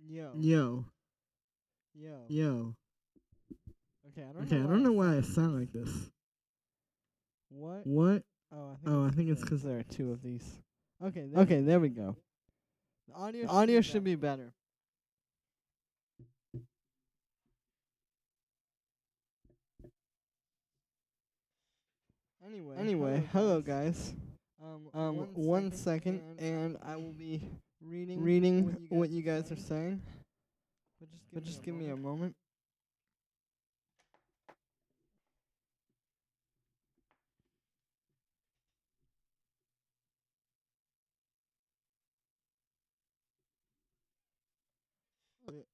Yo. Yo. Yo. Yo. Okay, I don't know why I sound like this. What? What? Oh, I think it's because because there are two of these. Okay, there we go. The audio, The audio should be better. Anyway, hello guys. 1 second, and I will be reading what you guys are saying. But just give me a moment.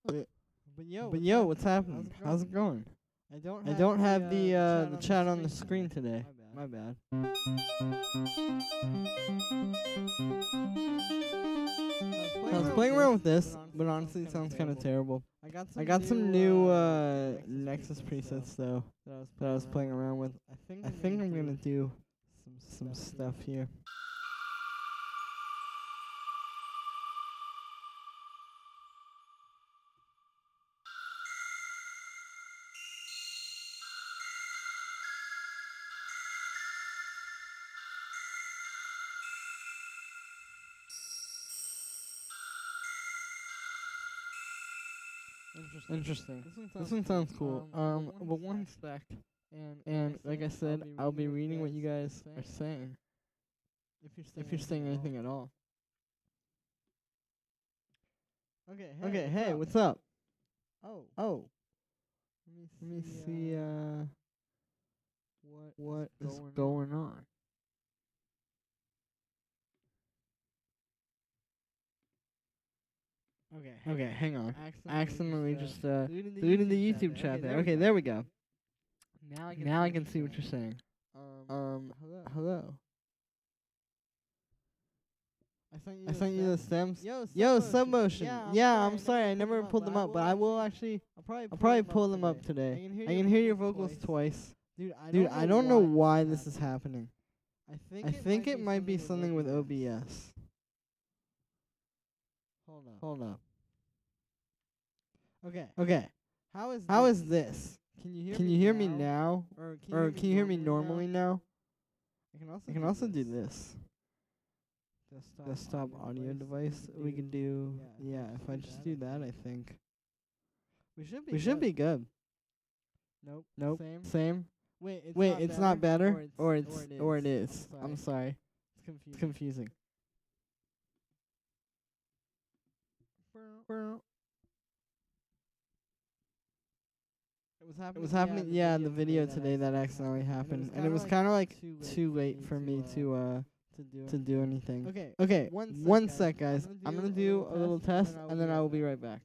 But yo, what's happening? How's it going? I don't have the chat on the screen today. My bad. I was playing around with this, but honestly it sounds kind of terrible. I got some new Nexus presets though that I was playing around with. I think I'm gonna do some stuff here. Interesting. This one sounds cool. But one sec. And like I said, I'll be reading what you guys are saying. If you're saying anything at all. Okay, hey, what's up? Oh. Let me see what is going on. Okay, hang on. I accidentally just deleted the YouTube chat there. Okay, there we go. Now I can see what you're saying. Hello. I sent you the stems. Yo, sub motion. Yeah, I'm sorry, I never pulled them up, but I will actually. I'll probably pull them up today. I can hear your vocals twice. Dude, I don't know why this is happening. I think it might be something with OBS. Hold up. Okay. How is this? Can you hear me now? Or can you hear me normally now? I can also do this. Desktop audio device. We can do, yeah, if I just do that, I think. We should be good. Nope. Same. Wait, it's not better? Or it is. I'm sorry. It's confusing. It was happening, yeah, in the video today that accidentally happened. And it was kind of like too late for me to do anything. Okay, 1 sec, guys. I'm gonna do a little test, and then I will be right back.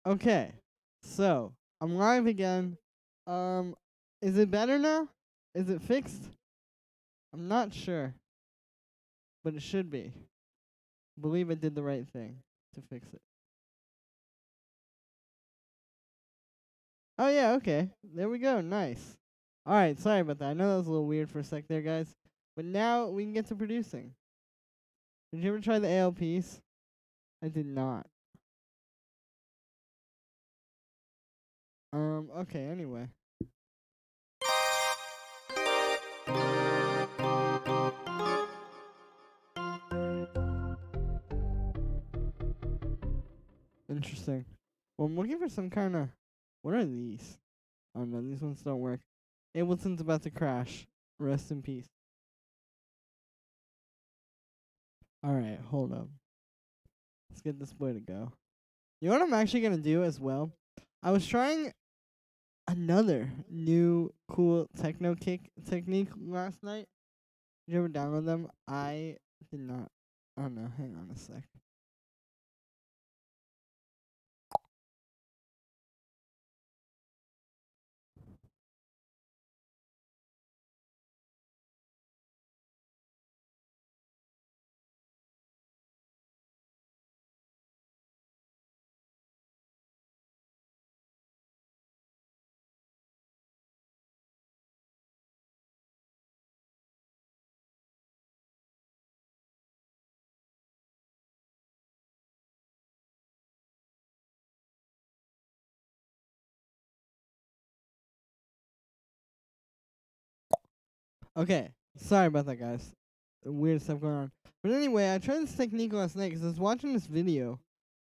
Okay, so I'm live again, Is it better now? Is it fixed? I'm not sure. But it should be. I believe I did the right thing to fix it. Oh yeah, okay. There we go. Nice. Alright, sorry about that. I know that was a little weird for a sec there, guys. But now we can get to producing. Did you ever try the ALPs? I did not. Okay, anyway. Interesting. Well, I'm looking for some kind of... What are these? Oh no, these ones don't work. Ableton's about to crash. Rest in peace. Alright, hold up. Let's get this boy to go. You know what I'm actually going to do as well? I was trying another new cool techno kick technique last night. Did you ever download them? I did not. Oh no, hang on a sec. Okay, sorry about that, guys. Weird stuff going on. But anyway, I tried this technique last night because I was watching this video.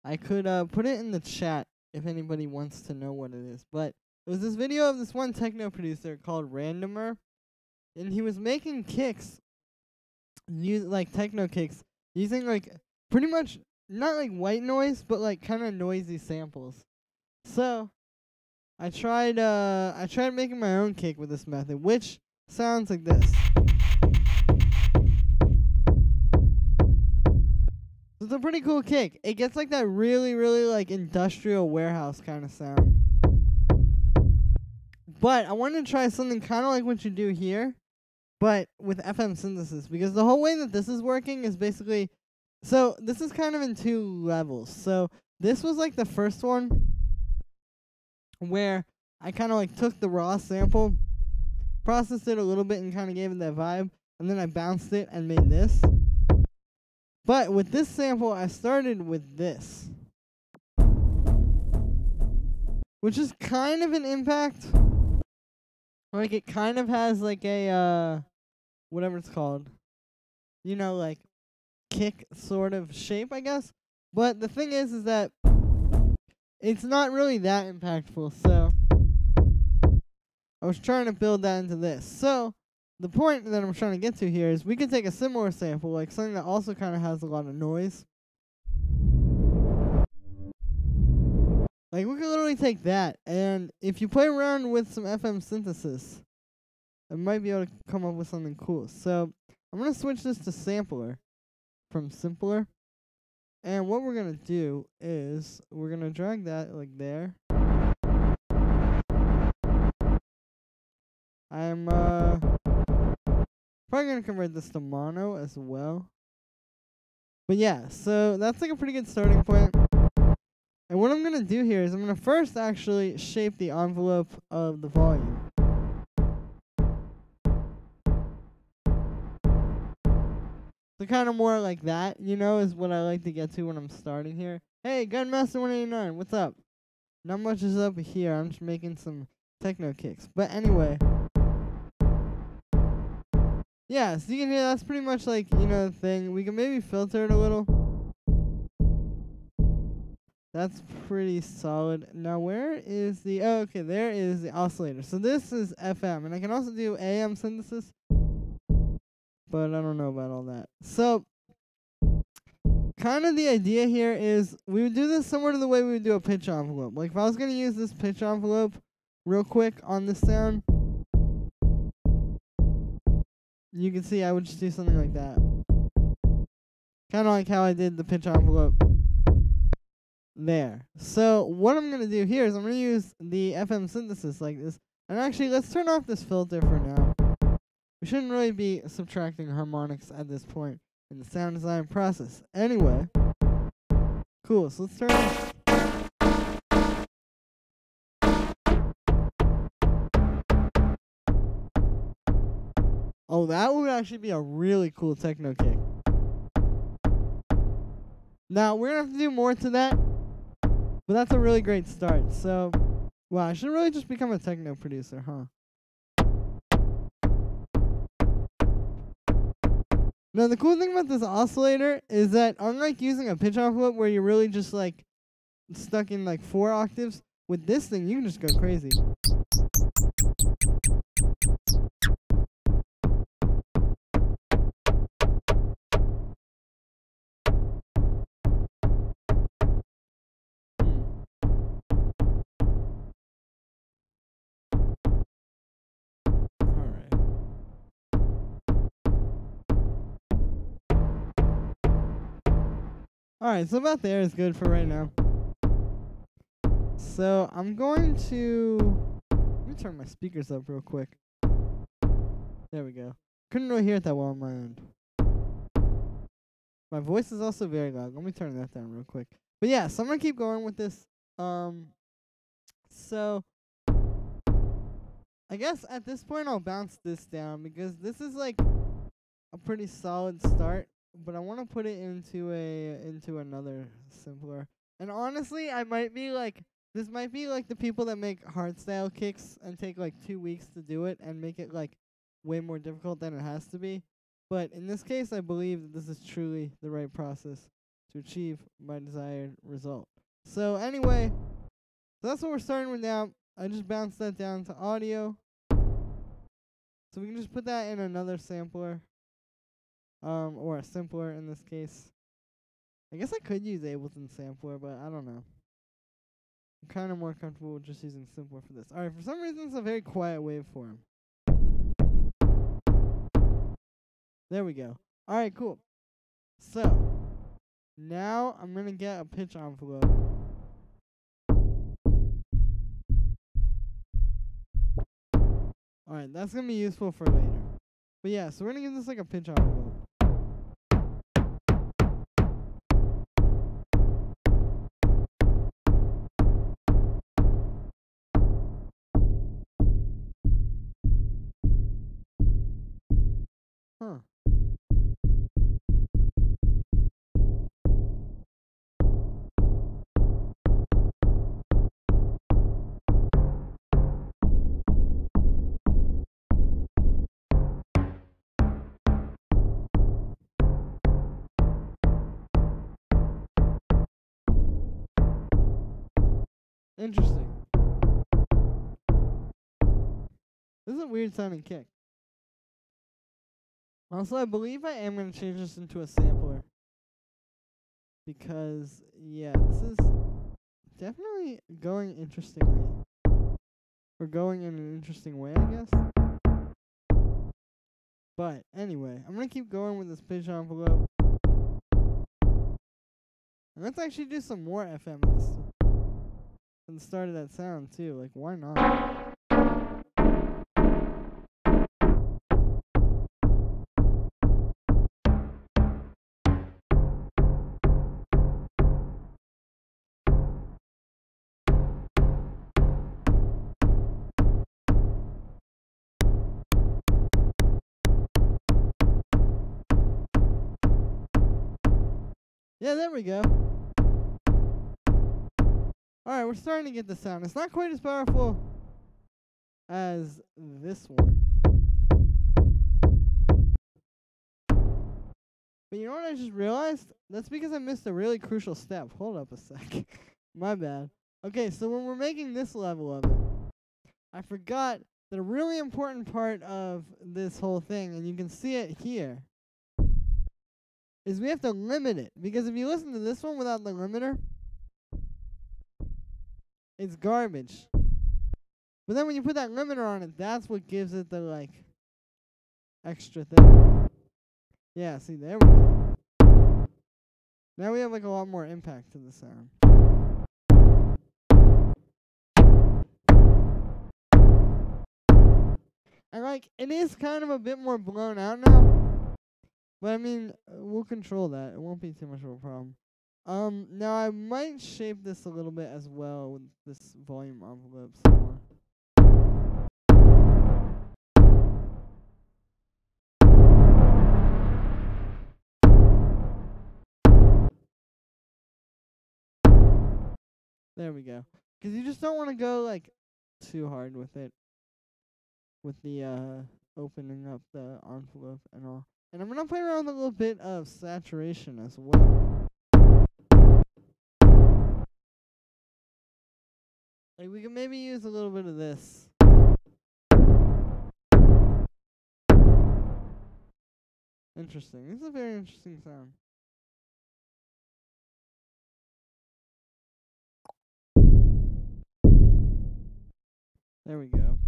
I could put it in the chat if anybody wants to know what it is. But it was this video of this one techno producer called Randomer. And he was making kicks, like techno kicks, using like pretty much not like white noise, but like kind of noisy samples. So I tried making my own kick with this method, which sounds like this. It's a pretty cool kick. It gets like that really, really like industrial warehouse kind of sound. But I wanted to try something kind of like what you do here, but with FM synthesis, because the whole way that this is working is basically, so this is kind of in two levels. So this was like the first one where I kind of like took the raw sample, processed it a little bit and kind of gave it that vibe, and then I bounced it and made this. But with this sample, I started with this, which is kind of an impact. Like, it kind of has like a, whatever it's called, you know, like kick sort of shape, I guess. But the thing is that it's not really that impactful, so I was trying to build that into this. So the point that I'm trying to get to here is we could take a similar sample, like something that also kind of has a lot of noise. Like, we could literally take that, and if you play around with some FM synthesis, it might be able to come up with something cool. So I'm going to switch this to sampler from simpler. And what we're going to do is we're going to drag that like there. I'm probably going to convert this to mono as well. But yeah, so that's like a pretty good starting point. And what I'm going to do here is I'm going to first actually shape the envelope of the volume. So kind of more like that, you know, is what I like to get to when I'm starting here. Hey, Gunmaster 189, what's up? Not much is up here. I'm just making some techno kicks. But anyway. Yeah, so you can hear that's pretty much like, you know, the thing. We can maybe filter it a little. That's pretty solid. Now, where is the... Oh, okay, there is the oscillator. So this is FM, and I can also do AM synthesis, but I don't know about all that. So, kind of the idea here is we would do this similar to the way we would do a pitch envelope. Like, if I was going to use this pitch envelope real quick on this sound, you can see I would just do something like that. Kind of like how I did the pitch envelope there. So what I'm going to do here is I'm going to use the FM synthesis like this. And actually, let's turn off this filter for now. We shouldn't really be subtracting harmonics at this point in the sound design process. Anyway, cool, so let's turn off. Oh, that would actually be a really cool techno kick. Now, we're going to have to do more to that, but that's a really great start. So, wow, I should really just become a techno producer, huh? Now, the cool thing about this oscillator is that unlike using a pitch envelope where you're really just like stuck in like 4 octaves, with this thing, you can just go crazy. Alright, so about there is good for right now. So I'm going to... Let me turn my speakers up real quick. There we go. Couldn't really hear it that well on my end. My voice is also very loud. Let me turn that down real quick. But yeah, so I'm going to keep going with this. So I guess at this point I'll bounce this down because this is like a pretty solid start. But I want to put it into another simpler. And honestly, I might be like, this might be like the people that make hardstyle kicks and take like 2 weeks to do it and make it like way more difficult than it has to be. But in this case, I believe that this is truly the right process to achieve my desired result. So anyway, that's what we're starting with now. I just bounced that down to audio. So we can just put that in another sampler. Or a simpler in this case. I guess I could use Ableton Sampler, but I don't know. I'm kind of more comfortable with just using Simpler for this. Alright, for some reason it's a very quiet waveform. There we go. Alright, cool. So, now I'm going to get a pitch envelope. Alright, that's going to be useful for later. But yeah, so we're going to give this like a pitch envelope. Huh. Interesting. This is a weird sounding kick. Also, I believe I am going to change this into a sampler. Because, yeah, this is definitely going interestingly. Or going in an interesting way, I guess. But, anyway, I'm going to keep going with this pitch envelope. And let's actually do some more FM at the start of that sound, too. Like, why not? Yeah, there we go. Alright, we're starting to get the sound. It's not quite as powerful as this one. But you know what I just realized? That's because I missed a really crucial step. Hold up a sec. My bad. Okay, so when we're making this level of it, I forgot that a really important part of this whole thing, and you can see it here, is we have to limit it. Because if you listen to this one without the limiter, it's garbage. But then when you put that limiter on it, that's what gives it the, like, extra thing. Yeah, see, there we go. Now we have, like, a lot more impact to the sound. And like, it is kind of a bit more blown out now. But I mean, we'll control that. It won't be too much of a problem. Now I might shape this a little bit as well with this volume envelope some more. There we go. Because you just don't want to go like too hard with it. With the opening up the envelope and all. And I'm gonna play around with a little bit of saturation as well. Like we can maybe use a little bit of this. Interesting. This is a very interesting sound. There we go.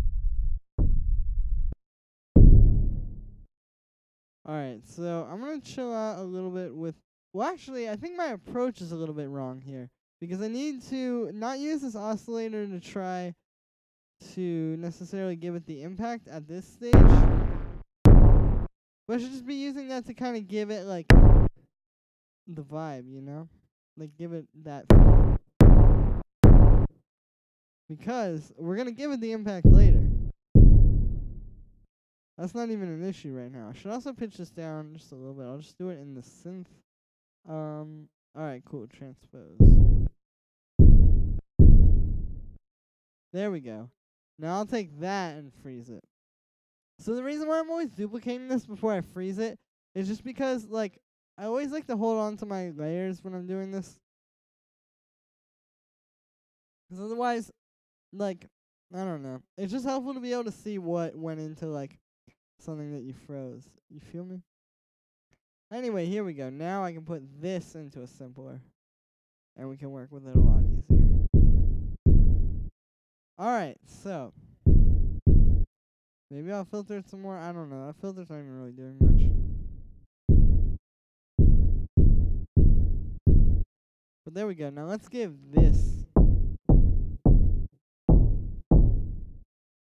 Alright, so I'm going to chill out a little bit with... Well, actually, I think my approach is a little bit wrong here. Because I need to not use this oscillator to try to necessarily give it the impact at this stage. But I should just be using that to kind of give it, like, the vibe, you know? Like, give it that feel. Because we're going to give it the impact later. That's not even an issue right now. I should also pitch this down just a little bit. I'll just do it in the synth. Alright, cool. Transpose. There we go. Now I'll take that and freeze it. So the reason why I'm always duplicating this before I freeze it is just because, like, I always like to hold on to my layers when I'm doing this. Because otherwise, like, I don't know. It's just helpful to be able to see what went into, like, something that you froze. You feel me? Anyway, here we go. Now I can put this into a simpler. And we can work with it a lot easier. Alright, so. Maybe I'll filter it some more. I don't know. That filter's not even really doing much. But there we go. Now let's give this.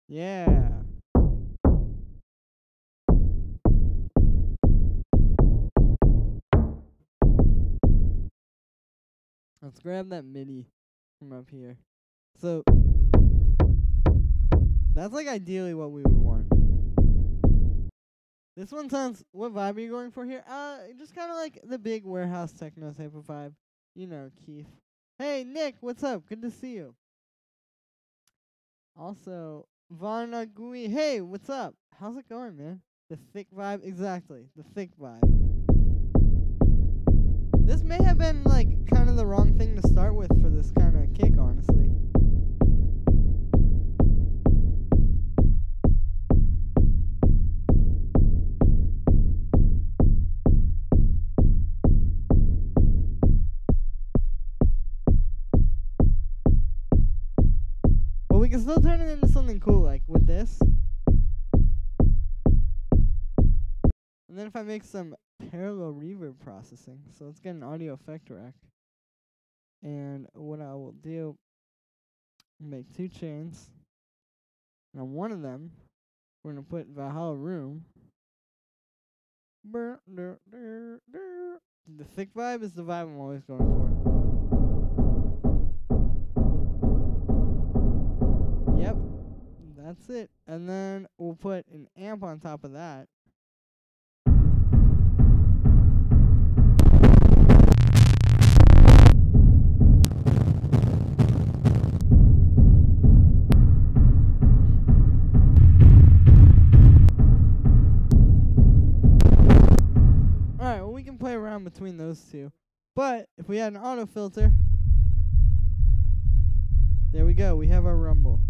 Yeah. Let's grab that MIDI from up here. So that's like ideally what we would want. This one sounds... What vibe are you going for here? Just kind of like the big warehouse techno type of vibe. You know, Keith. Hey, Nick, what's up? Good to see you. Also, Von Agui. Hey, what's up? How's it going, man? The thick vibe? Exactly. The thick vibe. This may have been, like, kind of the wrong thing to start with for this kind of kick, honestly. But we can still turn it into something cool, like with this. And then if I make some parallel reverb processing, so let's get an audio effect rack. And what I will do, make 2 chains. And on one of them, we're going to put Valhalla Room. The thick vibe is the vibe I'm always going for. Yep, that's it. And then we'll put an amp on top of that. Play around between those two. But if we had an auto filter, there we go. We have our rumble.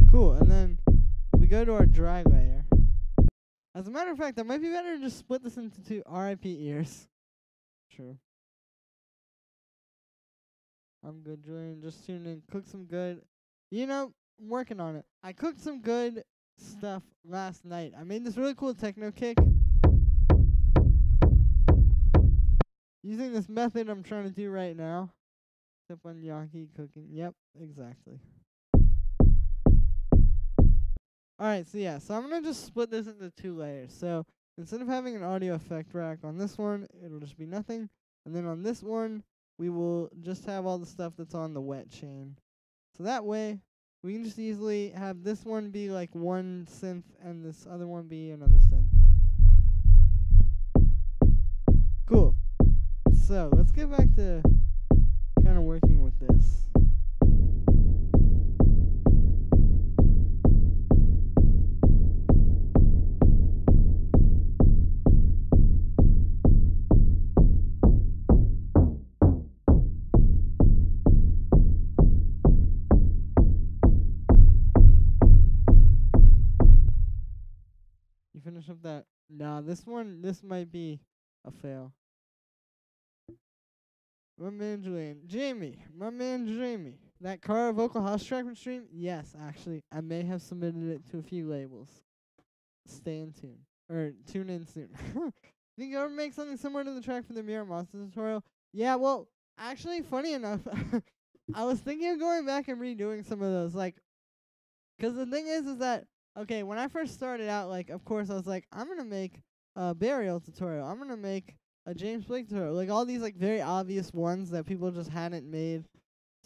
Cool. And then if we go to our dry layer, as a matter of fact, that might be better to just split this into 2 RIP ears. True. I'm good, Julian. Just tune in. Cook some good. You know, I'm working on it. I cooked some good stuff last night. I made this really cool techno kick using this method I'm trying to do right now. Except on Yankee cooking. Yep, exactly. Alright, so yeah, so I'm going to just split this into 2 layers. So instead of having an audio effect rack on this one, it'll just be nothing. And then on this one, we will just have all the stuff that's on the wet chain. So that way, we can just easily have this one be like one synth and this other one be another synth. Cool. So let's get back to kind of working with this. You finish up that? Nah, this might be a fail. My man Jamie. That car vocal house track from stream? Yes, actually. I may have submitted it to a few labels. Stay in tune. Or tune in soon. Think you ever make something similar to the track from the Mirror Monster tutorial? Yeah, well, actually, funny enough, I was thinking of going back and redoing some of those. Like, because the thing is that, okay, when I first started out, like, of course, I was like, I'm going to make a burial tutorial. I'm going to make a James Blake tutorial, like all these like very obvious ones that people just hadn't made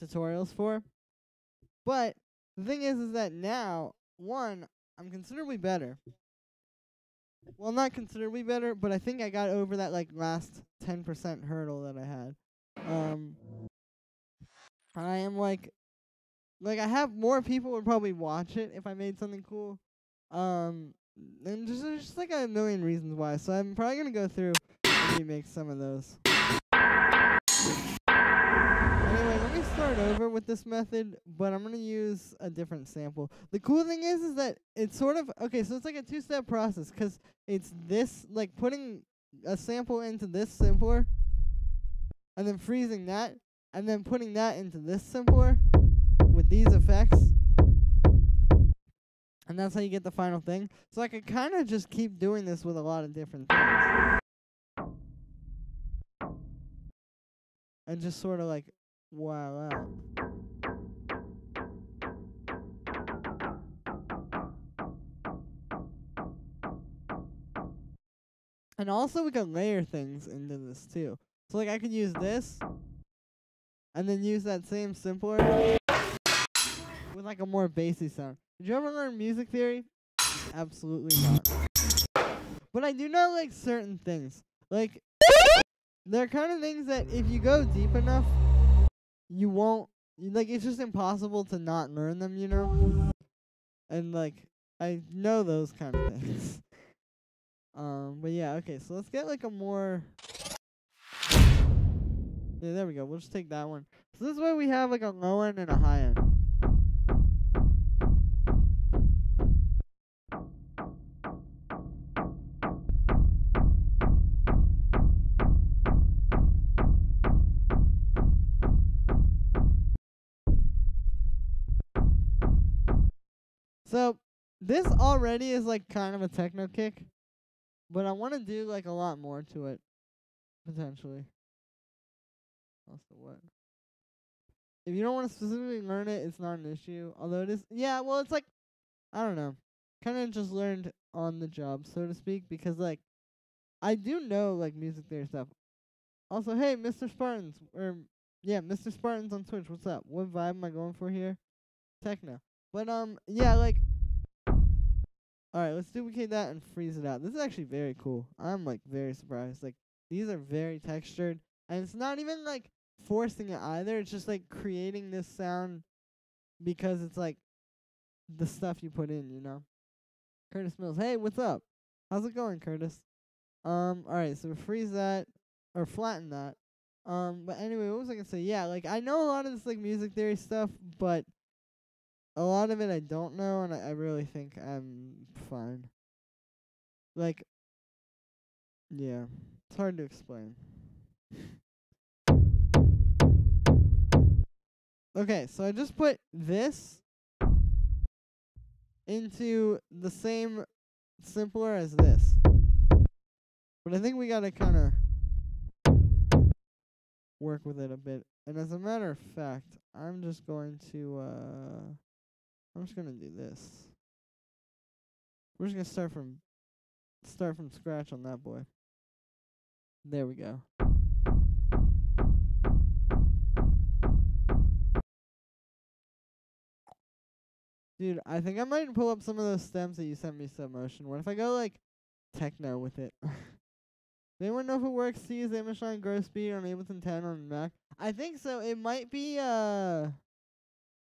tutorials for. But the thing is that now, one, I'm considerably better. Well, not considerably better, but I think I got over that like last 10% hurdle that I had. I am like I have more people would probably watch it if I made something cool. And just like a million reasons why. So I'm probably gonna go through remake some of those. Anyway, let me start over with this method, but I'm gonna use a different sample. The cool thing is that it's sort of okay. So it's like a 2-step process, cause it's this like putting a sample into this simpler, and then freezing that, and then putting that into this simpler with these effects. And that's how you get the final thing. So I could kind of just keep doing this with a lot of different things. And just sort of like wow out. And also we can layer things into this too. So like I could use this and then use that same simpler with like a more bassy sound. Did you ever learn music theory? Absolutely not. But I do know like certain things. Like there are kind of things that if you go deep enough, you won't, like, it's just impossible to not learn them, you know? And, like, I know those kind of things. But yeah, okay, so let's get, like, a more, yeah, there we go, we'll just take that one. So this way we have, like, a low end and a high end. So, this already is, like, kind of a techno kick, but I want to do, like, a lot more to it, potentially. Also, what? If you don't want to specifically learn it, it's not an issue, although it is, yeah, well, it's, like, I don't know, kind of just learned on the job, so to speak, because, like, I do know, like, music theory stuff. Also, hey, Mr. Spartans, yeah, Mr. Spartans on Twitch, what's up? What vibe am I going for here? Techno. But, yeah, like, alright, let's duplicate that and freeze it out. This is actually very cool. I'm, like, very surprised. Like, these are very textured. And it's not even, like, forcing it either. It's just, like, creating this sound because it's, like, the stuff you put in, you know? Curtis Mills, hey, what's up? How's it going, Curtis? Alright, so freeze that, or flatten that. But anyway, what was I gonna say? Yeah, like, I know a lot of this, like, music theory stuff, but a lot of it I don't know, and I really think I'm fine. Like, yeah, it's hard to explain. Okay, so I just put this into the same simpler as this. But I think we gotta kind of work with it a bit. And as a matter of fact, I'm just going to do this. We're just gonna start from scratch on that boy. There we go. Dude, I think I might pull up some of those stems that you sent me sub motion. What if I go like techno with it? Does anyone know if it works to use image line growth speed on Ableton 10 on Mac? I think so. It might be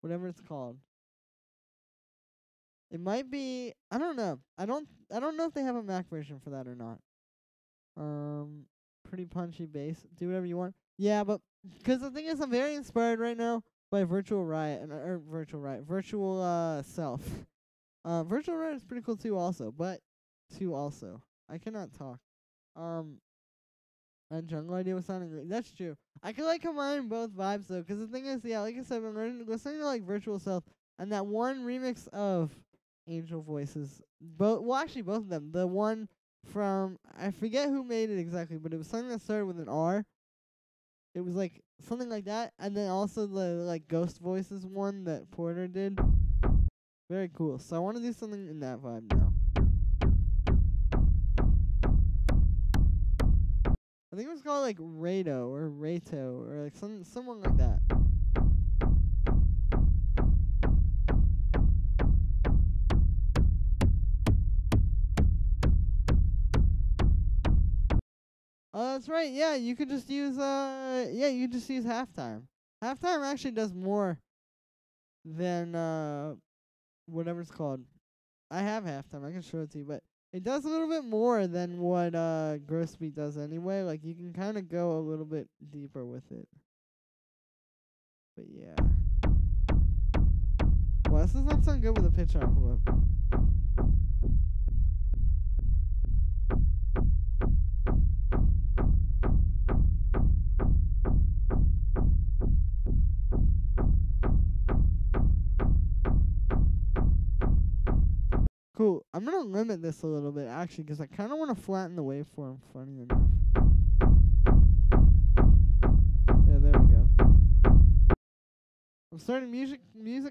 whatever it's called. It might be, I don't know. I don't know if they have a Mac version for that or not. Pretty punchy bass. Do whatever you want. Yeah, but because the thing is, I'm very inspired right now by Virtual Riot and Virtual Self. Virtual Riot is pretty cool too. Also, I cannot talk. And Jungle Idea was sounding great. That's true. I could like combine both vibes though, because the thing is, yeah, like I said, I'm listening to like Virtual Self and that one remix of Angel Voices. Actually, both of them. The one from, I forget who made it exactly, but it was something that started with an R. It was like something like that, and then also the like Ghost Voices one that Porter did. Very cool. So I want to do something in that vibe now. I think it was called like Rato or Rato or like someone like that. Oh, that's right. Yeah, you could just use halftime. Halftime actually does more than whatever it's called. I have halftime. I can show it to you, but it does a little bit more than what growth speed does anyway. Like you can kind of go a little bit deeper with it. But yeah. Well, this does not sound good with a pitch envelope. Cool. I'm going to limit this a little bit, actually, because I kind of want to flatten the waveform funny enough. Yeah, there we go. I'm starting music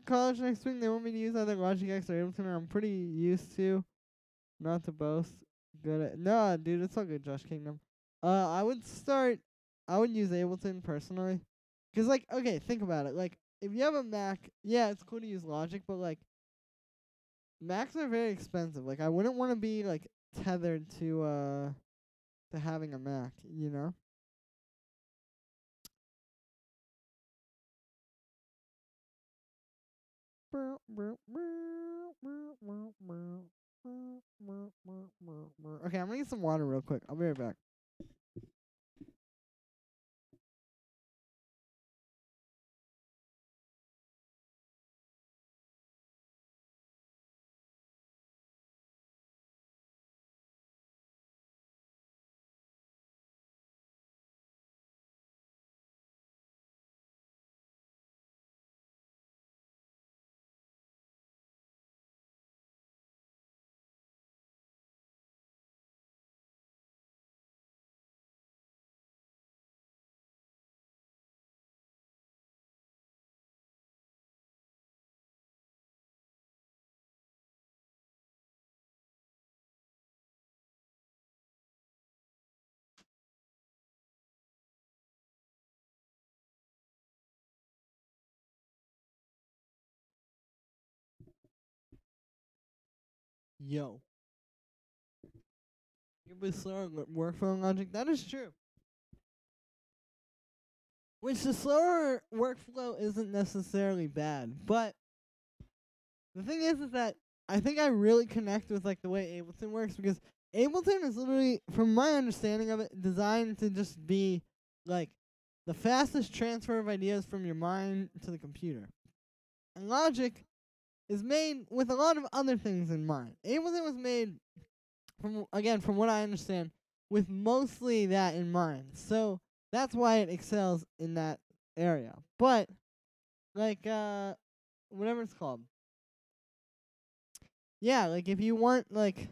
college next week. They want me to use either Logic X or Ableton. I'm pretty used to. Not to boast. Good at... No, dude, it's all good, Josh Kingdom. I would use Ableton, personally. Because, like, okay, think about it. Like, if you have a Mac, yeah, it's cool to use Logic, but, like, Macs are very expensive. Like I wouldn't want to be like tethered to having a Mac, you know? Okay, I'm gonna get some water real quick. I'll be right back. Yo. You're a bit slower workflow logic. That is true. Which the slower workflow isn't necessarily bad, but the thing is that I think I really connect with like the way Ableton works, because Ableton is literally, from my understanding of it, designed to just be like the fastest transfer of ideas from your mind to the computer. And Logic is made with a lot of other things in mind. Ableton was made, from what I understand, with mostly that in mind. So that's why it excels in that area. But like whatever it's called, yeah, like if you want like,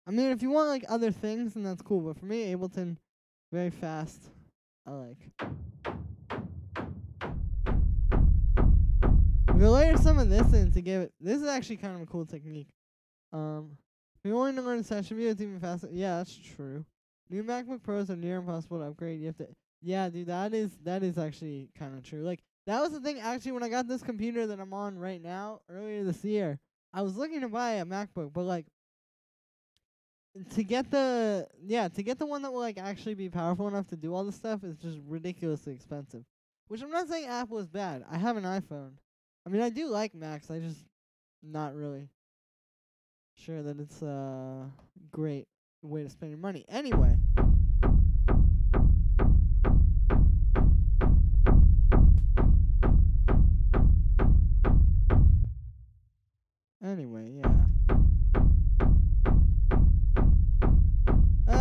I mean, if you want like other things, then that's cool. But for me, Ableton, very fast. I like. We'll layer some of this in to give it. This is actually kind of a cool technique. If you're wanting to learn session view, it's even faster. Yeah, that's true. New MacBook Pros are near impossible to upgrade. You have to. Yeah, dude, that is actually kind of true. Like that was the thing. Actually, when I got this computer that I'm on right now earlier this year, I was looking to buy a MacBook, but like to get the one that will like actually be powerful enough to do all this stuff is just ridiculously expensive. Which I'm not saying Apple is bad. I have an iPhone. I mean, I do like Macs. I just not really sure that it's a great way to spend your money. Anyway. Anyway, yeah.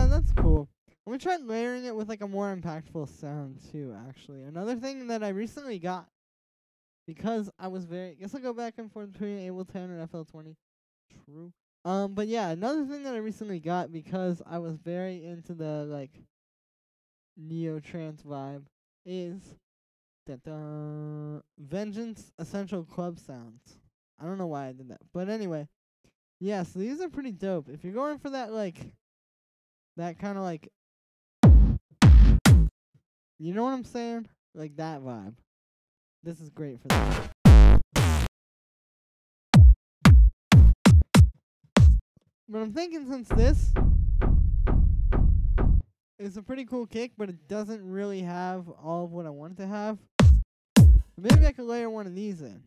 That's cool. I'm gonna try layering it with like a more impactful sound too, actually. Another thing that I recently got, because I was guess I'll go back and forth between Ableton and FL20. True. But yeah, another thing that I recently got because I was very into the like neo-trance vibe is Vengeance Essential Club Sounds. I don't know why I did that. But anyway, yeah, so these are pretty dope. If you're going for that like that kind of like, you know what I'm saying? Like that vibe. This is great for that. But I'm thinking since this is a pretty cool kick, but it doesn't really have all of what I want it to have, maybe I could layer one of these in.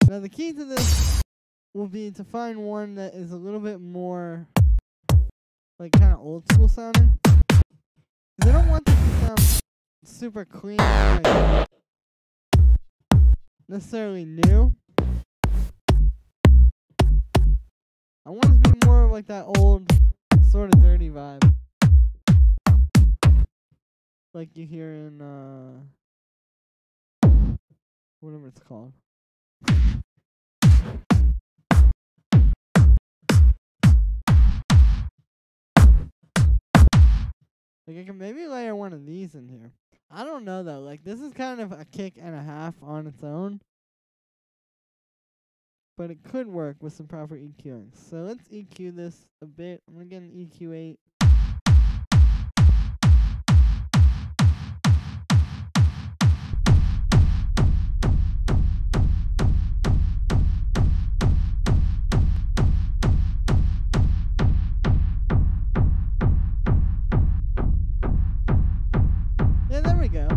Now the key to this will be to find one that is a little bit more like kind of old school sounding. 'Cause I don't want this to sound super clean, like necessarily new. I want it to be more of like that old, sort of dirty vibe. Like you hear in, whatever it's called. Like I can maybe layer one of these in here. I don't know though, like this is kind of a kick and a half on its own. But it could work with some proper EQing. So let's EQ this a bit. I'm gonna get an EQ8. Yeah, there we go.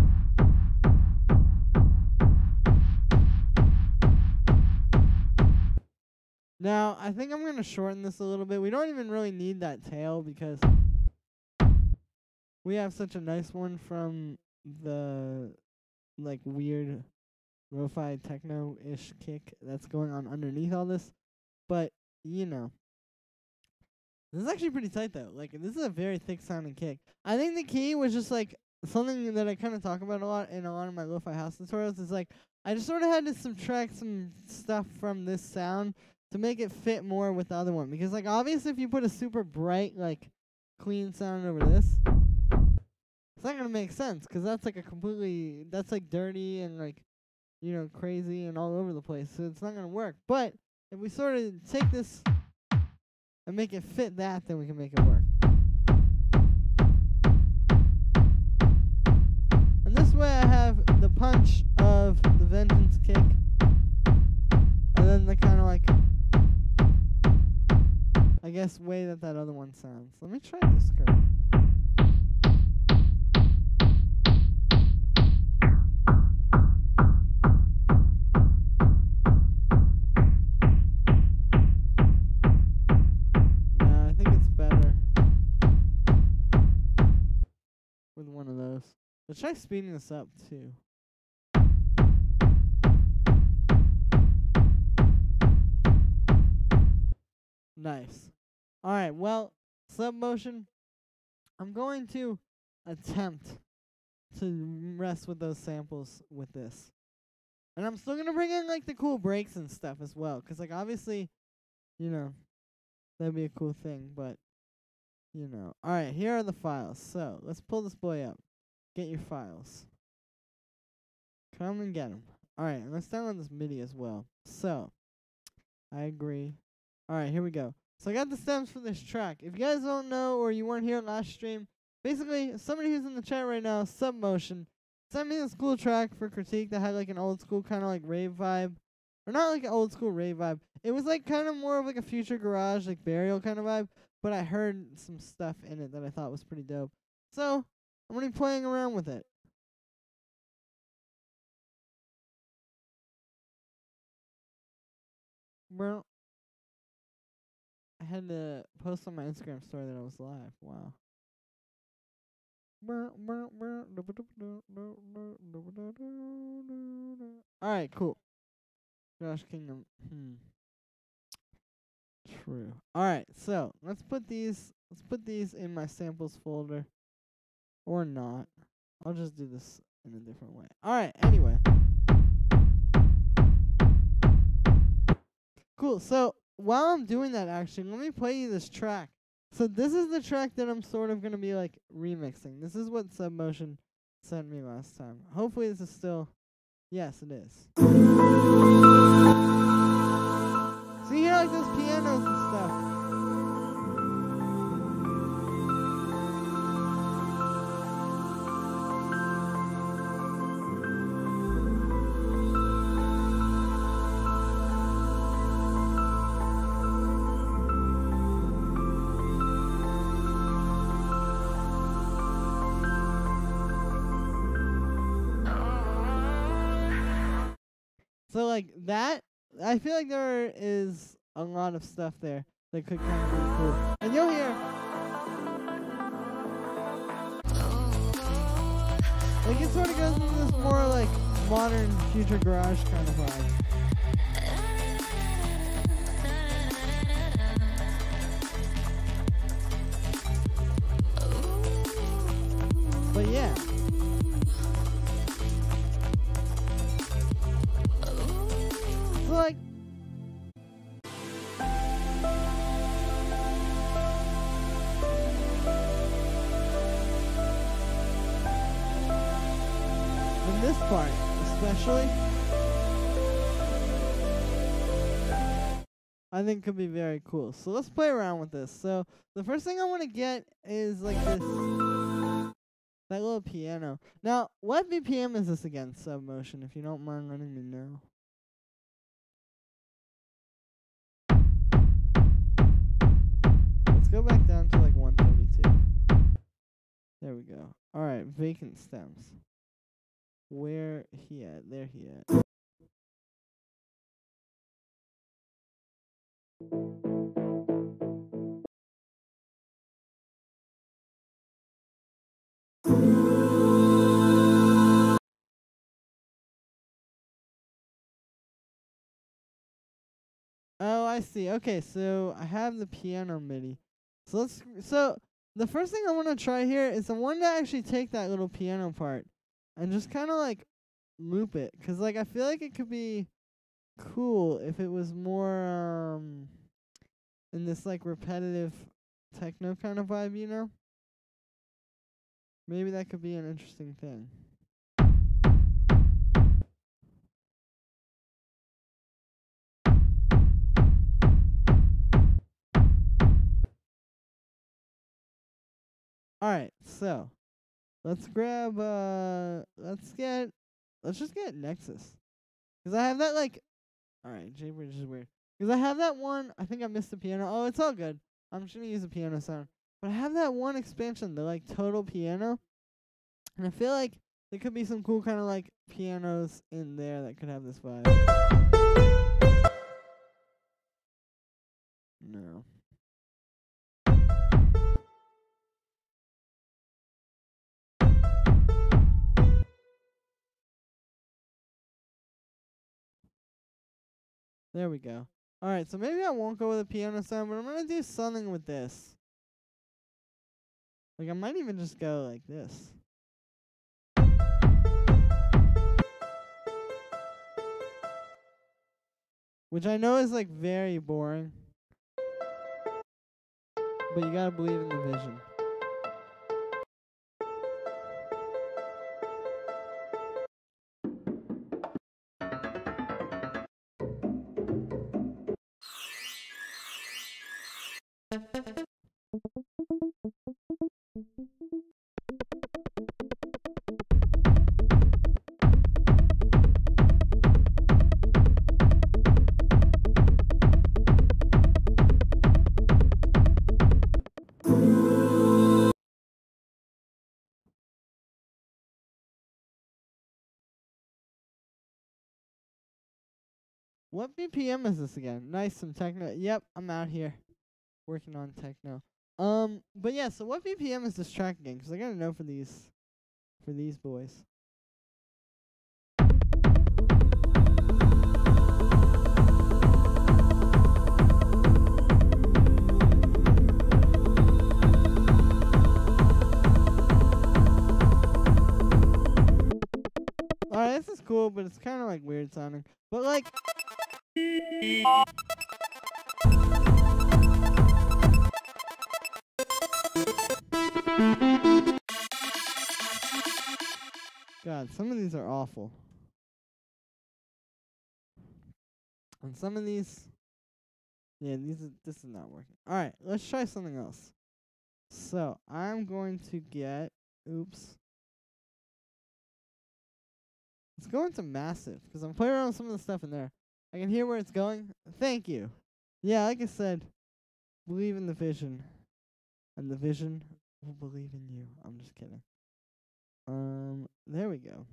Now, I think I'm going to shorten this a little bit. We don't even really need that tail because we have such a nice one from the like weird lo-fi techno-ish kick that's going on underneath all this. But, you know, this is actually pretty tight though. Like, this is a very thick sounding kick. I think the key was just like something that I kind of talk about a lot in a lot of my lo-fi house tutorials is like, I just sort of had to subtract some stuff from this sound to make it fit more with the other one. Because, like, obviously if you put a super bright, like, clean sound over this, it's not going to make sense. Because that's, like, that's, like, dirty and, like, you know, crazy and all over the place. So it's not going to work. But if we sort of take this and make it fit that, then we can make it work. And this way I have the punch of the Vengeance kick. And then the kind of, like, I guess, way that other one sounds. Let me try this curve. Nah, I think it's better with one of those. Let's try speeding this up, too. Nice. Alright, well, sub motion. I'm going to attempt to rest with those samples with this. And I'm still going to bring in, like, the cool breaks and stuff as well. Because, like, obviously, you know, that'd be a cool thing, but, you know. Alright, here are the files. So, let's pull this boy up. Get your files. Come and get them. Alright, and let's download this MIDI as well. So, I agree. Alright, here we go. So I got the stems for this track. If you guys don't know or you weren't here last stream, basically, somebody who's in the chat right now, Submotion, sent me this cool track for critique that had like an old school kind of like rave vibe. Or not like an old school rave vibe. It was like kind of more of like a future garage, like burial kind of vibe. But I heard some stuff in it that I thought was pretty dope. So, I'm going to be playing around with it. Well, I had to post on my Instagram story that I was live. Wow. Alright, cool. Josh Kingdom. True. Alright, so let's put these in my samples folder. Or not. I'll just do this in a different way. Alright, anyway. Cool, so while I'm doing that actually, let me play you this track. So this is the track that I'm sort of gonna be like remixing. This is what Submotion sent me last time. Hopefully this is still, yes it is. So you hear like those pianos and stuff. So like that, I feel like there is a lot of stuff there that could kind of be cool. And you'll hear, like it sort of goes into this more like modern future garage kind of vibe. But yeah. So like, in this part, especially, I think could be very cool. So let's play around with this. So the first thing I want to get is like this, that little piano. Now, what BPM is this again, Submotion, if you don't mind letting me know? Let's go back down to like 132. There we go. Alright, vacant stems. Where he at? There he at. Oh, I see. Okay, so I have the piano MIDI. So the first thing I want to try here is I want to actually take that little piano part and just kind of like loop it, cause like I feel like it could be cool if it was more in this like repetitive techno kind of vibe, you know? Maybe that could be an interesting thing. Alright, so let's grab let's just get Nexus. Cause I have that like, alright, JBridge is weird. Cause I have that one, I think I missed the piano. Oh, it's all good. I'm just gonna use the piano sound. But I have that one expansion, the like total piano. And I feel like there could be some cool kind of like pianos in there that could have this vibe. No. There we go. Alright, so maybe I won't go with a piano sound, but I'm gonna do something with this. Like I might even just go like this. Which I know is like very boring. but you gotta believe in the vision. What BPM is this again? Nice, some techno. Yep, I'm out here working on techno. But yeah, so what BPM is this track again? 'Cause I gotta know for these boys. Alright, this is cool, but it's kind of like weird sounding. But like. God, some of these are awful. And some of these, yeah, this is not working. Alright, let's try something else. So, I'm going to get, oops. Let's go into massive, because I'm playing around with some of the stuff in there. I can hear where it's going. Thank you. Yeah, like I said, believe in the vision. And the vision will believe in you. I'm just kidding. There we go.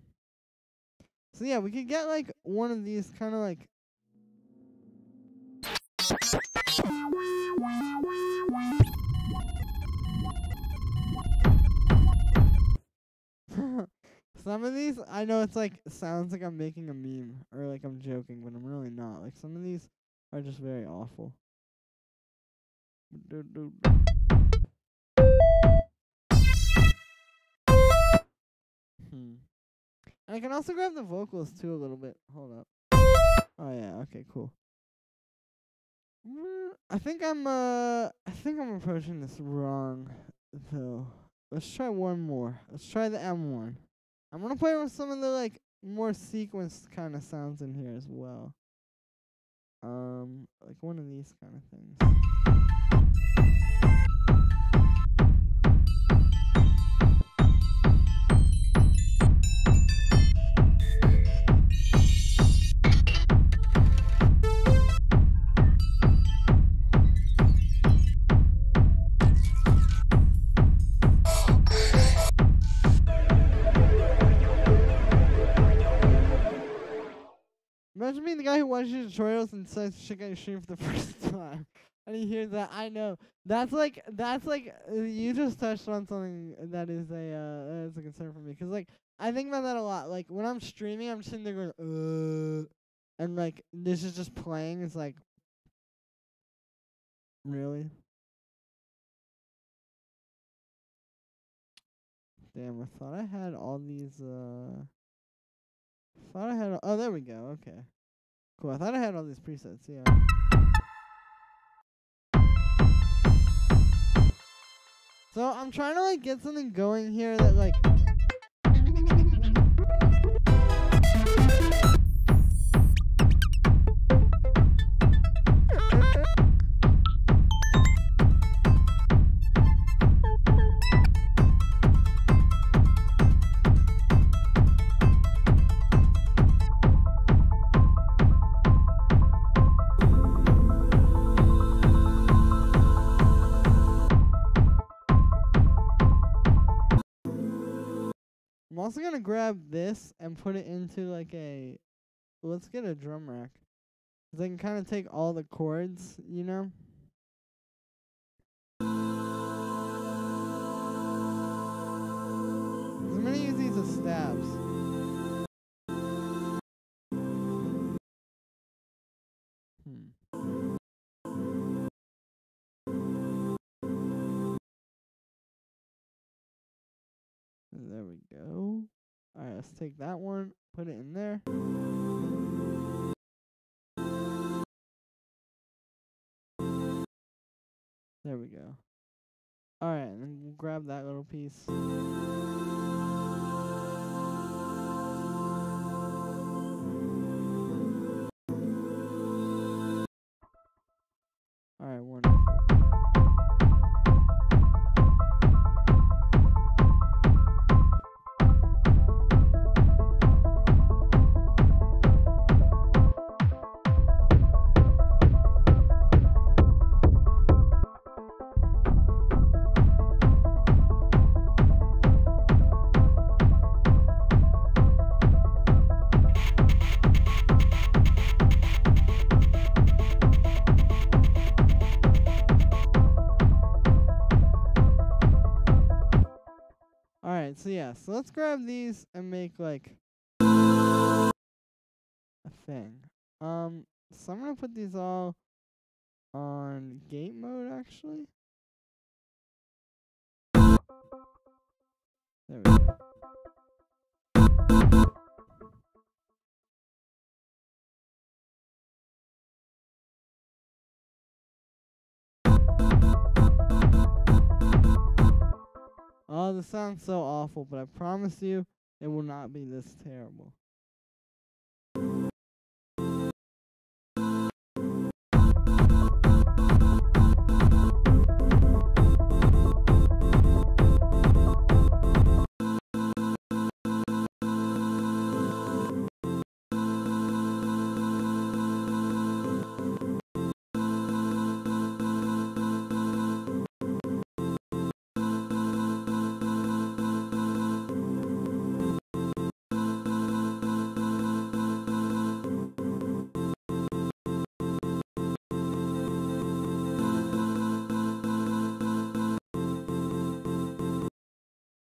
So yeah, we could get like one of these kind of like. Some of these, I know it's like, sounds like I'm making a meme or like I'm joking, but I'm really not. Like some of these are just very awful. And I can also grab the vocals too a little bit. Hold up. Oh yeah, okay, cool. I think I'm approaching this wrong though. Let's try one more. Let's try the M1. I'm gonna play with some of the like more sequenced kind of sounds in here as well. Like one of these kind of things. Imagine being the guy who watches your tutorials and decides to check out your stream for the first time. And you hear that, I know. That's like, you just touched on something that is a concern for me. 'Cause like, I think about that a lot. Like, when I'm streaming, I'm sitting there going, and like, this is just playing. It's like, really? Damn, I thought I had all these, oh, there we go, okay. Cool, I thought I had all these presets, yeah. So, I'm trying to, like, get something going here that, like... I'm also gonna grab this and put it into like a, let's get a drum rack. 'Cause I can kind of take all the chords, you know? I'm gonna use these as stabs. There we go. Alright, let's take that one, put it in there. There we go. Alright, and we'll grab that little piece. Alright, wonderful. Alright, so yeah, so let's grab these and make like a thing. So I'm gonna put these all on gate mode actually. There we go. Oh, this sounds so awful, but I promise you, it will not be this terrible.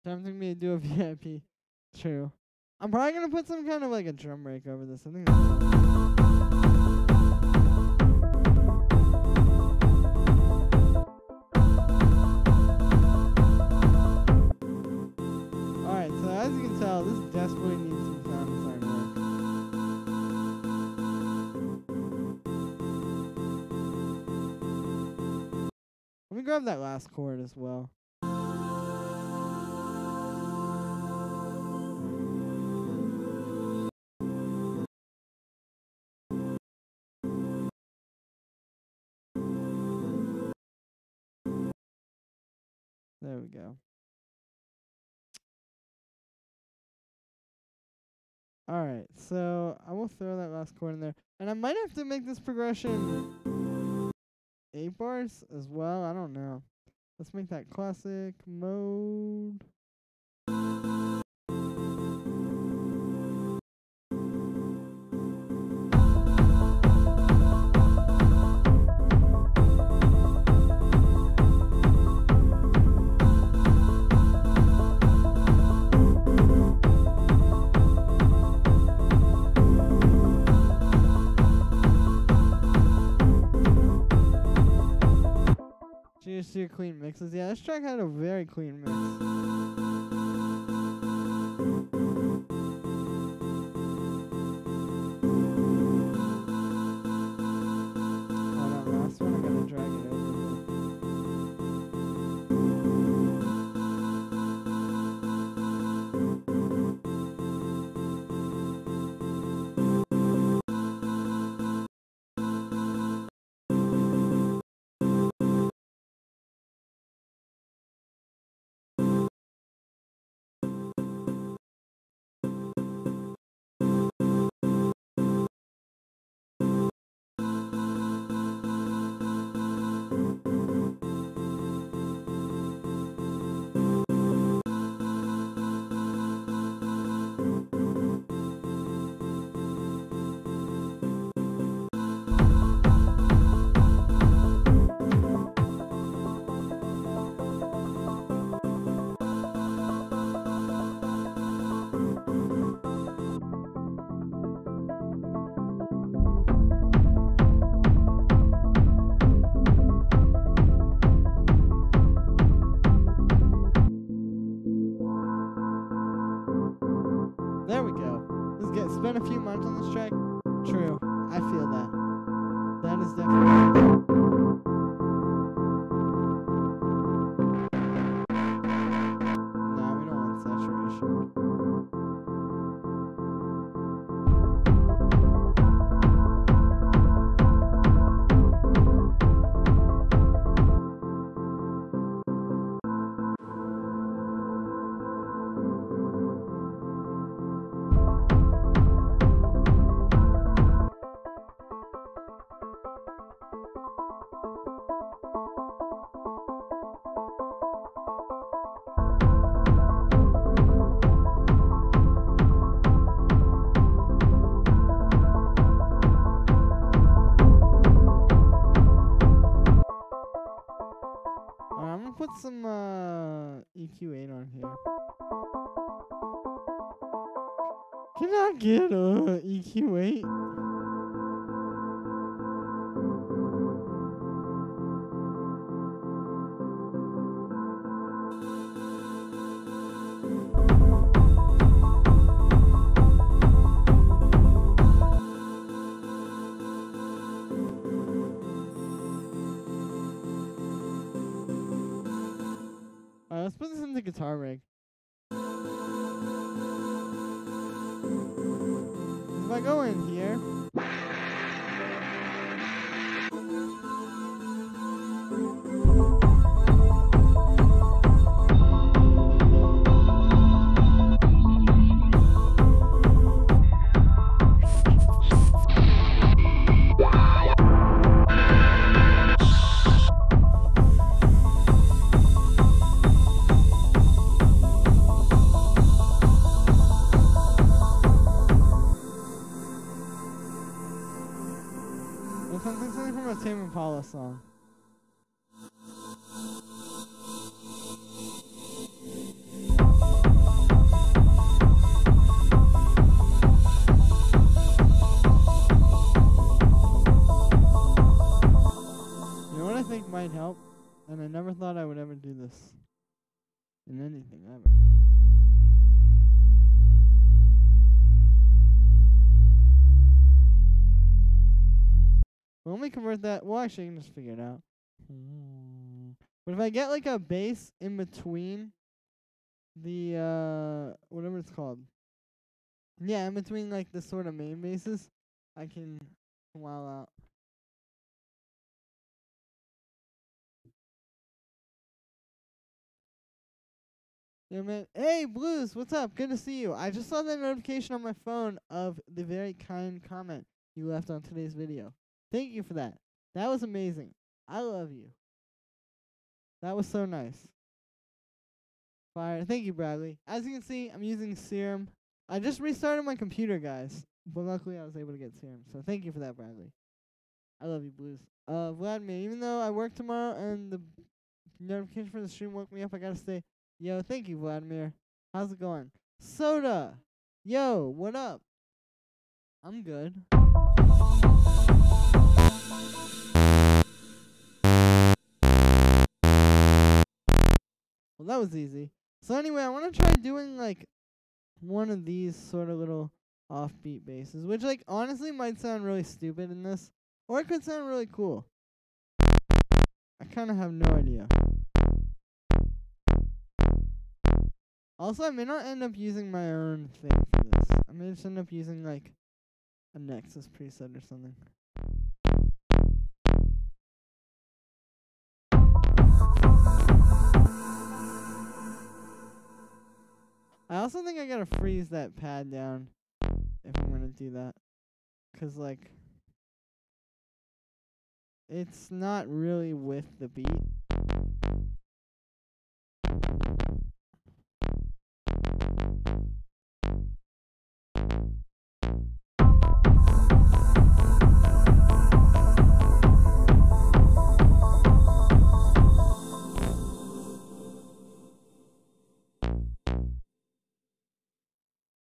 Tempting me to do a VIP. True. I'm probably gonna put some kind of like a drum break over this. I think that's Alright, so as you can tell, this desperately needs some sound design work. Let me grab that last chord as well. There we go. Alright, so I will throw that last chord in there. And I might have to make this progression 8 bars as well. I don't know. Let's make that classic mode. Just your clean mixes. Yeah, this track had a very clean mix. Oh, that last one, I gotta drag it some EQ8 on here. Can I get EQ8? Alright, let's put this in the guitar rig. If I go in here, something from a Tame Impala song. You know what I think might help? And I never thought I would ever do this in anything ever. Well, let me convert that. Well, actually, I can just figure it out. But if I get like a bass in between the, whatever it's called. Yeah, in between like the sort of main basses, I can wow out. Yeah, man. Hey, Blues, what's up? Good to see you. I just saw the notification on my phone of the very kind comment you left on today's video. Thank you for that. That was amazing. I love you. That was so nice. Fire. Thank you, Bradley. As you can see, I'm using Serum. I just restarted my computer, guys. But luckily, I was able to get Serum. So thank you for that, Bradley. I love you, Blues. Vladimir, even though I work tomorrow and the notification for the stream woke me up, I gotta stay. Yo, thank you, Vladimir. How's it going? Soda! Yo, what up? I'm good. Well, that was easy. So anyway, I want to try doing, like, one of these sort of little offbeat basses, which, like, honestly might sound really stupid in this, or it could sound really cool. I kind of have no idea. Also, I may not end up using my own thing for this. I may just end up using, like, a Nexus preset or something. I also think I gotta freeze that pad down if I'm gonna do that. 'Cause, like, it's not really with the beat.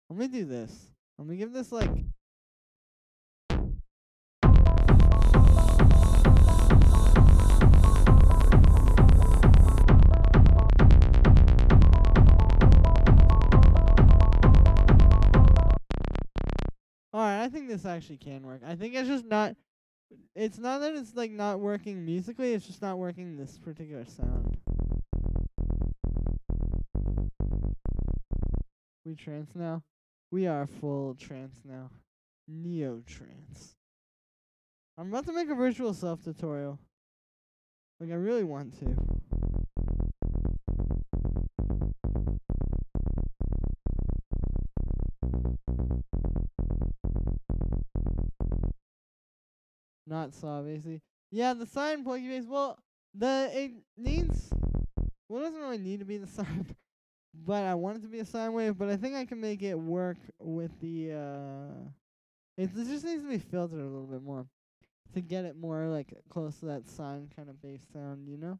Let me do this. Let me give this like... Alright, I think this actually can work. I think it's just not... It's not that it's like not working musically, it's just not working this particular sound. We trance now? We are full trance now. Neo-trance. I'm about to make a virtual self tutorial. Like, I really want to. Not saw, basically. Yeah, the sine pluggy bass. Well, it needs... Well, it doesn't really need to be the sine. But I want it to be a sine wave, but I think I can make it work with the, it just needs to be filtered a little bit more to get it more, like, close to that sine kind of bass sound, you know?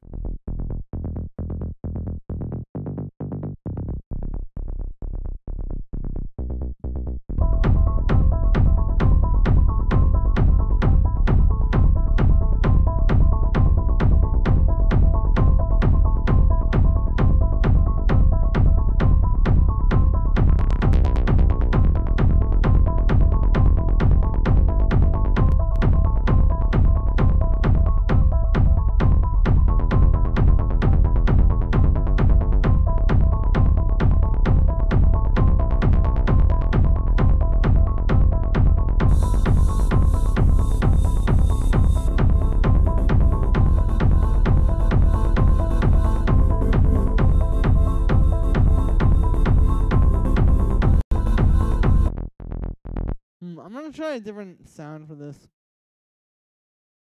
try a different sound for this.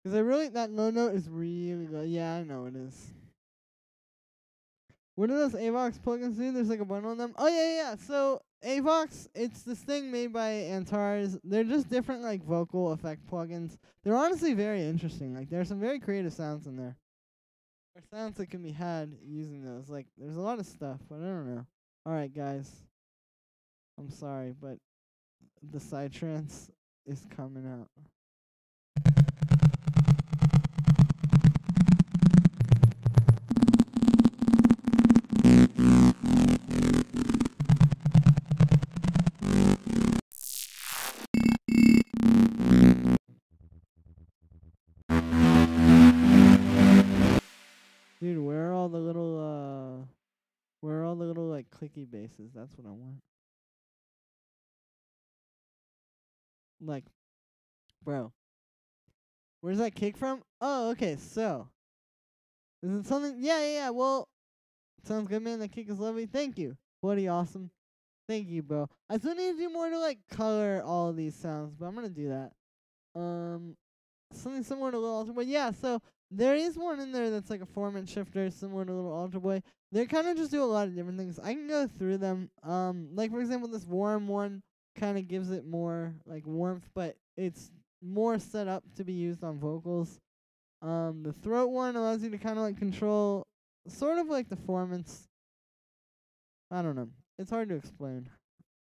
Because that low note is really low. Yeah, I know it is. What do those Avox plugins do? There's like a bundle of them. Oh, yeah. So, Avox, it's this thing made by Antares. They're just different, like, vocal effect plugins. They're honestly very interesting. Like, there's some very creative sounds in there. Or sounds that can be had using those. Like, there's a lot of stuff, but I don't know. Alright, guys. I'm sorry, but the psytrance is coming out. Dude, where are all the little like clicky basses? That's what I want. Like, bro, where's that kick from? Oh, okay, so is it something? Yeah. Well, sounds good, man. That kick is lovely. Thank you. Bloody awesome. Thank you, bro. I still need to do more to like color all of these sounds, but I'm gonna do that. Something similar to Little Alter Boy. Yeah, so there is one in there that's like a 4-inch shifter, similar to Little Alter Boy. They kind of just do a lot of different things. I can go through them. Like for example, this warm one kind of gives it more like warmth, but it's more set up to be used on vocals. The throat one allows you to kind of like control, sort of like the formants. I don't know. It's hard to explain,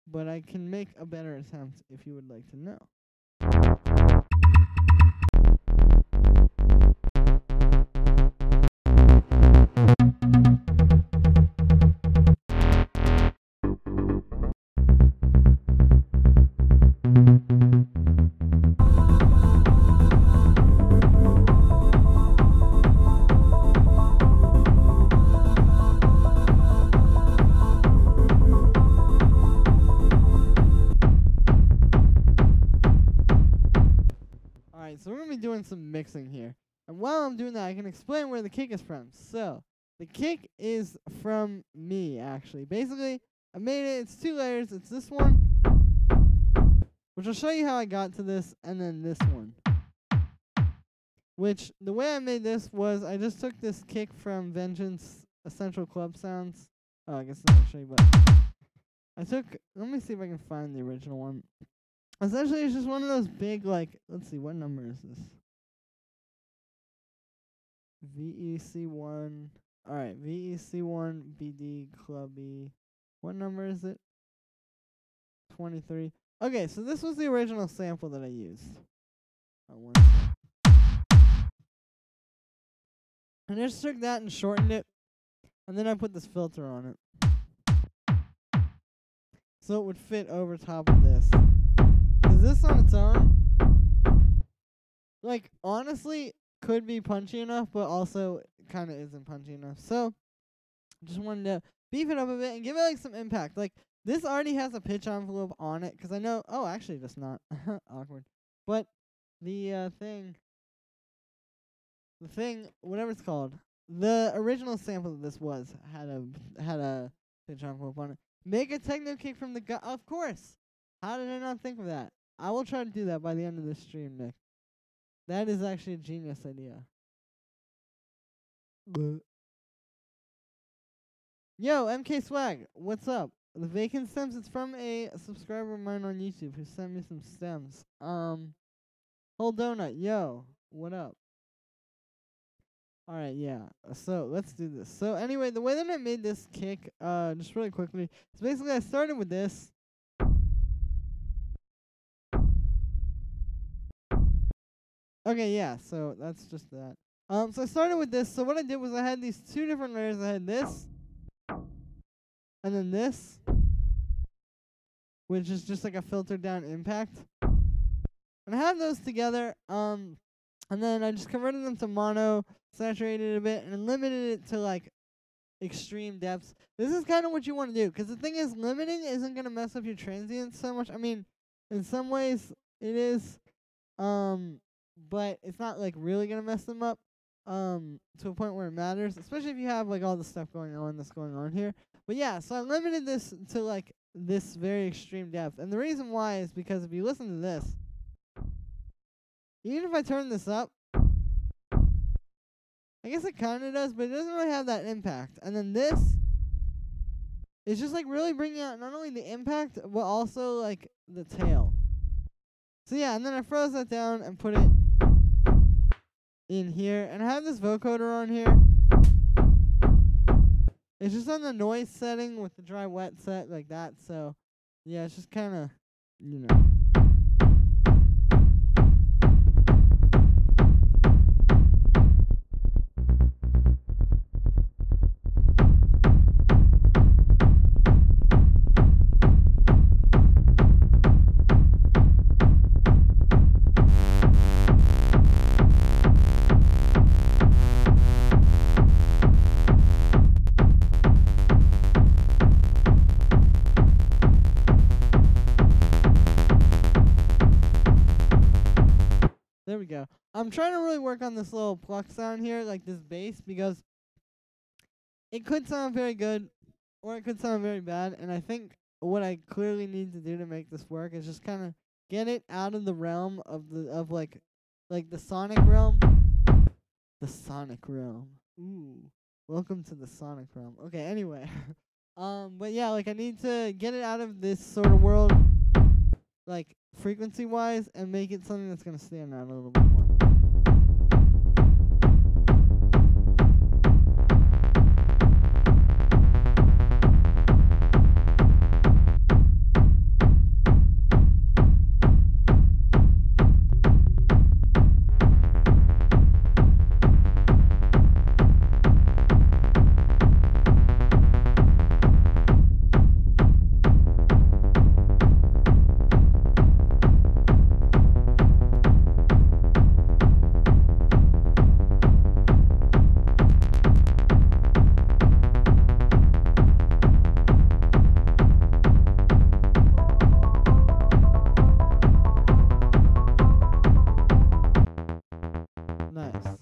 but I can make a better attempt if you would like to know. So we're going to be doing some mixing here. And while I'm doing that, I can explain where the kick is from. So, the kick is from me, actually. Basically, I made it. It's 2 layers. It's this one, which I'll show you how I got to this, and then this one. Which, the way I made this was I just took this kick from Vengeance Essential Club Sounds. Oh, I guess I'm going to show you, but let me see if I can find the original one. Essentially, it's just one of those big, like, let's see, what number is this? VEC1. Alright, VEC1, BD, Clubby. What number is it? 23. Okay, so this was the original sample that I used. And I just took that and shortened it. And then I put this filter on it. So it would fit over top of this. This on its own, like, honestly, could be punchy enough, but also kind of isn't punchy enough. So, just wanted to beef it up a bit and give it, like, some impact. Like, this already has a pitch envelope on it, because I know, oh, actually, just not. Awkward. But the thing, whatever it's called, the original sample that this was had a pitch envelope on it. Make a techno kick from the gut, of course. How did I not think of that? I will try to do that by the end of this stream, Nick. That is actually a genius idea. Yo, MK Swag, what's up? The vacant stems, it's from a subscriber of mine on YouTube who sent me some stems. Whole donut, yo, what up? Alright, yeah. So let's do this. So anyway, the way that I made this kick, just really quickly, is basically I started with this. Okay, yeah, so that's just that. So I started with this. So what I did was I had these 2 different layers. I had this, and then this, which is just like a filtered down impact. And I have those together, and then I just converted them to mono, saturated it a bit, and limited it to like extreme depths. This is kind of what you want to do, because the thing is, limiting isn't going to mess up your transients so much. I mean, in some ways it is, but it's not like really gonna mess them up to a point where it matters, especially if you have like all the stuff going on that's going on here. But yeah, so I limited this to like this very extreme depth, and the reason why is because if you listen to this, even if I turn this up, I guess it kind of does, but it doesn't really have that impact. And then this is just like really bringing out not only the impact, but also like the tail. So yeah, and then I froze that down and put it in here. And I have this vocoder on here. It's just on the noise setting with the dry wet set like that. So yeah, it's just kind of, you know. There we go. I'm trying to really work on this little pluck sound here, like this bass, because it could sound very good, or it could sound very bad, and I think what I clearly need to do to make this work is just kind of get it out of the realm of like the sonic realm. The sonic realm. Ooh. Welcome to the sonic realm. Okay, anyway. But yeah, like I need to get it out of this sort of world, like frequency wise, and make it something that's gonna stand out a little bit more. Nice.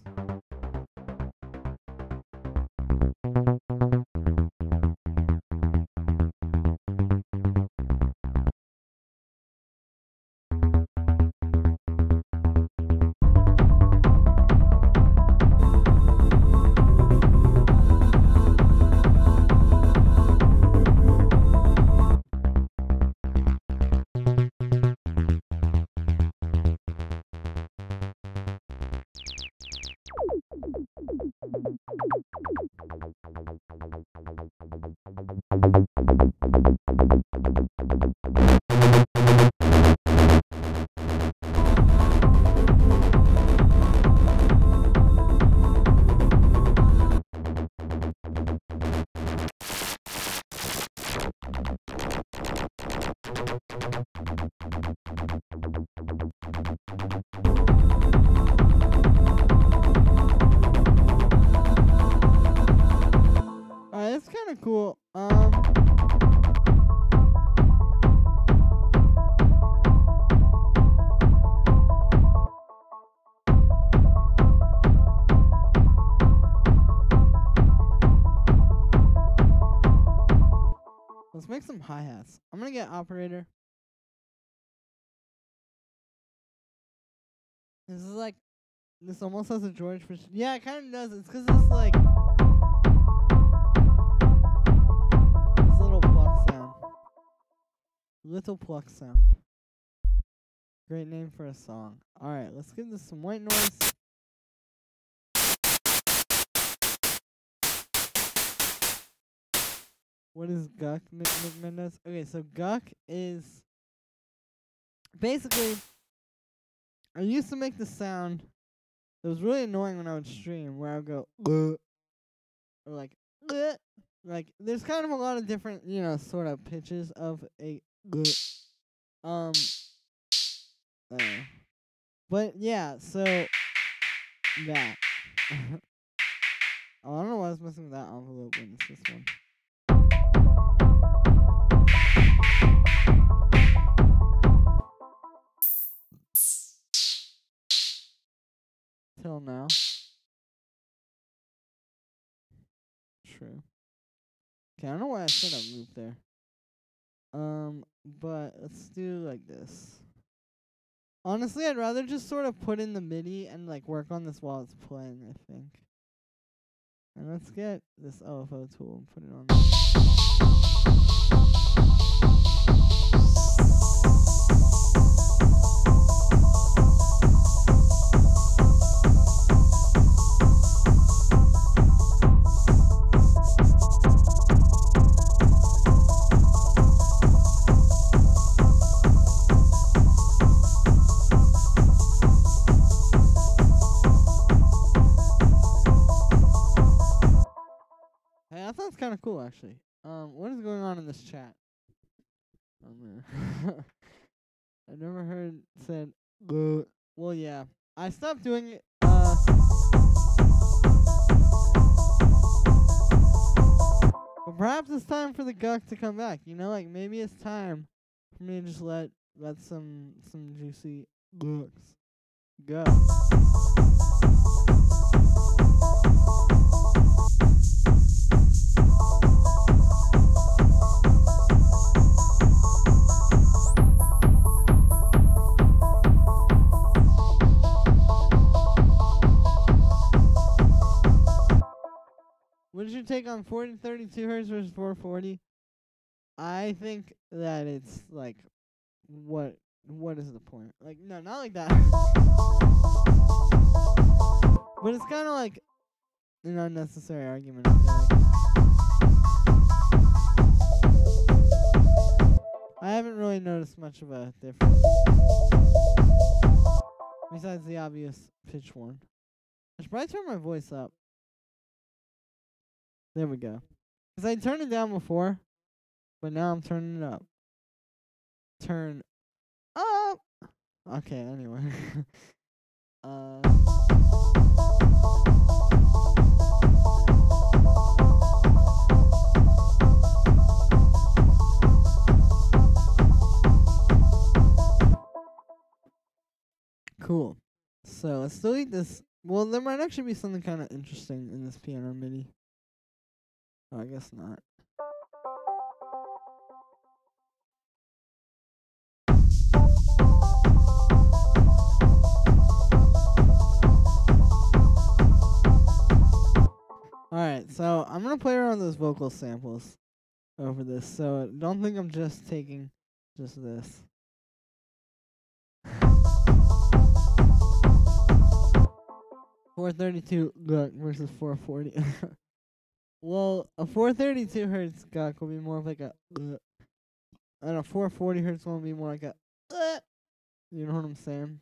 Alright, that's kind of cool. Let's make some hi-hats. I'm gonna get operator. This is like, this almost has a George Fish. Yeah, it kind of does. It's because it's like this little pluck sound. Little pluck sound. Great name for a song. Alright, let's give this some white noise. What is Guck, McMendez? Okay, so Guck is basically, I used to make the sound that was really annoying when I would stream, where I would go, or like, there's kind of a lot of different, you know, sort of pitches of a, but yeah, so that. Oh, I don't know why I was messing with that envelope when it's this one. Till now. True. Okay, I don't know why I said I moved there. But let's do like this. Honestly, I'd rather just sort of put in the MIDI and like work on this while it's playing, I think. And let's get this OFO tool and put it on there. That sounds kind of cool, actually. What is going on in this chat? Oh man, I've never heard said. Well, yeah, I stopped doing it. But perhaps it's time for the guck to come back. You know, like maybe it's time for me to just let some juicy gucks go. What is your take on 32 hertz versus 440? I think that it's like, what is the point? Like, no, not like that. But it's kind of like an unnecessary argument, I feel like. I haven't really noticed much of a difference. Besides the obvious pitch one. I should probably turn my voice up. There we go. Because I turned it down before, but now I'm turning it up. Turn up! Okay, anyway. Cool. So let's delete this. Well, there might actually be something kind of interesting in this piano MIDI. Oh, I guess not. Alright, so I'm going to play around those vocal samples over this. So don't think I'm just taking just this. .432 versus 440. Well, a 432 hertz guck will be more of like a and a 440 hertz one will be more like a you know what I'm saying?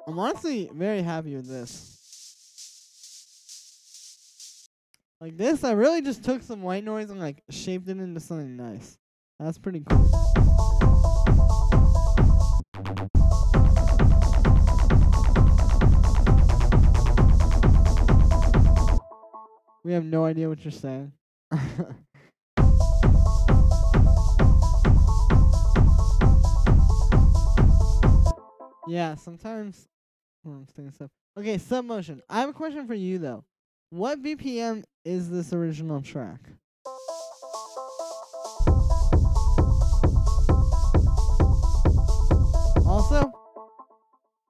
I'm honestly very happy with this. Like this, I really just took some white noise and like shaped it into something nice. That's pretty cool. We have no idea what you're saying. Yeah, sometimes I'm thinking stuff. Okay, Submotion. I have a question for you though. What BPM is this original track? Also,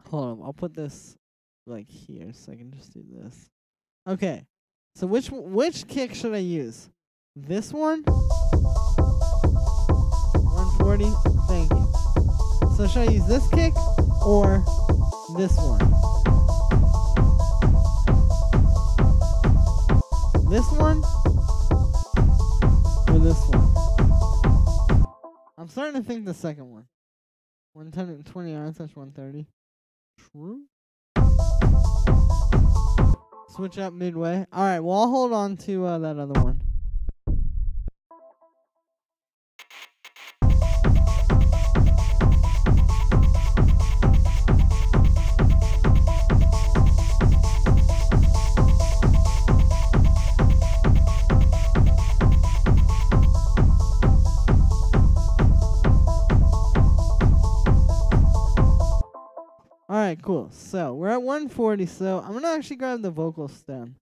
hold on, I'll put this like here so I can just do this. Okay, so which kick should I use? This one? 140? Thank you. So should I use this kick or this one? This one or this one? I'm starting to think the second one. 129 slash 130. True. Switch up midway. Alright, well I'll hold on to that other one. Alright, cool. So, we're at 140, so I'm going to actually grab the vocal stem.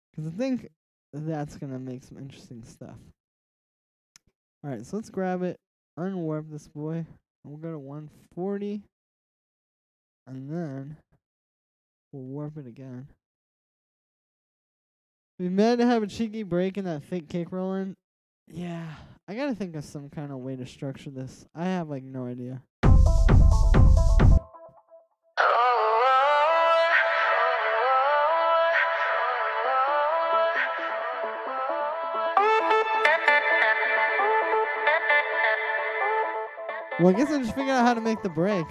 Because I think that's gonna make some interesting stuff. Alright, so let's grab it, unwarp this boy, and we'll go to 140, and then we'll warp it again. We meant to have a cheeky break in that thick kick rolling. Yeah, I gotta think of some kind of way to structure this. I have like no idea. Well, I guess I just figured out how to make the break.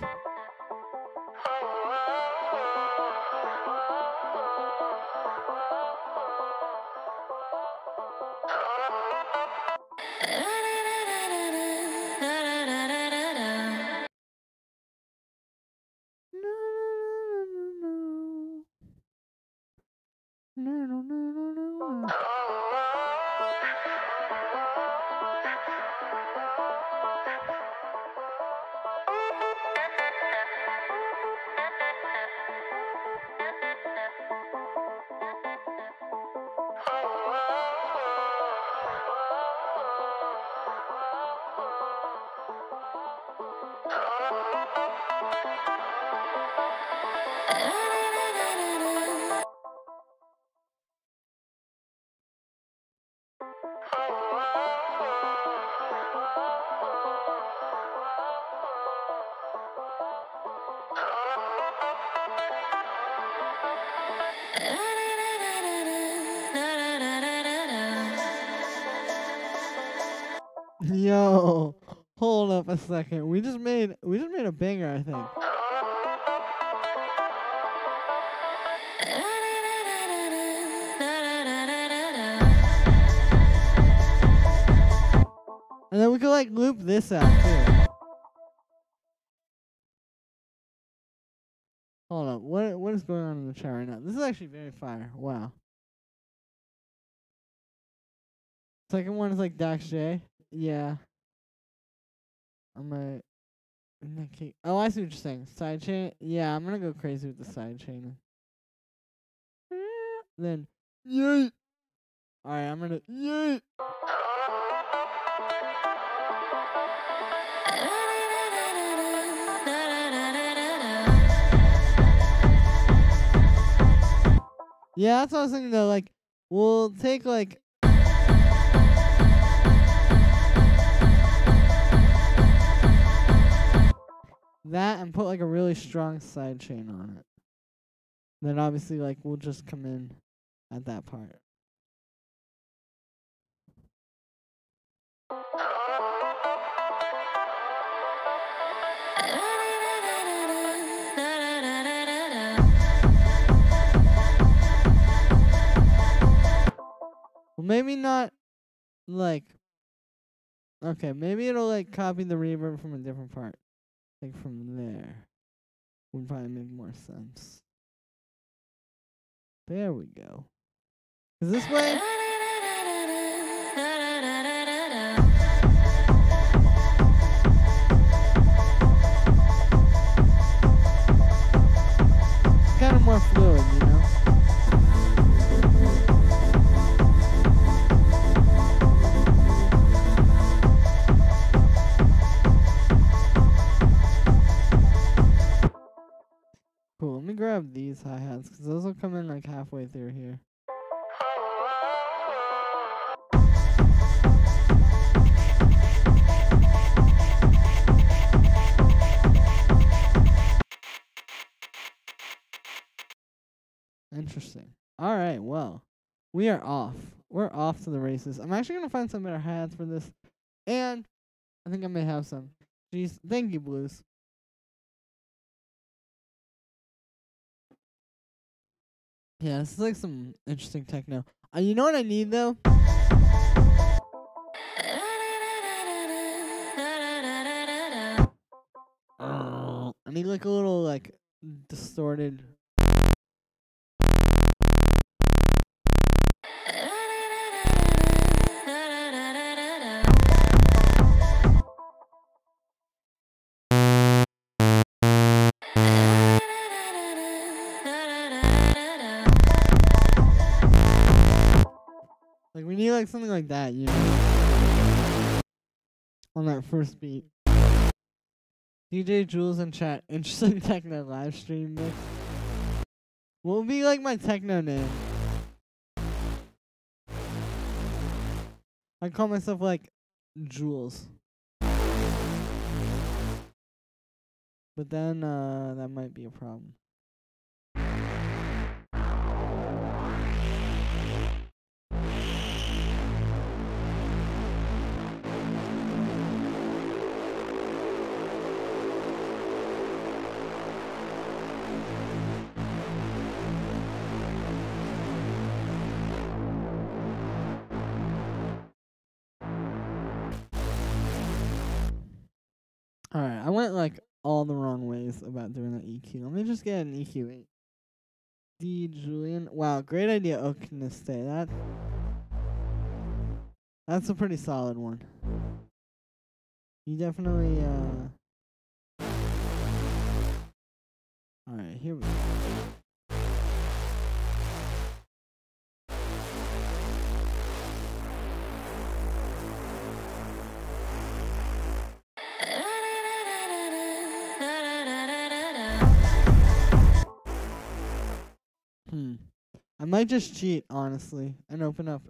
Yo, hold up a second. We just made a banger, I think. And then we could like loop this out too. Hold up, what is going on in the chat right now? This is actually very fire. Wow. Second one is like Dax J. Yeah. Oh, I see what you're saying. Sidechain? Yeah, I'm gonna go crazy with the sidechain. Then, yeet! Alright, I'm gonna, yeet! Yeah, that's what I was thinking though, like, we'll take like, that and put like a really strong side chain on it. Then obviously like we'll just come in at that part. Well, maybe not like, okay, maybe it'll like copy the reverb from a different part. Like from there. Would probably make more sense. There we go. Is this way? It's kind of more fluid, you know? Cool, let me grab these hi-hats, because those will come in like halfway through here. Interesting. Alright, well, we are off. We're off to the races. I'm actually going to find some better hi-hats for this, and I think I may have some. Jeez, thank you, Blues. Yeah, this is like some interesting techno. You know what I need though? I need like a little like distorted. like something like that, you know, on that first beat. DJ Jules in chat, interesting techno live stream mix. What would be like my techno name? I call myself like Jules. But then that might be a problem. Alright, I went like all the wrong ways about doing that EQ. Let me just get an EQ 8. D Julian. Wow, great idea, Okniste. That's a pretty solid one. You definitely Alright, here we go. I might just cheat, honestly, and open up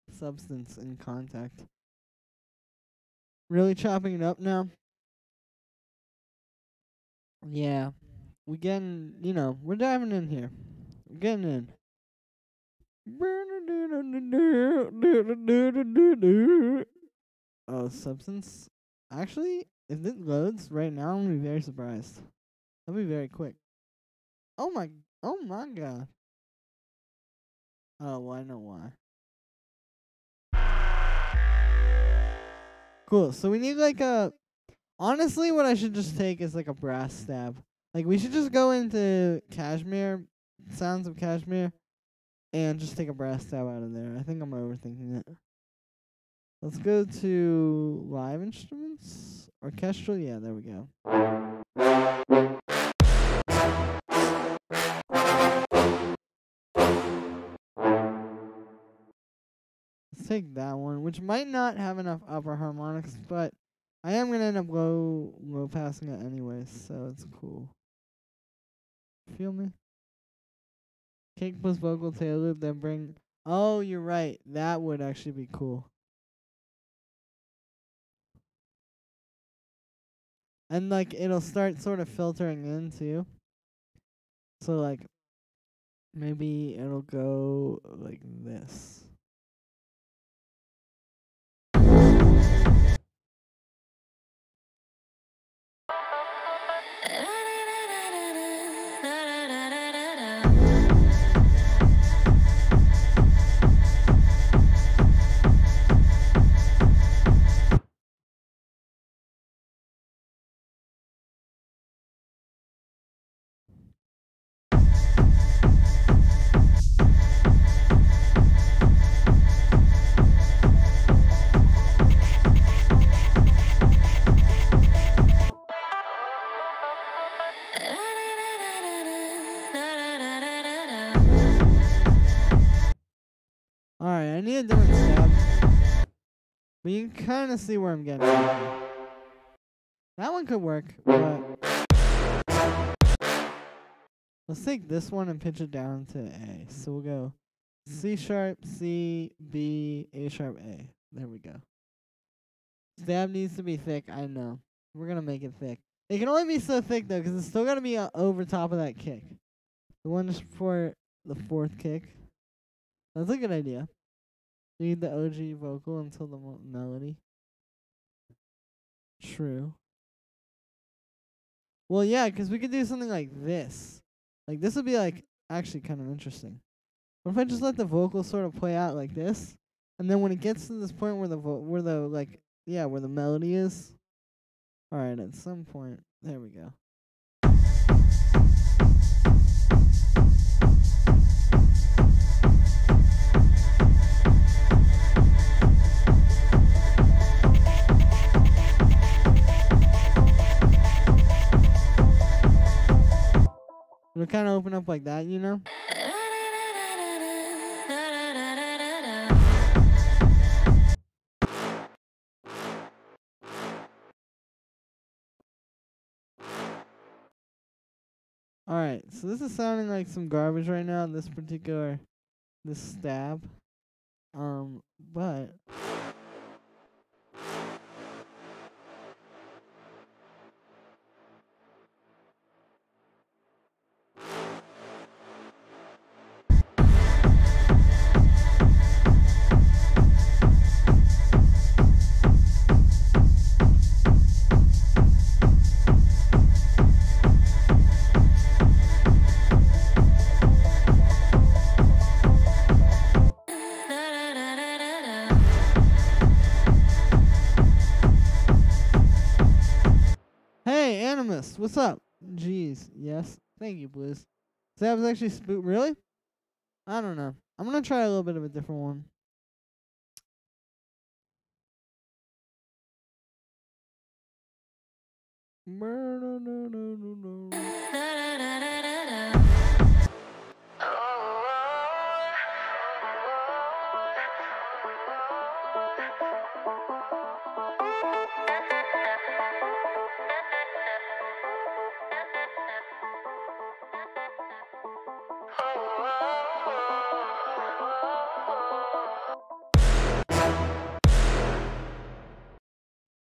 Substance in Contact. Really chopping it up now? Yeah. We're getting, you know, we're diving in here. We're getting in. Oh, Substance? Actually, if it loads right now, I'm gonna be very surprised. That'll be very quick. Oh my god. Oh, well, I know why. Cool, so we need like a... Honestly, what I should just take is like a brass stab. Like, we should just go into Kashmir, sounds of Kashmir, and just take a brass stab out of there. I think I'm overthinking it. Let's go to live instruments. Orchestral, yeah, there we go. Let's take that one, which might not have enough upper harmonics, but I am going to end up low passing it anyways, so it's cool. Feel me? Cake plus vocal tail loop, then bring... Oh, you're right. That would actually be cool. And, like, it'll start sort of filtering in, too. So, like, maybe it'll go like this. Alright, I need a different stab. But you can kind of see where I'm getting at. That one could work, but... Let's take this one and pitch it down to A. So we'll go C sharp, C, B, A sharp, A. There we go. Stab needs to be thick, I know. We're going to make it thick. It can only be so thick, though, because it's still got to be over top of that kick. The one just for the fourth kick. That's a good idea. Lead the OG vocal until the melody. True. Well, yeah, because we could do something like this. Like, this would be, like, actually kind of interesting. What if I just let the vocal sort of play out like this? And then when it gets to this point where where the melody is. Alright, at some point. There we go. It'll kind of open up like that, you know? Alright, so this is sounding like some garbage right now, this stab. But what's up? Jeez, yes. Thank you, Blues. So that was actually really? I don't know. I'm gonna try a little bit of a different one.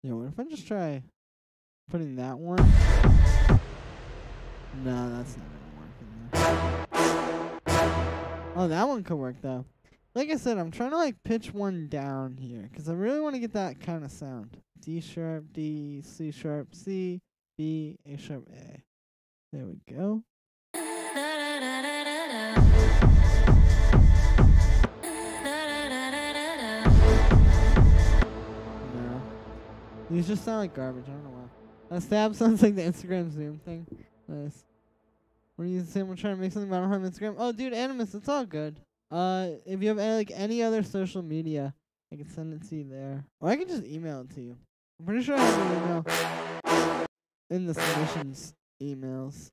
Yeah, what if I just try putting that one? No, that's not gonna work in there. Oh, that one could work though. Like I said, I'm trying to like pitch one down here because I really want to get that kind of sound. D sharp, D, C sharp, C, B, A sharp, A. There we go. These just sound like garbage. I don't know why. That stab sounds like the Instagram Zoom thing. Nice. What are you saying? We're trying to make something about on Instagram. Oh, dude, Animus, it's all good. If you have any other social media, I can send it to you there, or I can just email it to you. I'm pretty sure I have your email in the submissions emails.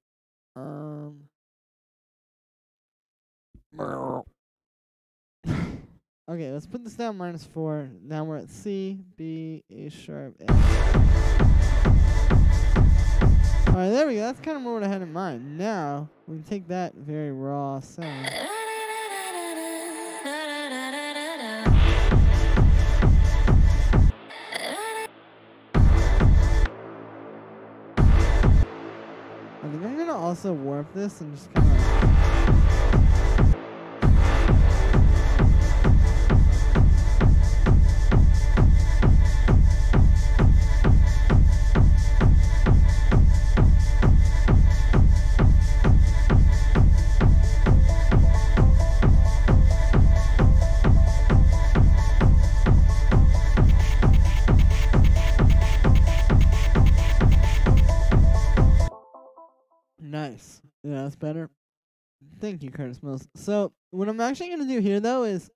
Okay, let's put this down -4. Now we're at C, B, A sharp, A. Alright, there we go. That's kind of more what I had in mind. Now, we can take that very raw sound. I think I'm going to also warp this and just kind of... Nice. Yeah, that's better. Thank you, Curtis Mills. So, what I'm actually going to do here, though, is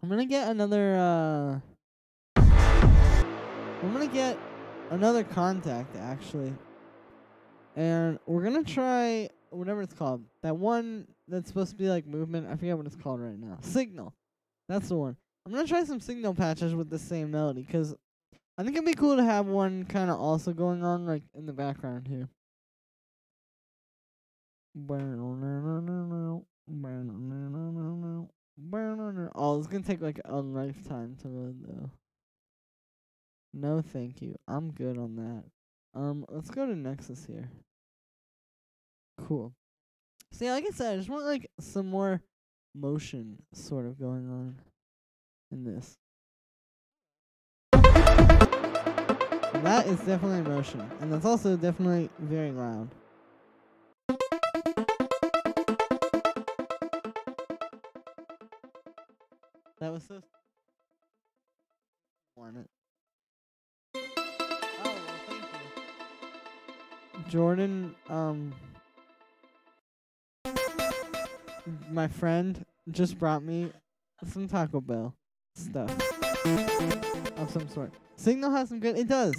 I'm going to get another, contact, actually. And we're going to try whatever it's called. That one that's supposed to be like movement. I forget what it's called right now. Signal. That's the one. I'm going to try some signal patches with the same melody, because I think it'd be cool to have one kind of also going on, like, in the background here. Oh, it's gonna take like a lifetime to load though. No, thank you. I'm good on that. Let's go to Nexus here. Cool. See, like I said, I just want like some more motion sort of going on in this. That is definitely motion, and that's also definitely very loud. That was so... Want it. Oh, well, thank you. Jordan, my friend just brought me some Taco Bell stuff of some sort. Signal has some good... It does.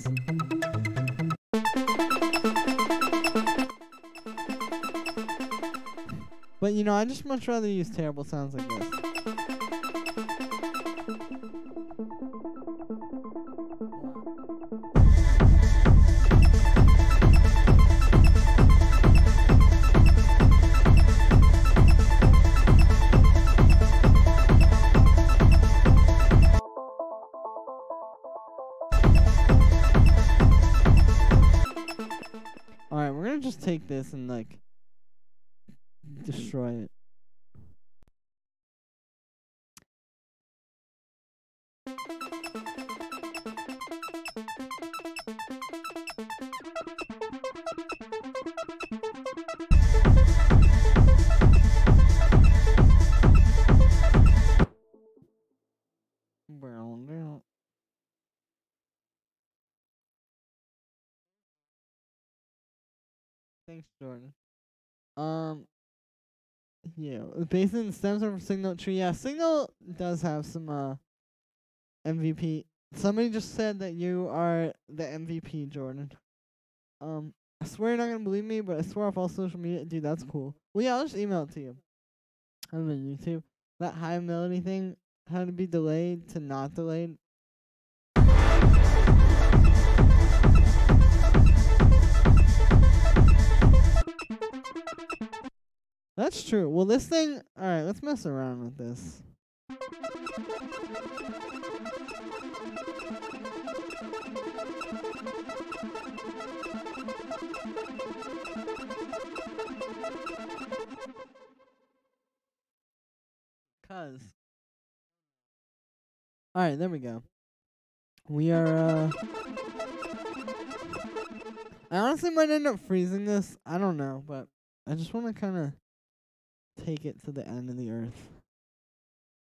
But, you know, I just much rather use terrible sounds like this. gonna just take this and like destroy it. Thanks, Jordan. Yeah, based on stems from Signal tree. Yeah, Signal does have some MVP. Somebody just said that you are the MVP, Jordan. I swear you're not gonna believe me, but I swear off all social media, dude. That's cool. Well, yeah, I'll just email it to you. I'm on YouTube. That high melody thing had to be delayed to not delayed. That's true. Well, this thing... Alright, let's mess around with this. Alright, there we go. We are, I honestly might end up freezing this. I don't know, but I just want to kind of take it to the end of the earth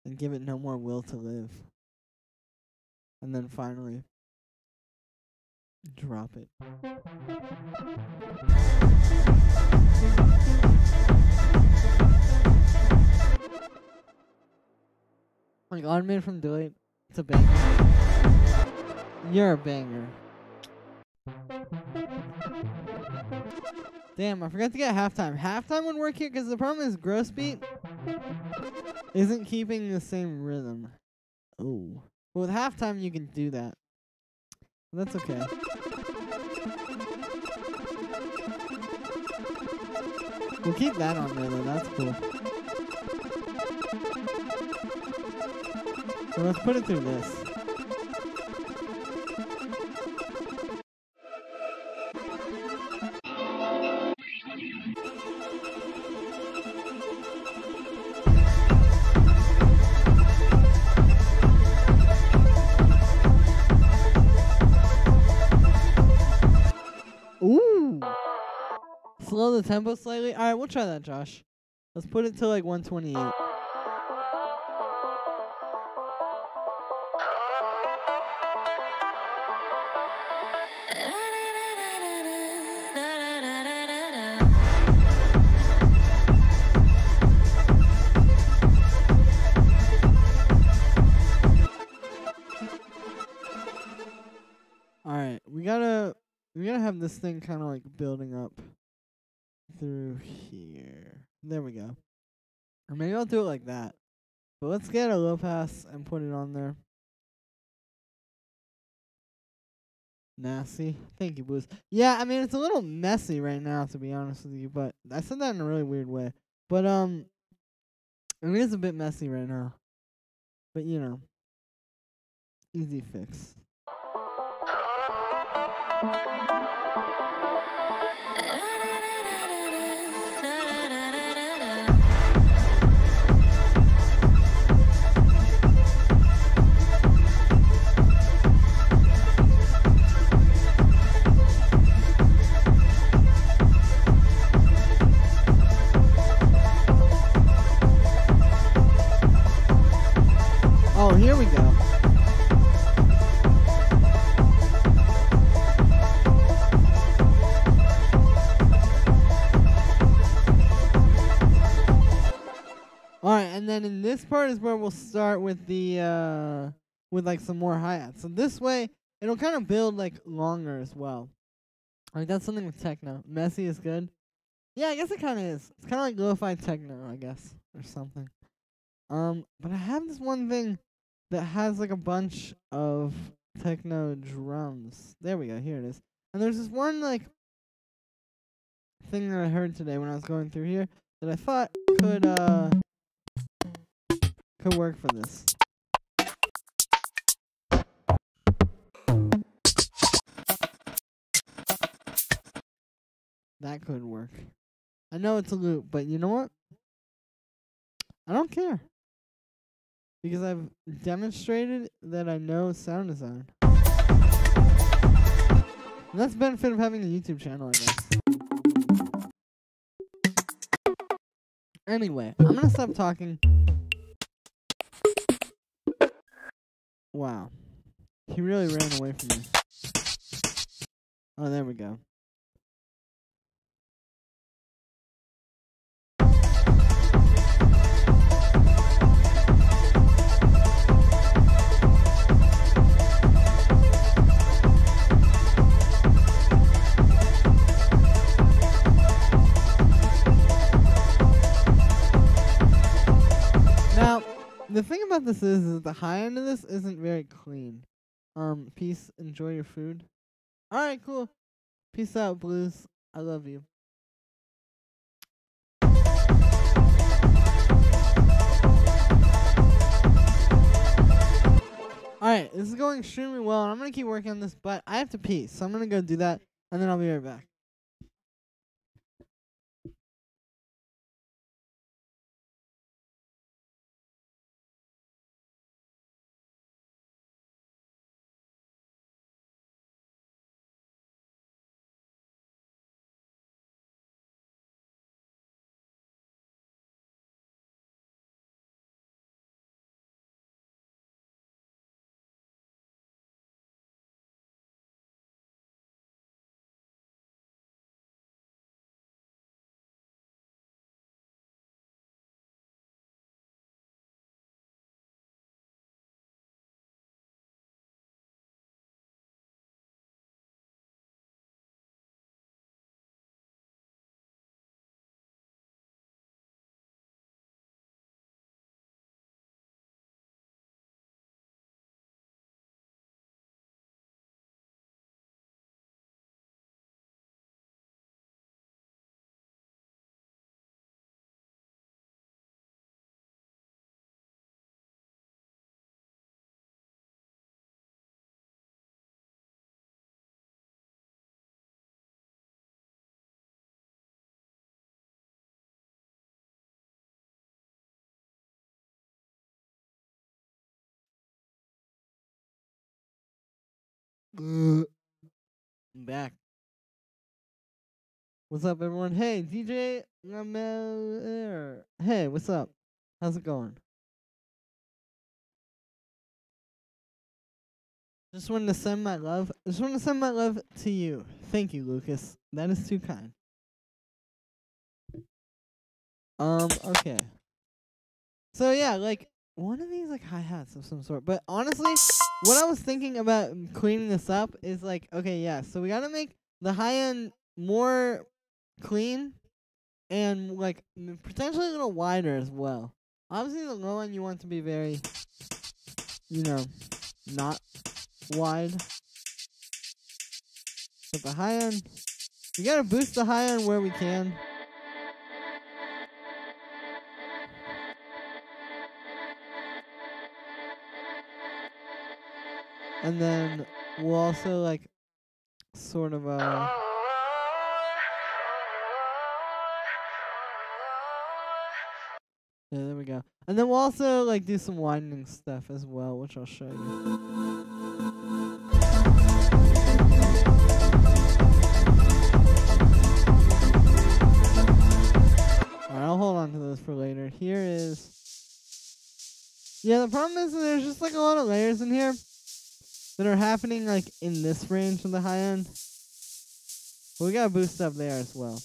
and give it no more will to live. And then finally drop it. Like automated from delete. It's a banger. You're a banger. Damn, I forgot to get halftime. Halftime would work here because the problem is gross beat isn't keeping the same rhythm. Oh. Well, with halftime you can do that. That's okay. We'll keep that on there though, that's cool. So let's put it through this. Ooh! Slow the tempo slightly. Alright, we'll try that, Josh. Let's put it to like 128. Alright, we gotta have this thing kind of like building up through here. There we go. Or maybe I'll do it like that. But let's get a low pass and put it on there. Nasty. Thank you, Booze. Yeah, I mean, it's a little messy right now, to be honest with you, but I said that in a really weird way. But, it is a bit messy right now. But, you know, easy fix. Oh, here we go. Alright, and then in this part is where we'll start with the, with like some more hi-hats. So this way, it'll kind of build like longer as well. Like that's something with techno. Messy is good. Yeah, I guess it kind of is. It's kind of like lo-fi techno, I guess, or something. But I have this one thing that has like a bunch of techno drums. There we go, here it is. And there's this one like thing that I heard today when I was going through here that I thought could work for this. That could work. I know it's a loop, but you know what? I don't care. Because I've demonstrated that I know sound design. And that's the benefit of having a YouTube channel, I guess. Anyway, I'm gonna stop talking. Wow. He really ran away from me. Oh, there we go. Now, the thing about this is the high end of this isn't very clean. Peace, enjoy your food. Alright, cool. Peace out, Blues. I love you. Alright, this is going extremely well, and I'm gonna keep working on this, but I have to pee, so I'm gonna go do that, and then I'll be right back. I'm back. What's up, everyone? Hey, DJ Lamel. Hey, what's up? How's it going? Just wanted to send my love. Just want to send my love to you. Thank you, Lucas. That is too kind. Okay. So yeah, like one of these like hi-hats of some sort. But honestly, what I was thinking about cleaning this up is like, okay, yeah, so we gotta make the high end more clean and like potentially a little wider as well. Obviously the low end you want to be very, you know, not wide. But the high end, you gotta boost the high end where we can. And then we'll also like sort of yeah, there we go. And then we'll also like do some widening stuff as well, which I'll show you. Alright, I'll hold on to those for later. Here is... Yeah, the problem is that there's just like a lot of layers in here that are happening like in this range of the high end. But we gotta boost up there as well.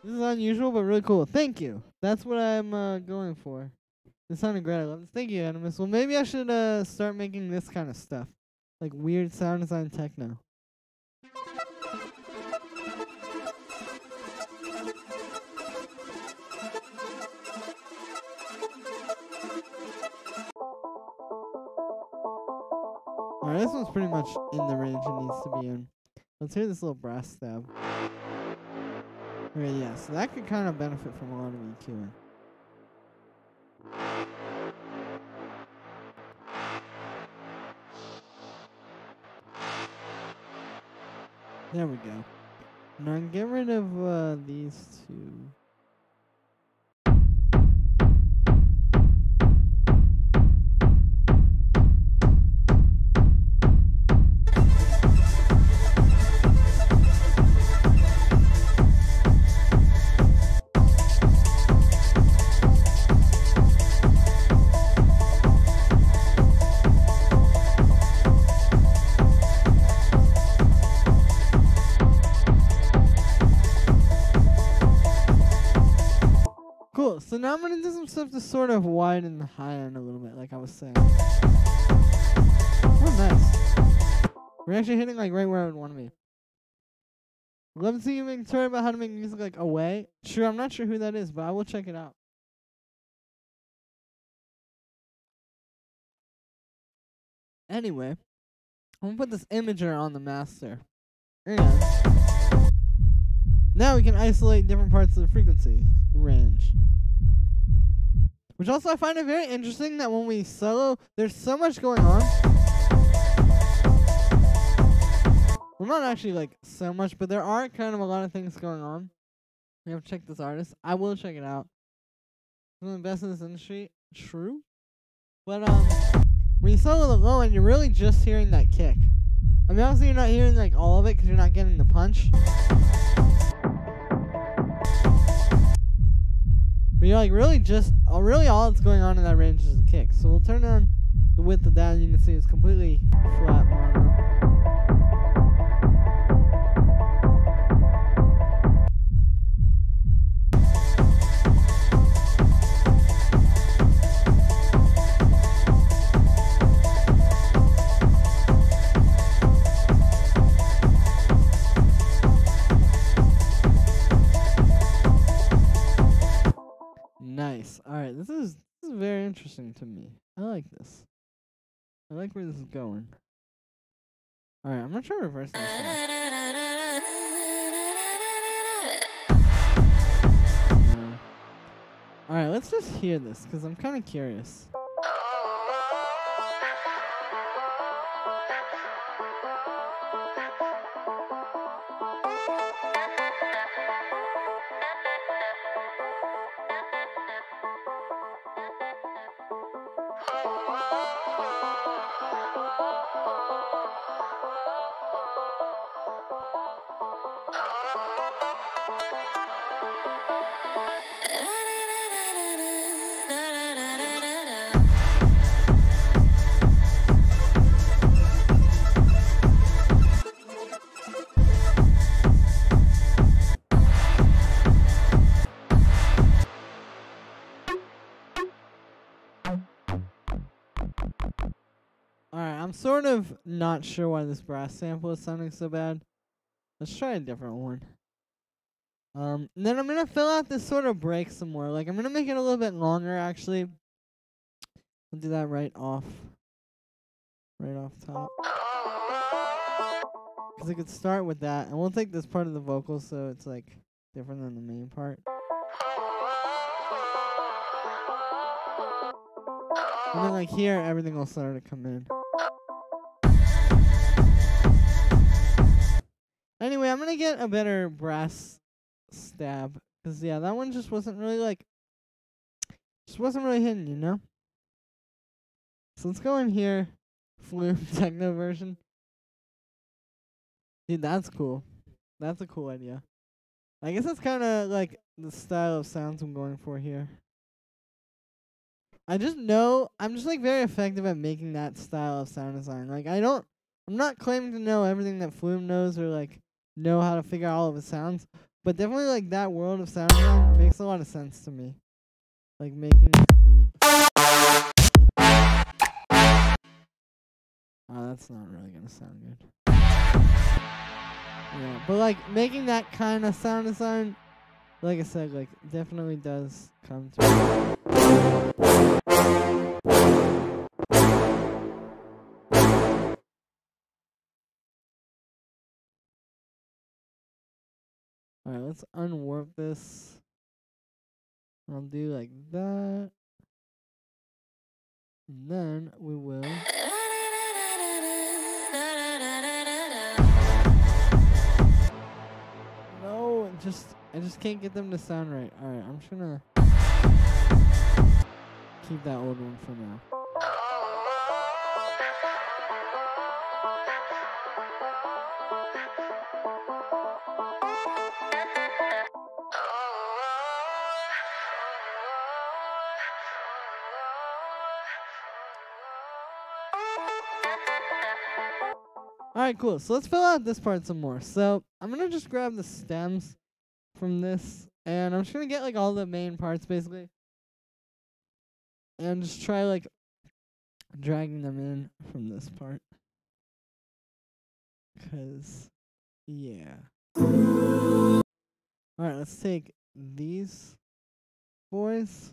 This is unusual, but really cool. Thank you. That's what I'm going for. It sounded great. I love this. Thank you, Animus. Well, maybe I should start making this kind of stuff. Like weird sound design techno. Alright, this one's pretty much in the range it needs to be in. Let's hear this little brass stab. Okay, yeah, so that could kind of benefit from a lot of EQing. There we go. Now get rid of these two. Cool, so now I'm going to do some stuff to sort of widen the high end a little bit, like I was saying. Oh, nice. We're actually hitting like right where I would want to be. Love to see you make a tutorial about how to make music like away. Sure, I'm not sure who that is, but I will check it out. Anyway, I'm going to put this imager on the master. And now we can isolate different parts of the frequency range. Which also I find it very interesting that when we solo, there's so much going on. Well, not actually like so much, but there are kind of a lot of things going on. We have to check this artist. I will check it out. One of the best in this industry. True. But when you solo the low end, you're really just hearing that kick. I mean, obviously you're not hearing like all of it because you're not getting the punch. But you're like really just, really all that's going on in that range is the kick. So we'll turn on the width of that and you can see it's completely flat mono. Nice. Alright, this is very interesting to me. I like this. I like where this is going. Alright, I'm gonna try to reverse this. Alright, let's just hear this, because I'm kind of curious. I'm sort of not sure why this brass sample is sounding so bad. Let's try a different one. Then I'm gonna fill out this sort of break some more. Like I'm gonna make it a little bit longer actually. I'll do that right off top. Cause I could start with that, and we'll take this part of the vocal so it's like different than the main part. And then like here, everything will start to come in. Anyway, I'm gonna get a better brass stab. Cause yeah, that one just wasn't really like, hitting, you know? So let's go in here, Flume techno version. Dude, that's cool. That's a cool idea. I guess that's kinda like the style of sounds I'm going for here. I just know, I'm just like very effective at making that style of sound design. Like I'm not claiming to know everything that Flume knows or like know how to figure out all of his sounds, but definitely like that world of sound design makes a lot of sense to me. Like making that's not really gonna sound good. Yeah, but like making that kind of sound design, like I said, like definitely does come to me. Alright, let's unwarp this. I'll do like that. And then we will. can't get them to sound right. Alright, I'm just gonna keep that old one for now. Alright, cool. So let's fill out this part some more. So I'm gonna just grab the stems from this, and I'm just gonna get like all the main parts basically, and just try like dragging them in from this part. 'Cause yeah. Alright, let's take these boys.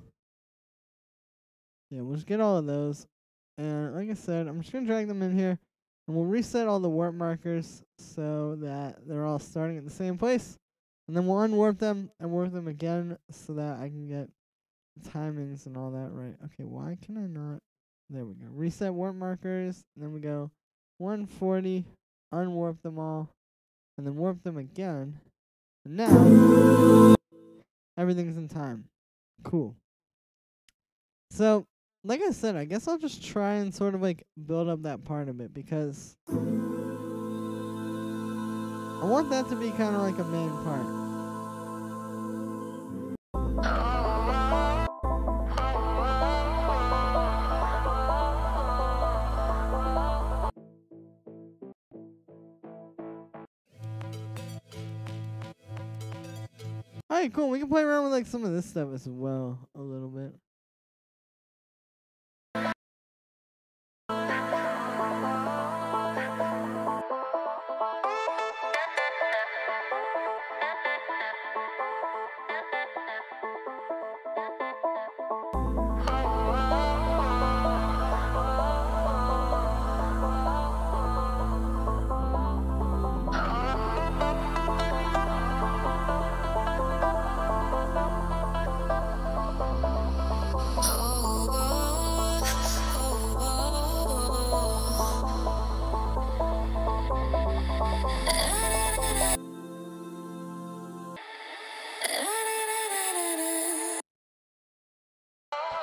Yeah, we'll just get all of those. And like I said, I'm just gonna drag them in here. And we'll reset all the warp markers so that they're all starting at the same place. And then we'll unwarp them and warp them again so that I can get the timings and all that right. Okay, why can I not? There we go. Reset warp markers. And then we go 140, unwarp them all, and then warp them again. And now, everything's in time. Cool. So, like I said, I guess I'll just try and sort of like build up that part of it because I want that to be kind of like a main part. Alright, cool. We can play around with like some of this stuff as well a little bit.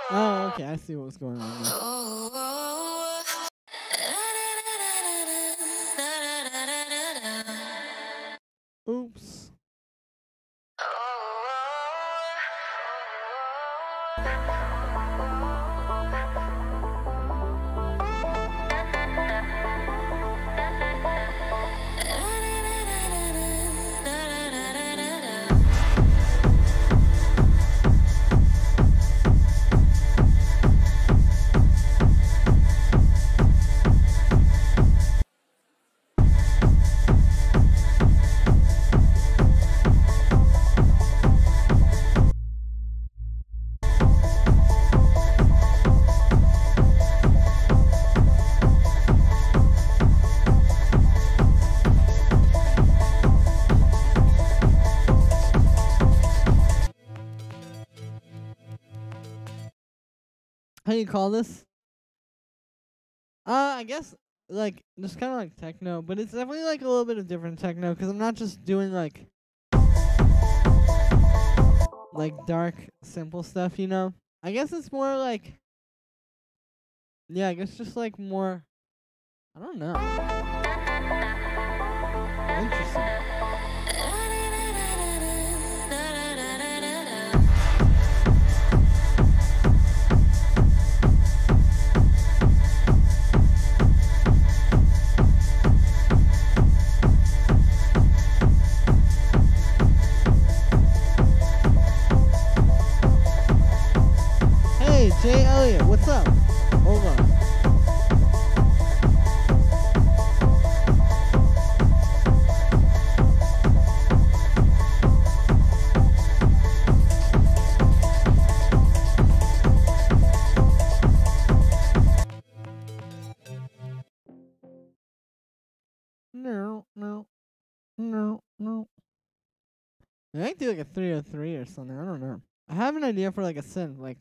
Oh, okay, I see what's going on there. Oops. How do you call this? I guess like just kind of like techno, but it's definitely like a little bit of different techno because I'm not just doing like dark simple stuff, you know. I guess it's more like, yeah, I guess just like more, I don't know. Interesting. Jay Elliott, what's up? Hold on. No. I might do like a 303 or something. I don't know. I have an idea for like a synth, like.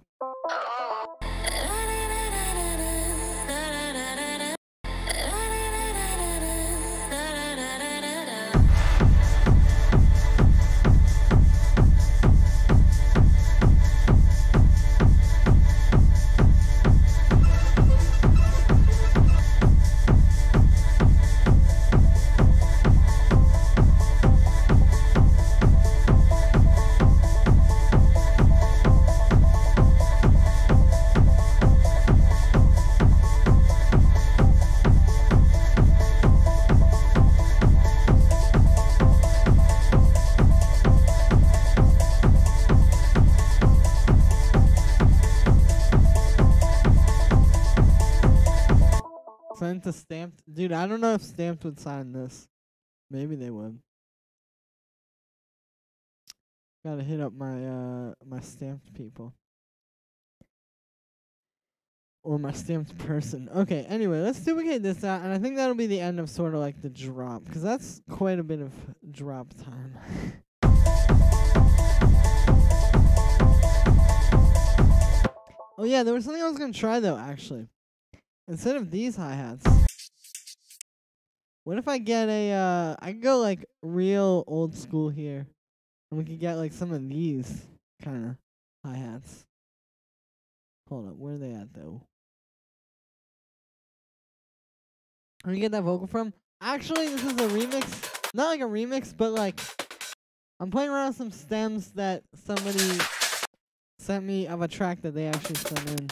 Send to Stamped. Dude, I don't know if Stamped would sign this. Maybe they would. Gotta hit up my my Stamped people. Or my Stamped person. Okay, anyway, let's duplicate this out, and I think that'll be the end of sort of like the drop, because that's quite a bit of drop time. Oh yeah, there was something I was gonna try though, actually. Instead of these hi-hats, what if I get a, I could go like real old school here, and we could get like some of these kind of hi-hats. Hold up, where are they at though? Where do you get that vocal from? Actually, this is a remix. Not like a remix, but like, I'm playing around with some stems that somebody sent me of a track that they actually sent in.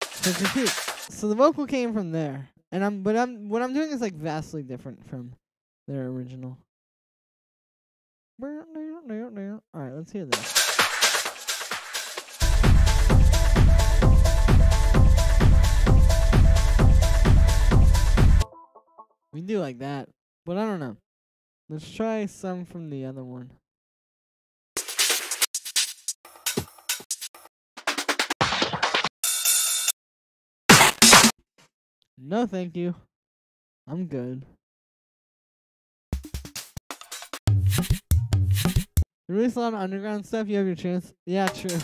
So it's cute. So the vocal came from there. And what I'm doing is like vastly different from their original. Alright, let's hear this. We can do like that, but I don't know. Let's try some from the other one. No, thank you. I'm good. You release a lot of underground stuff, you have your chance. Yeah, true.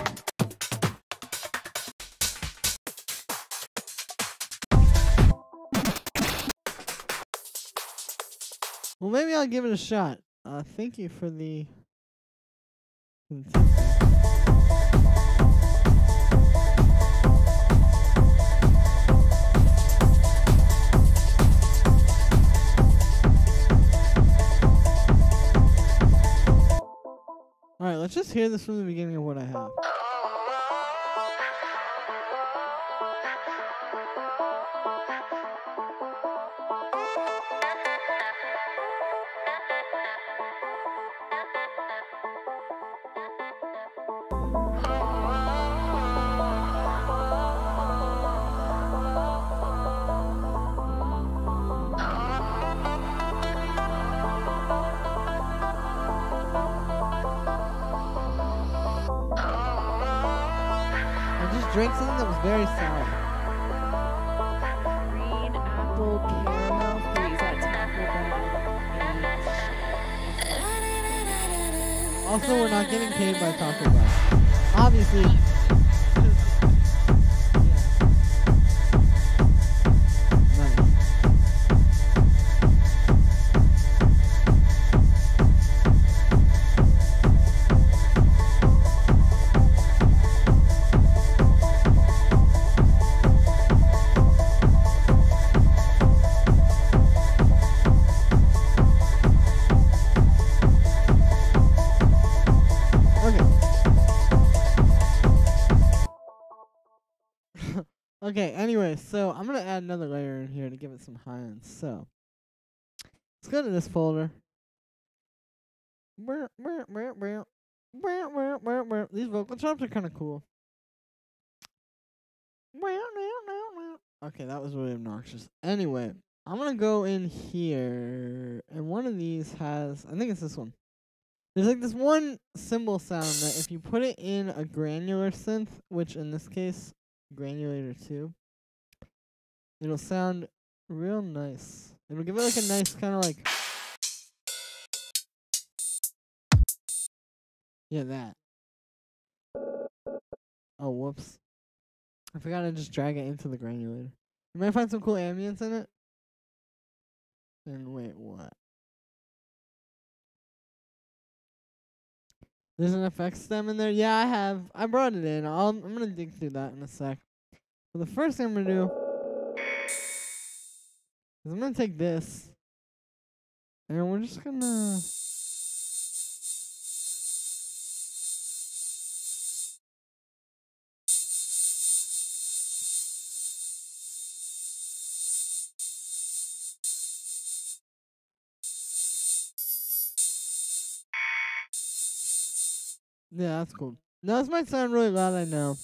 Well, maybe I'll give it a shot. Thank you for the... Alright, let's just hear this from the beginning of what I have. Drank something that was very sour. Green apple caramel freeze at Taco Bell. Also, we're not getting paid by Taco Bell. Obviously. Okay, anyway, so I'm going to add another layer in here to give it some high end. So, let's go to this folder. These vocal chops are kind of cool. Okay, that was really obnoxious. Anyway, I'm going to go in here, and one of these has, I think it's this one. There's like this one cymbal sound that if you put it in a granular synth, which in this case, Granulator 2, it'll sound real nice. It'll give it like a nice kind of like, yeah, that. Oh, whoops. I forgot to just drag it into the granulator. You might find some cool ambience in it. And wait, what? There's an effects stem in there? Yeah, I have. I brought it in. I'm going to dig through that in a sec. So the first thing I'm going to do is I'm going to take this. And we're just going to... Yeah, that's cool. Now, this might sound really loud, I know.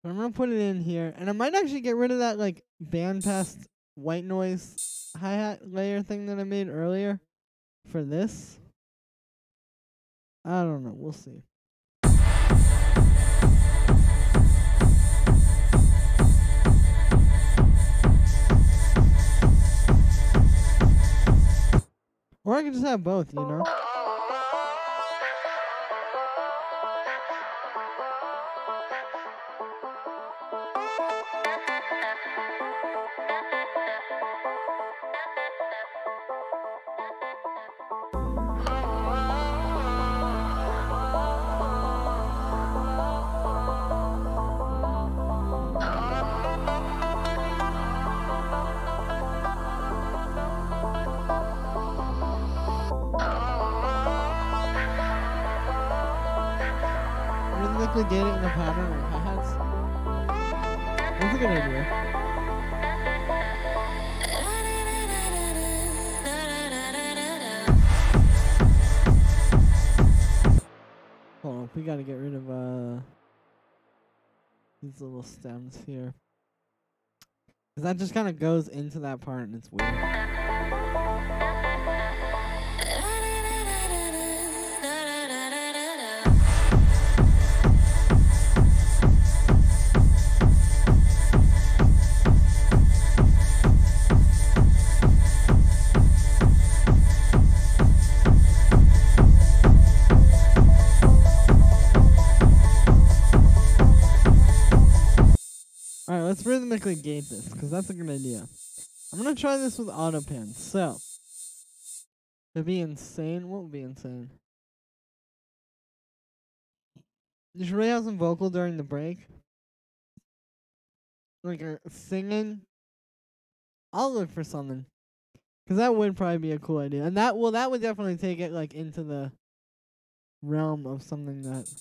But I'm gonna put it in here, and I might actually get rid of that like bandpass white noise hi-hat layer thing that I made earlier for this. I don't know. We'll see. Or I could just have both, you know? Rhythmically gating the pattern of hi-hats. That's a good idea. Hold on, we gotta get rid of these little stems here. 'Cause that just kind of goes into that part and it's weird. Alright, let's rhythmically gate this, because that's a good idea. I'm going to try this with auto pan. So, to be insane, what would be insane? You should really have some vocal during the break. Like singing. I'll look for something. Because that would probably be a cool idea. And that would definitely take it like into the realm of something that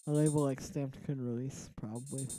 a label like Stamped could release, probably.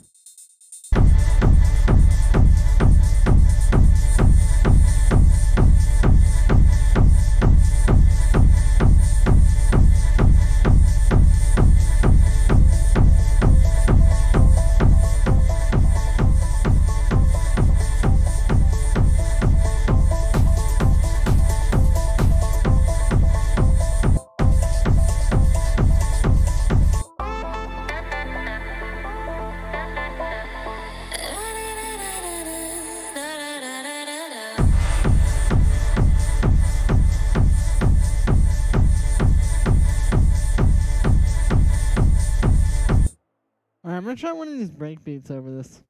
Alright, I'm gonna try one of these break beats over this.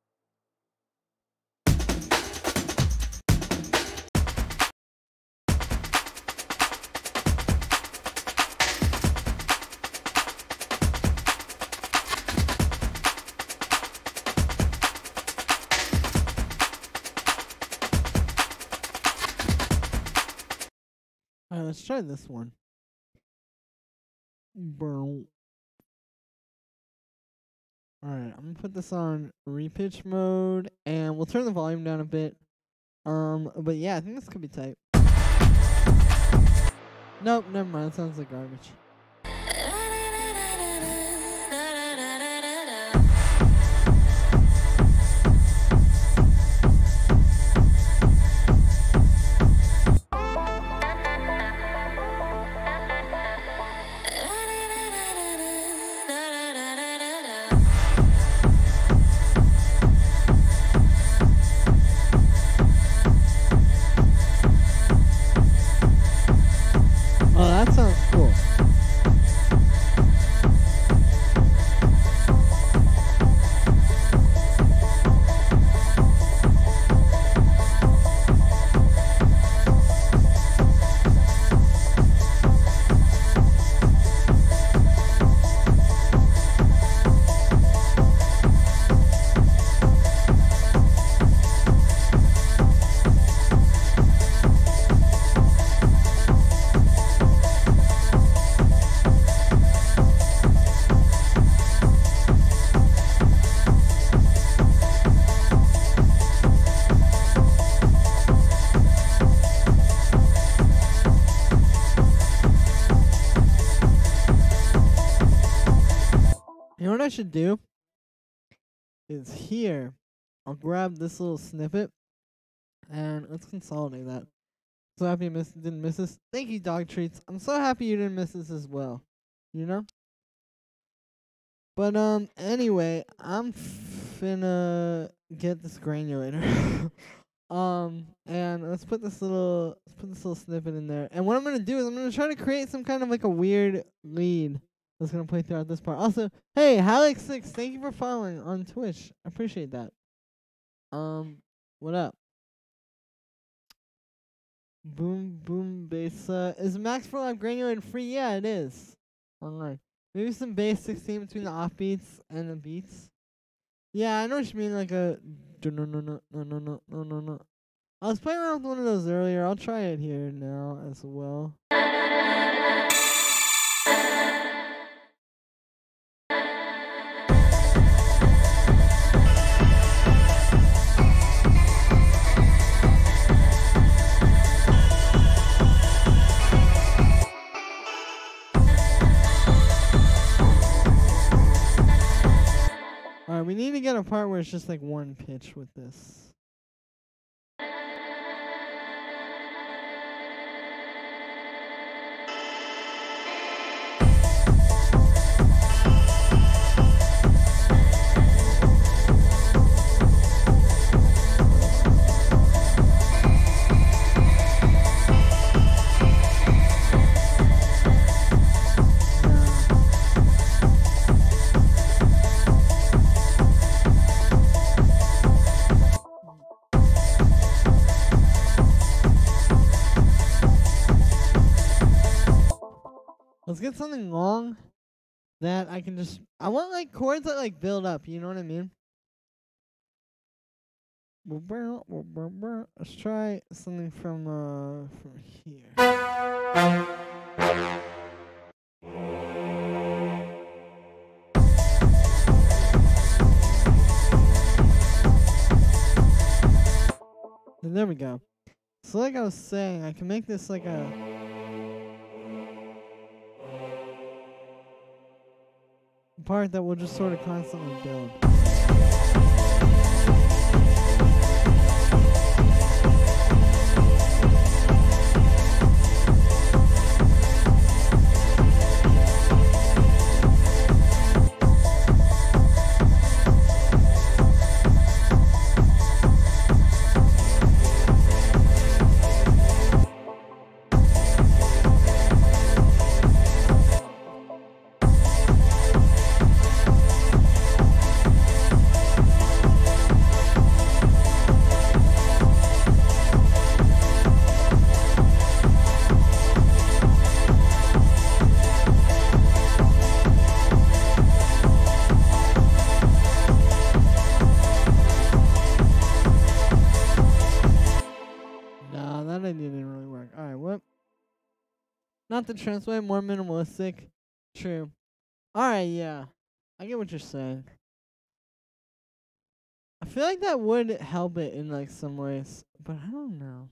Alright, let's try this one. Bro. Alright, I'm gonna put this on repitch mode, and we'll turn the volume down a bit. But yeah, I think this could be tight. Nope, never mind, it sounds like garbage. Oh, that sounds cool. You know what I should do? is here. I'll grab this little snippet and let's consolidate that. So happy you didn't miss this. Thank you, Dog Treats. I'm so happy you didn't miss this as well. You know? But anyway, I'm finna get this granulator. And let's put this little snippet in there. And what I'm gonna do is I'm gonna try to create some kind of like a weird lead that's gonna play throughout this part. Also, hey, Hallex6, thank you for following on Twitch. I appreciate that. What up? Boom bass. Is Max for Live Granular free? Yeah, it is. Online. Maybe some bass 16 between the offbeats and the beats. Yeah, I know what you mean, like a no. I was playing around with one of those earlier. I'll try it here now as well. Alright, we need to get a part where it's just like one pitch with this. Let's get something long that I can just... I want like chords that like build up, you know what I mean? Let's try something from here. And there we go. So like I was saying, I can make this like a... part that will just sort of constantly build. Not the trance way, more minimalistic. True. Alright, yeah. I get what you're saying. I feel like that would help it in like some ways, but I don't know.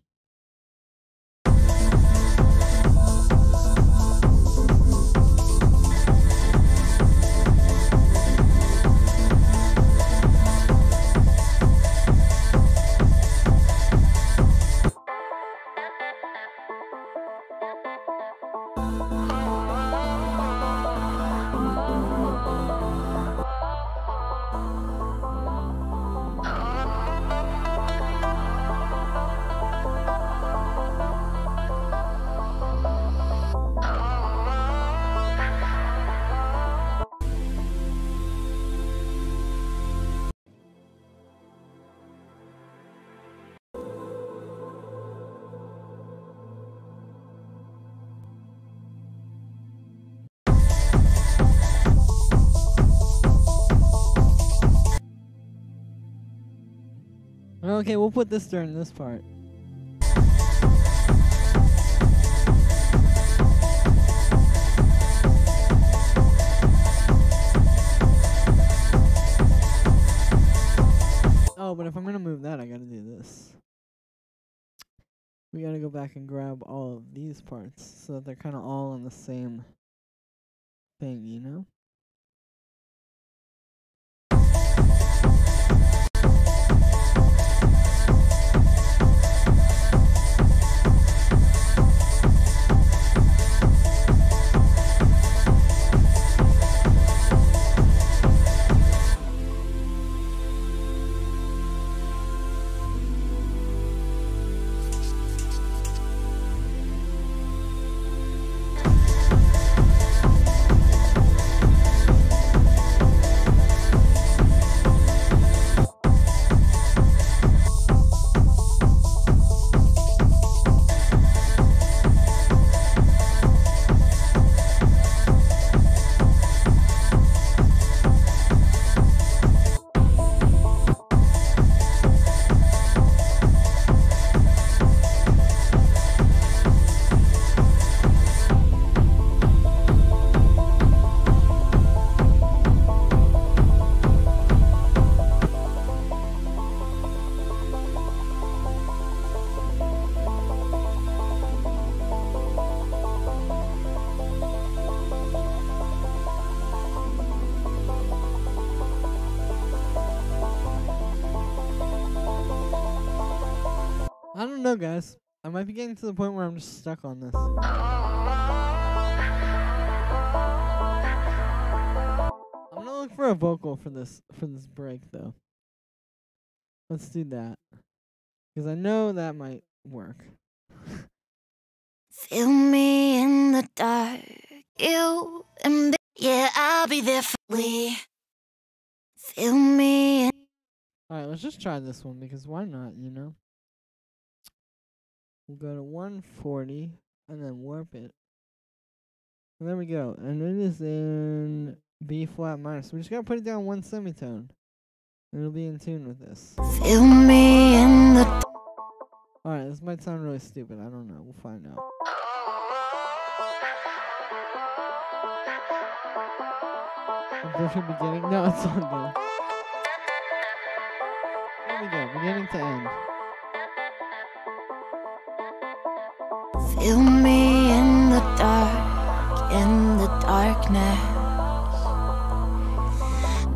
Okay, we'll put this during this part. Oh, but if I'm gonna move that, I gotta do this. We gotta go back and grab all of these parts so that they're kind of all on the same thing, you know? I don't know, guys. I might be getting to the point where I'm just stuck on this. I'm gonna look for a vocal for this break though. Let's do that. Because I know that might work. Feel me in the dark. You and me. Yeah, I'll be there for we. Feel me in. Alright, let's just try this one because why not, you know? We'll go to 140 and then warp it. And there we go. And it is in B flat minor. So we just gotta put it down one semitone. And it'll be in tune with this. Feel me in the. Alright, this might sound really stupid. I don't know. We'll find out. Unfortunately, beginning. No, it's all good. There we go. Beginning to end. Feel me in the darkness.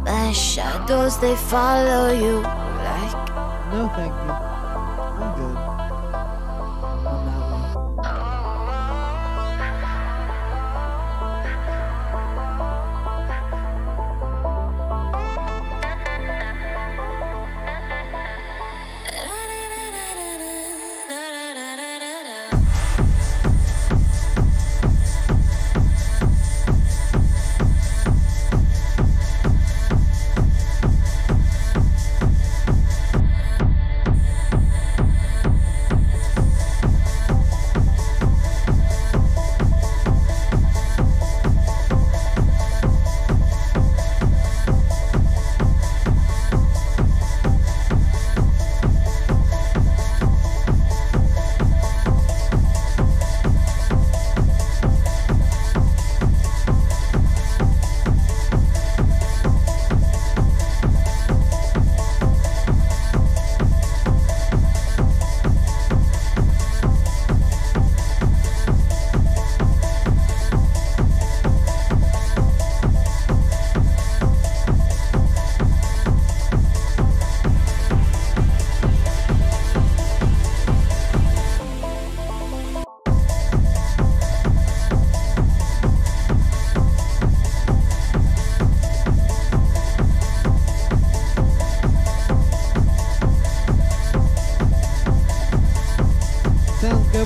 My shadows, they follow you like. No, thank you. I'm good. On that one.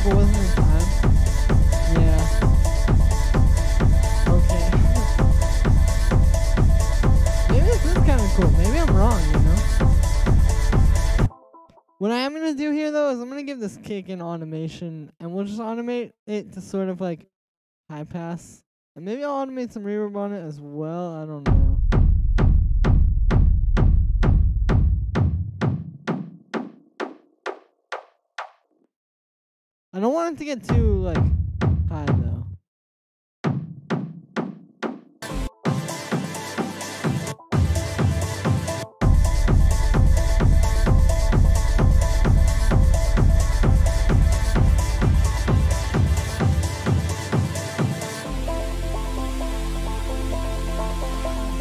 But wasn't in time? Yeah. Okay. Maybe this is kind of cool. Maybe I'm wrong, you know? What I am going to do here, though, is I'm going to give this kick an automation, and we'll just automate it to sort of, like, high pass. And maybe I'll automate some reverb on it as well. I don't know. I don't want it to get too, like, high, though.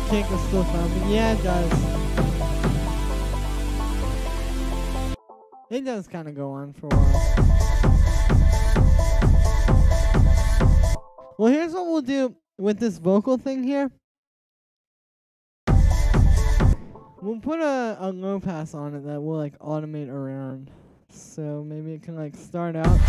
Kick is still thumping. Yeah, it does. It does kind of go on for a while. Well, here's what we'll do with this vocal thing here. We'll put a low pass on it that will like automate around. So maybe it can like start out.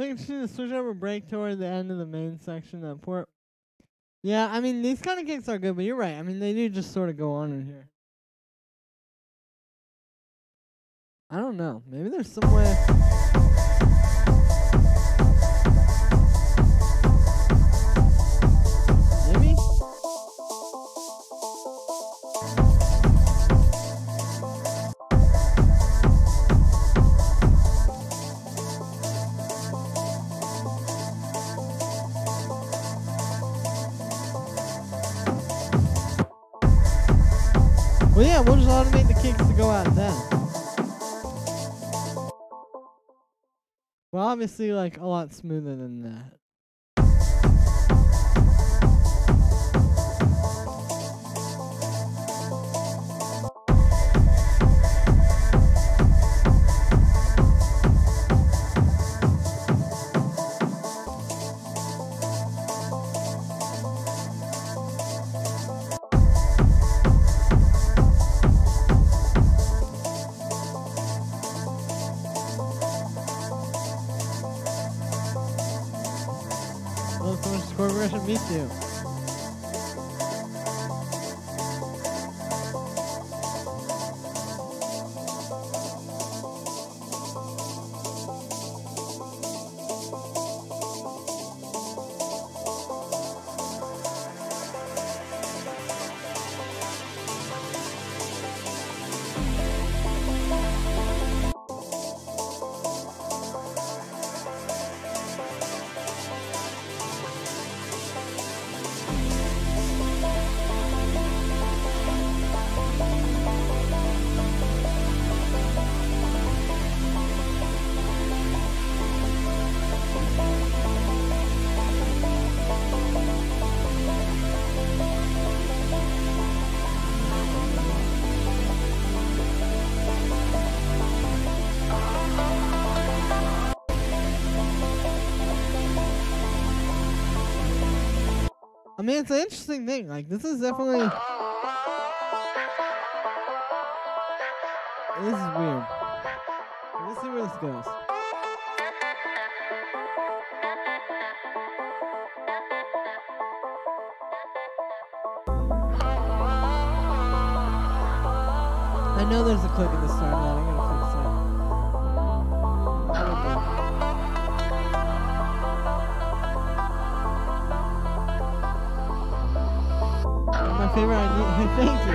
Click to switch over break toward the end of the main section of port. Yeah, I mean, these kind of kicks are good, but you're right. I mean, they do just sort of go on in here. I don't know. Maybe there's some way. Maybe? Well, yeah, we'll just automate the kicks to go out then. Well, obviously, like, a lot smoother than that. Oh, so much score progression, me too. I mean, it's an interesting thing. Like, this is definitely... This is weird. Let's see where this goes. I know there's a click at the start of that. I'm gonna fix it. My favorite idea. Thank you.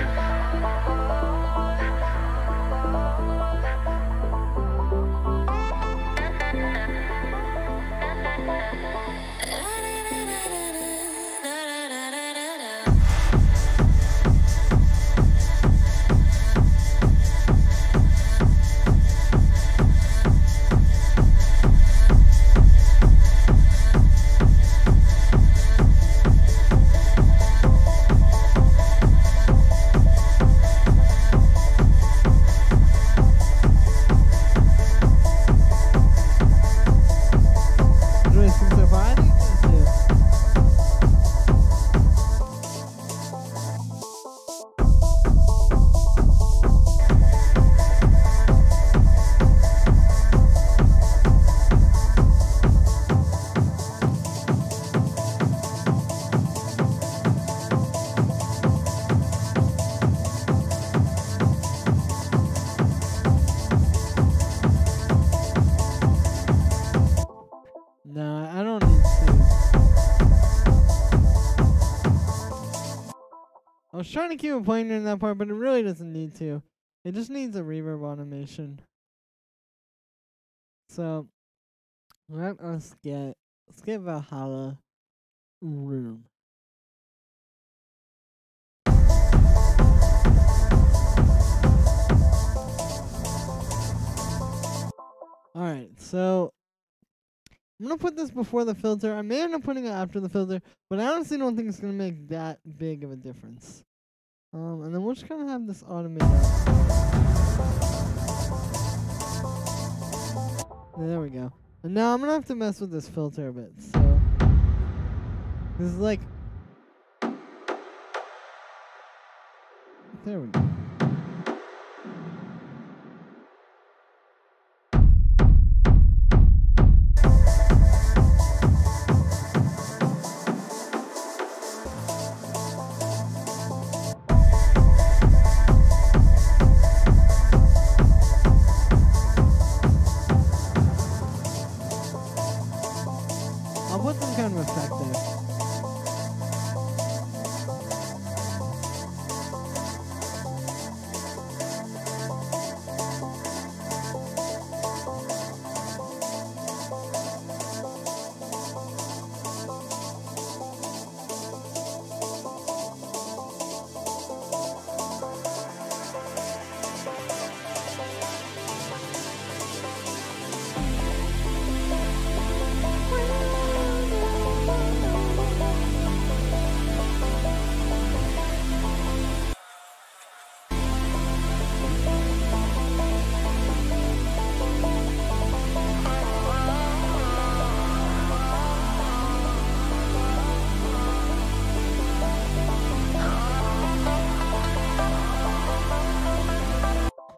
No, I don't need to. I was trying to keep it playing during that part, but it really doesn't need to. It just needs a reverb automation. So, let's get Valhalla Room. Alright, so I'm gonna put this before the filter. I may end up putting it after the filter, but I honestly don't think it's gonna make that big of a difference. And then we'll just kind of have this automated. There we go. And now I'm gonna have to mess with this filter a bit. So this is like, there we go. I'll put some kind of effect there.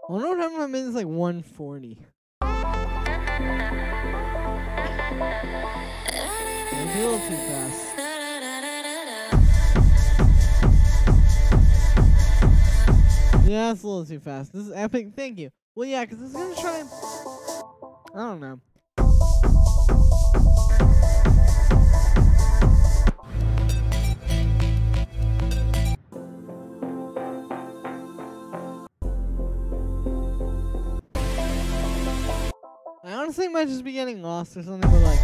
I wonder what happened when it's like 140. It's a little too fast. Yeah, it's a little too fast. This is epic. Thank you. Well, yeah, because it's going to try... I don't know. I honestly might just be getting lost or something, but like...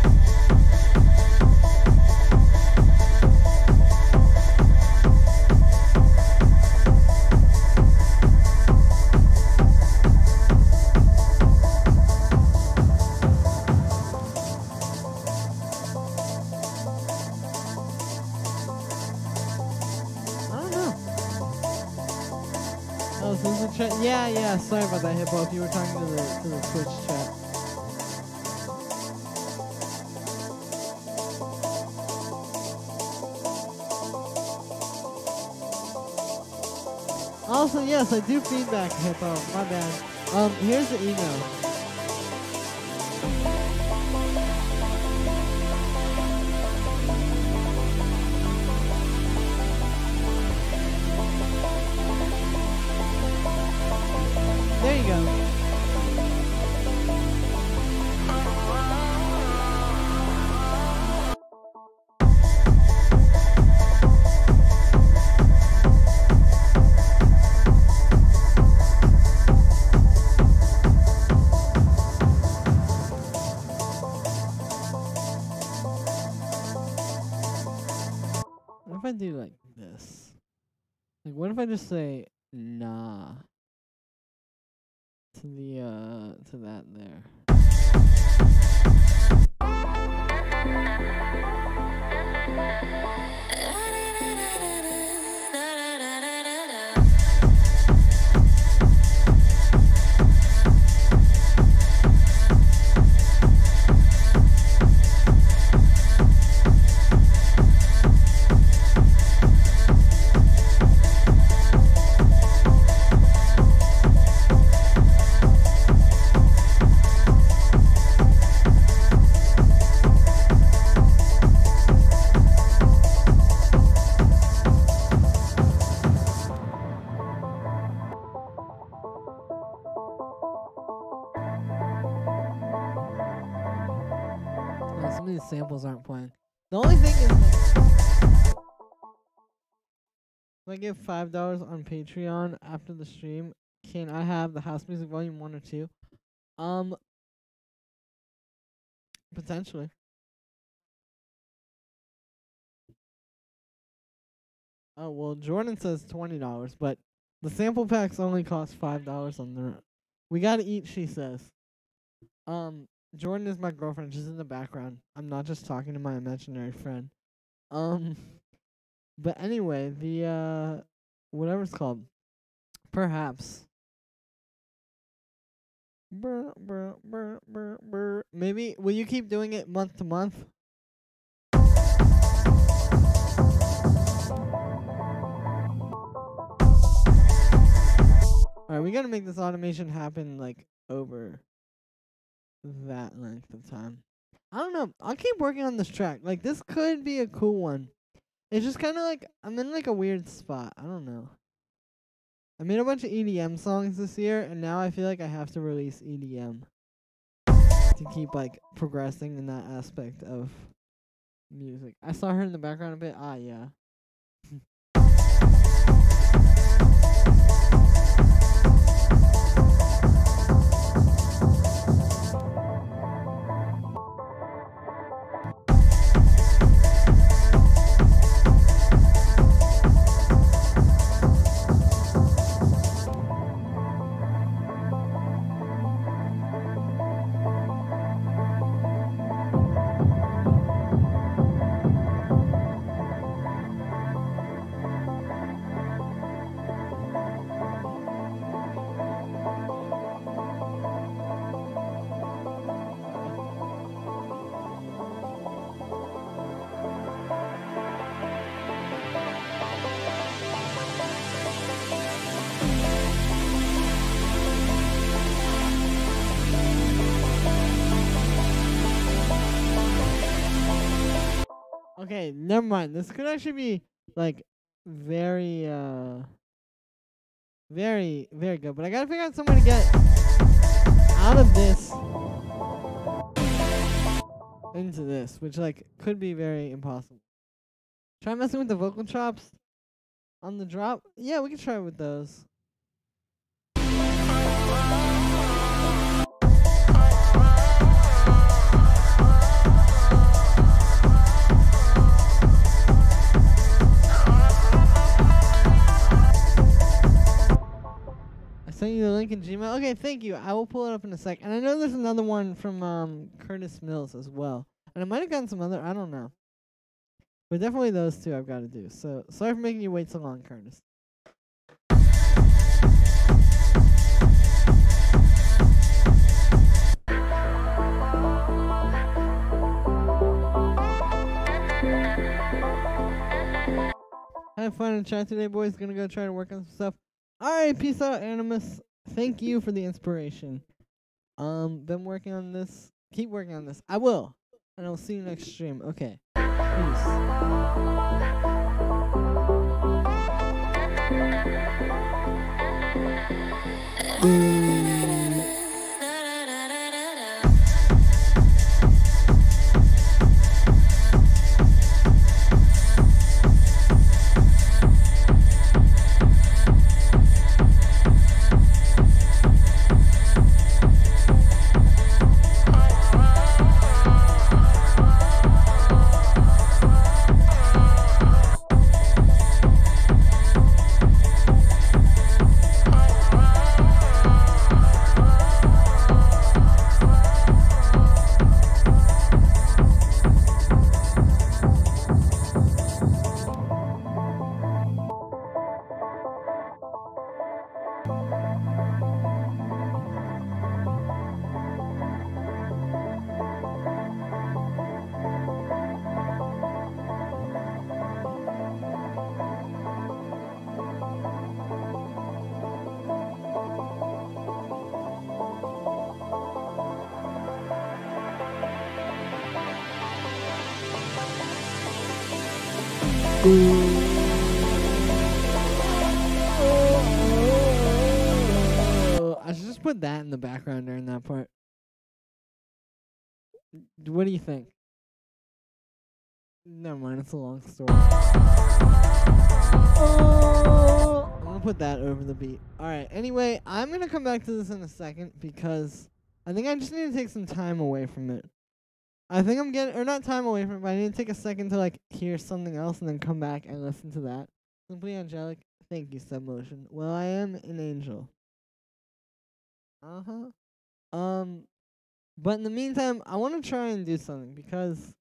Yeah, sorry about that, Hippo, if you were talking to the Twitch chat. Also, yes, I do feedback, Hippo, my bad. Here's the email. There you go. What if I do like this? Like, what if I just say nah to the to that there? Some of these samples aren't playing. The only thing is, like, if I give $5 on Patreon after the stream, can I have the House Music Volume 1 or 2? Potentially. Oh, well, Jordan says $20, but the sample packs only cost $5 on the... We gotta eat, she says. Jordan is my girlfriend. She's in the background. I'm not just talking to my imaginary friend. But anyway, the, whatever it's called. Perhaps. Maybe, will you keep doing it month to month? Alright, we gotta make this automation happen, like, over that length of time. I don't know. I'll keep working on this track. Like, this could be a cool one. It's just kind of like, I'm in, like, a weird spot. I don't know. I made a bunch of EDM songs this year, and now I feel like I have to release EDM to keep, like, progressing in that aspect of music. I saw her in the background a bit. Ah, yeah. Okay, never mind. This could actually be like very very good. But I gotta figure out some way to get out of this into this, which like could be very impossible. Try messing with the vocal chops on the drop. Yeah, we can try with those. Send you the link in Gmail. Okay, thank you. I will pull it up in a sec. And I know there's another one from Curtis Mills as well. And I might have gotten some other, I don't know. But definitely those two I've got to do. So sorry for making you wait so long, Curtis. Have fun in chat today, boys. Gonna go try to work on some stuff. Alright, peace out, Animus. Thank you for the inspiration. Been working on this. Keep working on this. I will. And I'll see you next stream. Okay. Peace. I should just put that in the background during that part. What do you think? Never mind, it's a long story. I'm gonna put that over the beat. Alright, anyway, I'm gonna come back to this in a second because I think I just need to take some time away from it. I think I'm getting, or not time away from it, but I need to take a second to like hear something else and then come back and listen to that. Simply Angelic, thank you, Submotion. Well, I am an angel. But in the meantime, I want to try and do something because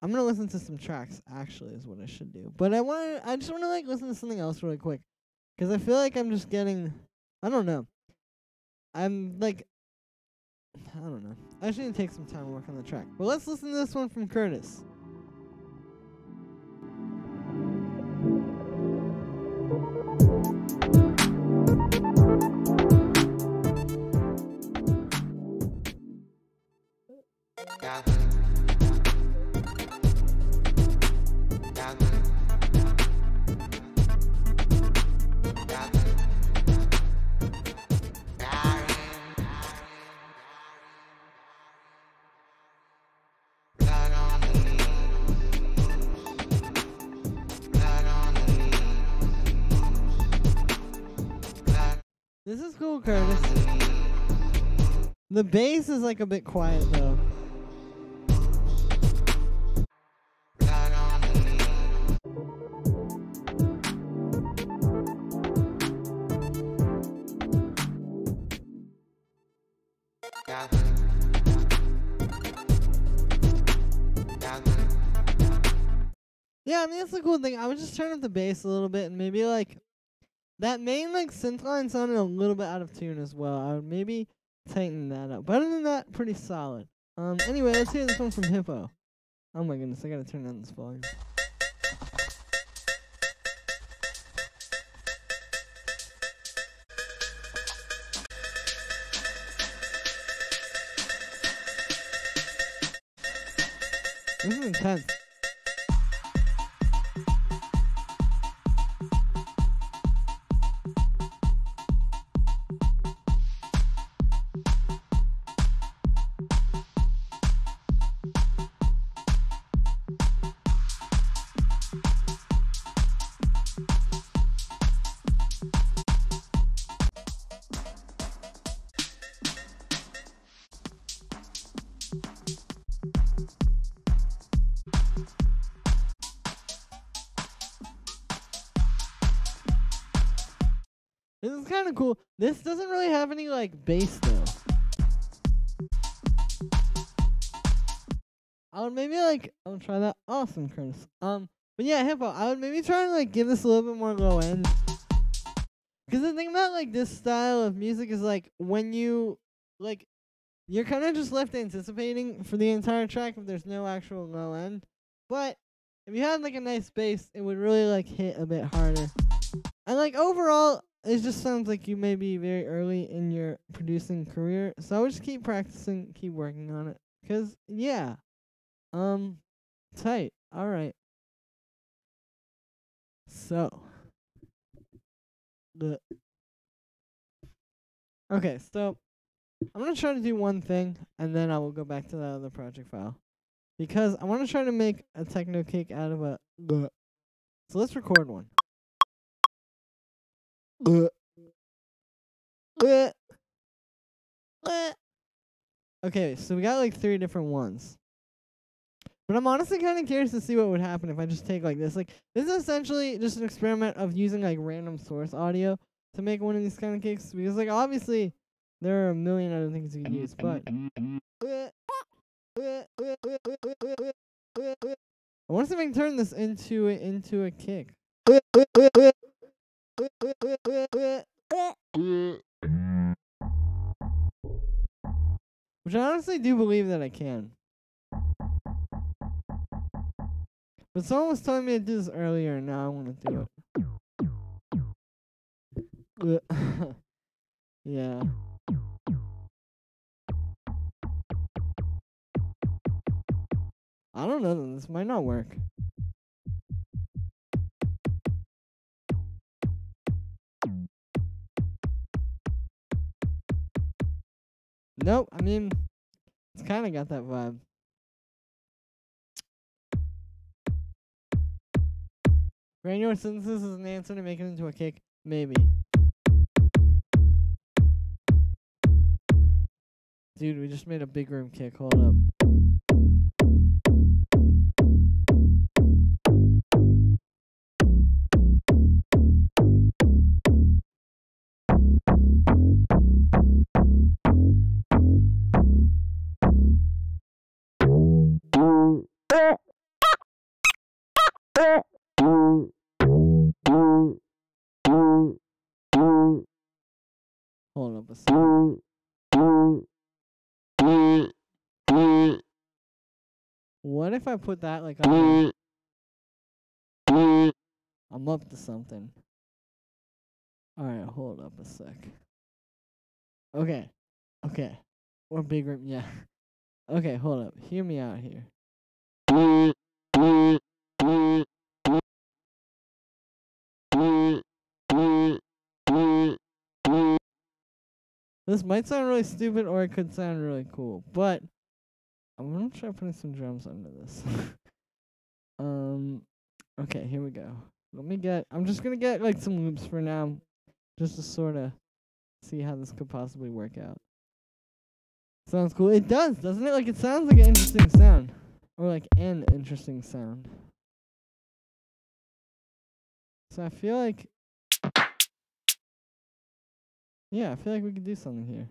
I'm gonna listen to some tracks. Actually, is what I should do. But I just want to like listen to something else really quick because I feel like I'm just getting, I don't know. I'm like, I don't know. I just need to take some time to work on the track. But let's listen to this one from Curtis. Blood on me. This is cool, Curtis. The bass is like a bit quiet though. Yeah, I mean that's the cool thing. I would just turn up the bass a little bit and maybe like that main like synth line sounded a little bit out of tune as well. I would maybe tighten that up. But other than that, pretty solid. Anyway, let's hear this one from Hippo. Oh my goodness, I gotta turn down this volume. This is intense. This is kind of cool. This doesn't really have any like bass though. I would maybe like I'll try that. Awesome, Curtis. But yeah, Hippo. I would maybe try and like give this a little bit more low end. Because the thing about like this style of music is like when you like you're kind of just left anticipating for the entire track if there's no actual low end. But if you had like a nice bass, it would really like hit a bit harder. And like overall, it just sounds like you may be very early in your producing career. So I would just keep practicing, keep working on it. 'Cause yeah. Tight. Alright. So okay, so I'm gonna try to do one thing and then I will go back to that other project file. Because I wanna try to make a techno kick out of a so let's record one. Okay, so we got like 3 different ones. But I'm honestly kind of curious to see what would happen if I just take like this. Like, this is essentially just an experiment of using like random source audio to make one of these kind of kicks. Because like obviously there are a million other things you can use, but I want to see if I can turn this into a kick. Which I honestly do believe that I can. But someone was telling me to do this earlier, and now I want to do it. Yeah. I don't know, this might not work. Nope, I mean, it's kind of got that vibe. Granular synthesis is an answer to make it into a kick? Maybe. Dude, we just made a big room kick. Hold up. Hold up a second. What if I put that like on? I'm up to something. Alright, hold up a sec. Okay. Okay. Or big room, yeah. Okay, hold up. Hear me out here. This might sound really stupid or it could sound really cool, but I'm gonna try putting some drums under this. Okay, here we go. I'm just gonna get like some loops for now, just to sorta see how this could possibly work out. Sounds cool. It does, doesn't it? Like, it sounds like an interesting sound. Or like an interesting sound. So I feel like... yeah, I feel like we could do something here.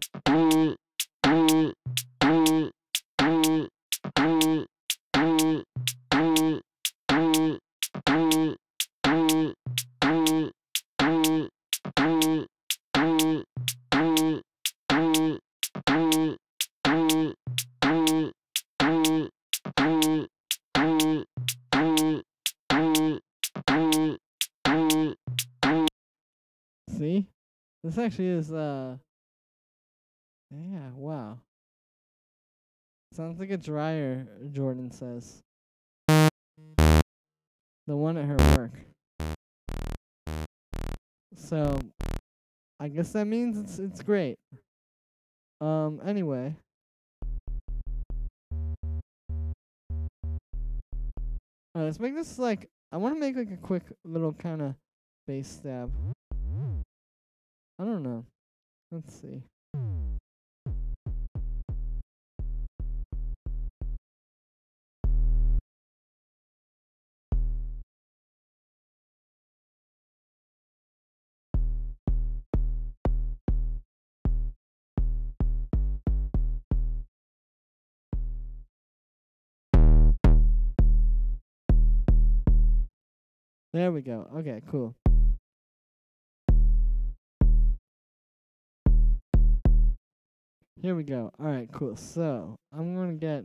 See? This actually is, yeah, wow. Sounds like a dryer, Jordan says. The one at her work. So, I guess that means it's great. Anyway. Alright, let's make this like, I want to make like a quick little kind of bass stab. I don't know. Let's see. There we go. Okay, cool. Here we go. Alright, cool. So, I'm gonna get...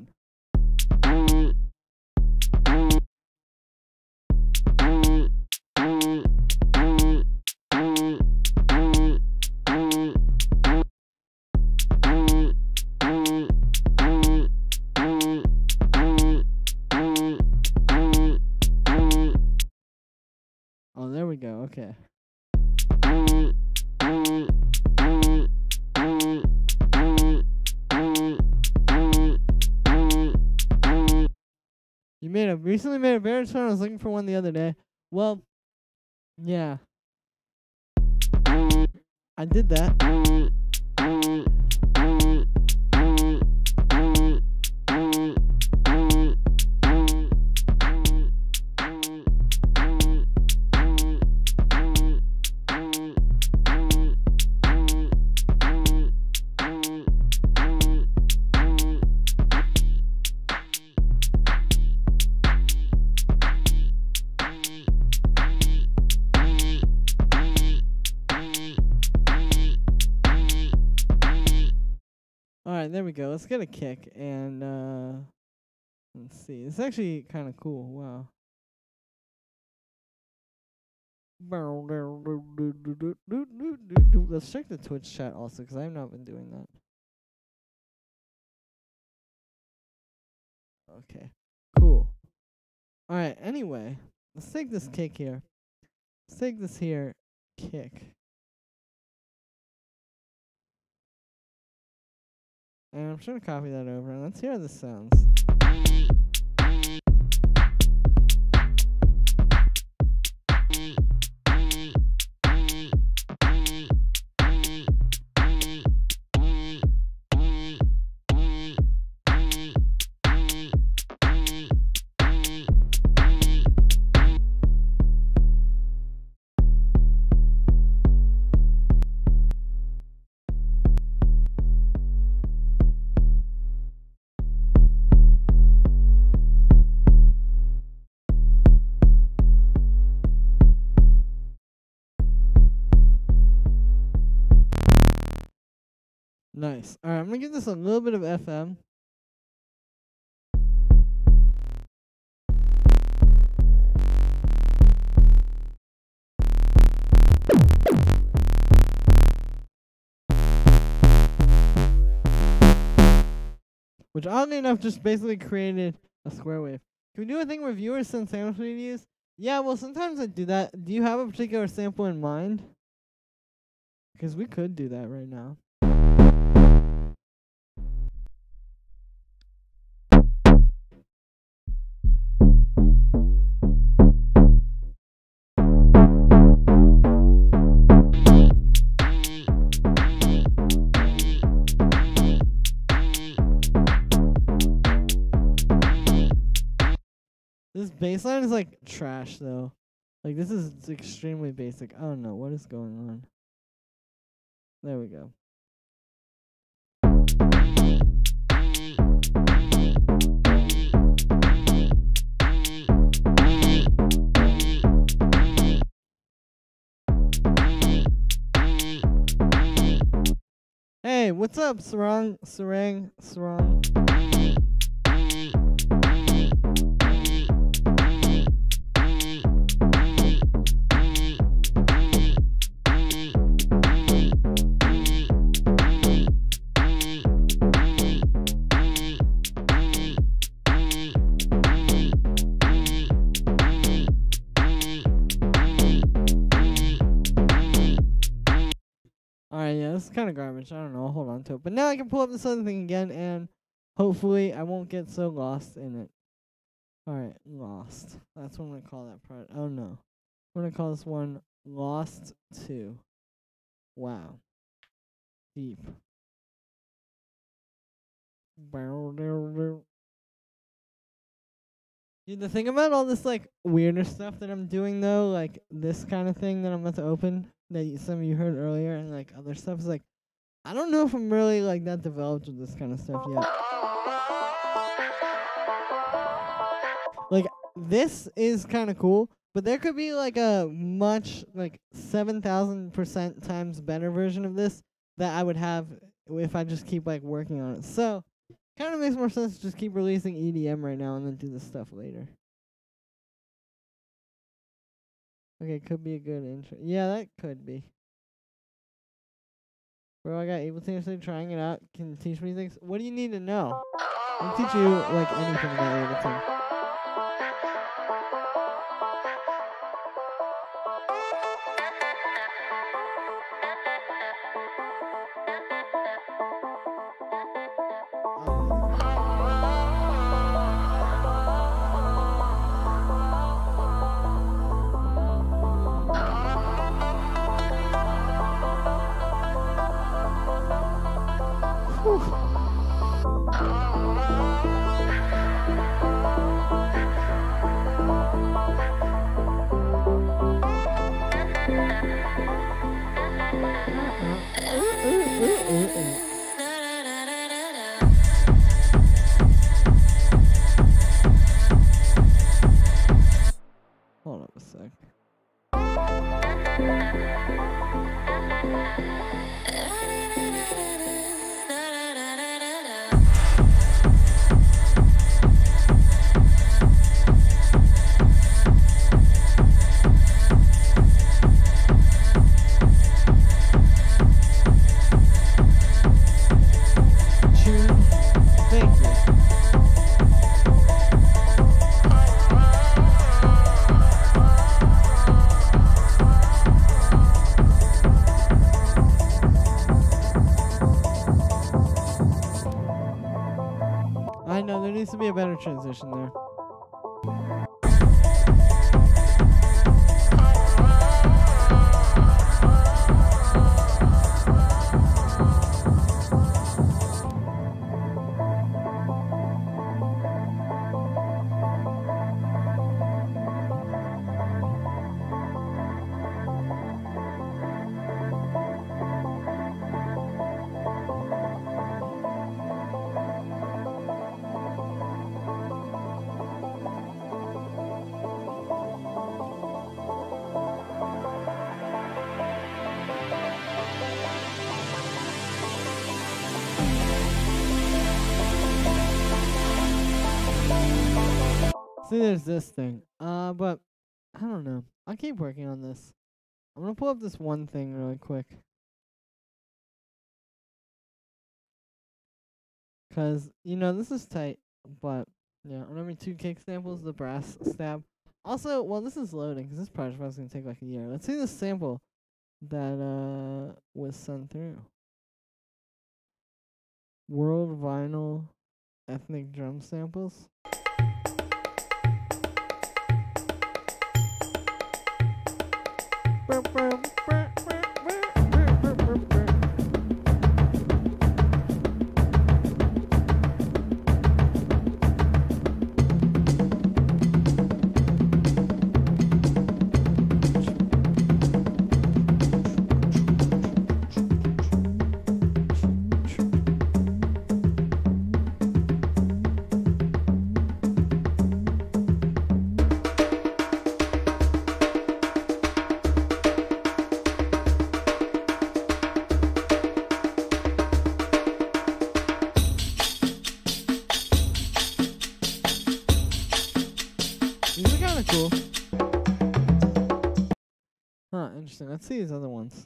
oh, there we go. Okay. You recently made a baritone. I was looking for one the other day. Well, yeah. I did that. Alright, there we go. Let's get a kick and let's see. It's actually kind of cool. Wow. Let's check the Twitch chat also, because I have not been doing that. Okay, cool. Alright, anyway, let's take this kick here. Let's take this here kick. And I'm just going to copy that over, and let's hear how this sounds. Nice. Alright, I'm going to give this a little bit of FM. Which, oddly enough, just basically created a square wave. Can we do a thing where viewers send samples we use? Yeah, well, sometimes I do that. Do you have a particular sample in mind? Because we could do that right now. bass line is like trash though. Like this is extremely basic. I don't know what is going on. There we go. Hey, what's up, Sarang? Alright, yeah, this is kind of garbage. I don't know. I'll hold on to it. But now I can pull up this other thing again, and hopefully I won't get so lost in it. Alright, lost. That's what I'm going to call that part. Oh, no. I'm going to call this one Lost 2. Wow. Deep. Dude, the thing about all this, like, weirder stuff that I'm doing, though, like, this kind of thing that I'm about to open, that some of you heard earlier, and, like, other stuff, is, like, I don't know if I'm really, like, that developed with this kind of stuff yet. Like, this is kind of cool, but there could be, like, a much, like, 7,000% times better version of this that I would have if I just keep, like, working on it. So, kind of makes more sense to just keep releasing EDM right now and then do this stuff later. Okay, could be a good intro. Yeah, that could be. Bro, I got Ableton yesterday trying it out. Can you teach me things? What do you need to know? I can teach you, like, anything about Ableton. Hold up a sec. Thank you. I know, there needs to be a better transition there. See, there's this thing. But I don't know. I'll keep working on this. I'm gonna pull up this one thing really quick. 'Cause, you know, this is tight, but, yeah, I'm having 2 kick samples, the brass stab. Also, well, this is loading, 'cause this project was gonna take like a year. Let's see the sample that, was sent through. World Vinyl Ethnic Drum Samples. are kind of cool. Huh, interesting. Let's see these other ones.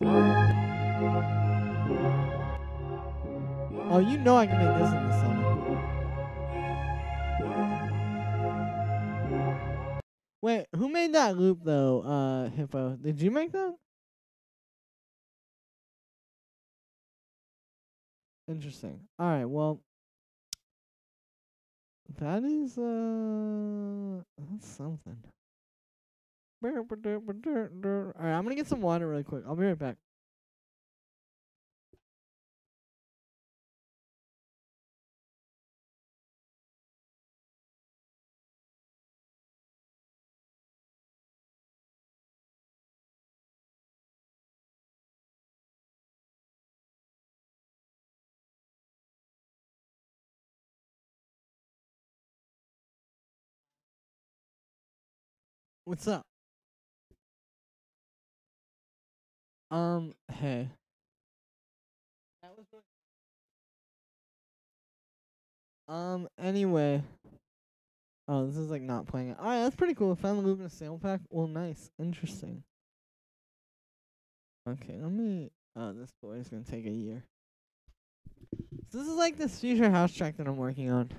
Oh, you know I can make this in the summer. Wait, who made that loop though, Hippo? Did you make that? Interesting. Alright, well, that is, that's something. Alright, I'm gonna get some water really quick. I'll be right back. What's up? Hey. Anyway. Oh, this is like not playing it. Alright, that's pretty cool. Found the loop in a sample pack. Well, nice. Interesting. Okay, let me... Oh, this boy is gonna take a year. So this is like this future house track that I'm working on.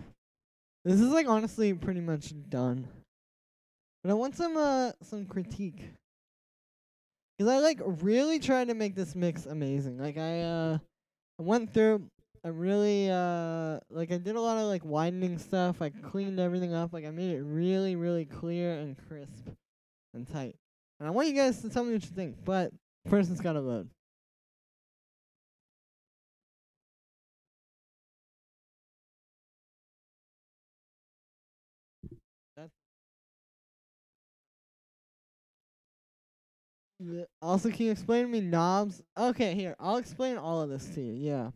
This is like honestly pretty much done. But I want some critique. Cause I like really tried to make this mix amazing. Like I went through, I really like I did a lot of like widening stuff. I cleaned everything up. Like I made it really, really clear and crisp and tight. And I want you guys to tell me what you think. But first it's gotta load. Also, can you explain to me knobs? Okay, here. I'll explain all of this to you. Yeah.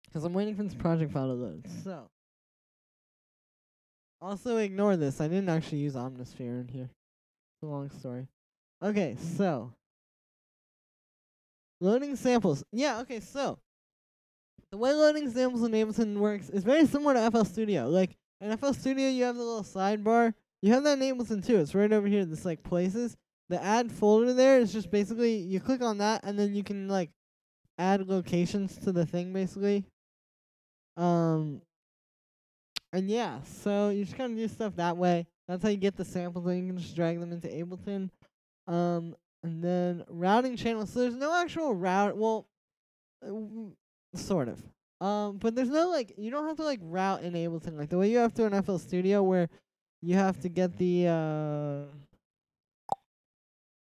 Because I'm waiting for this project file to load. So. Also, ignore this. I didn't actually use Omnisphere in here. It's a long story. Okay, so. Loading samples. Yeah, okay, so. The way loading samples in Ableton works is very similar to FL Studio. Like, in FL Studio, you have the little sidebar. You have that in Ableton, too. It's right over here. This, like, places. The add folder there is just basically, you click on that, and then you can, like, add locations to the thing, basically. And yeah, so you just kind of do stuff that way. That's how you get the samples, and you can just drag them into Ableton. And then routing channels. So there's no actual route, well, sort of. But there's no, like, you don't have to, like, route in Ableton. Like, the way you have to in FL Studio, where you have to get the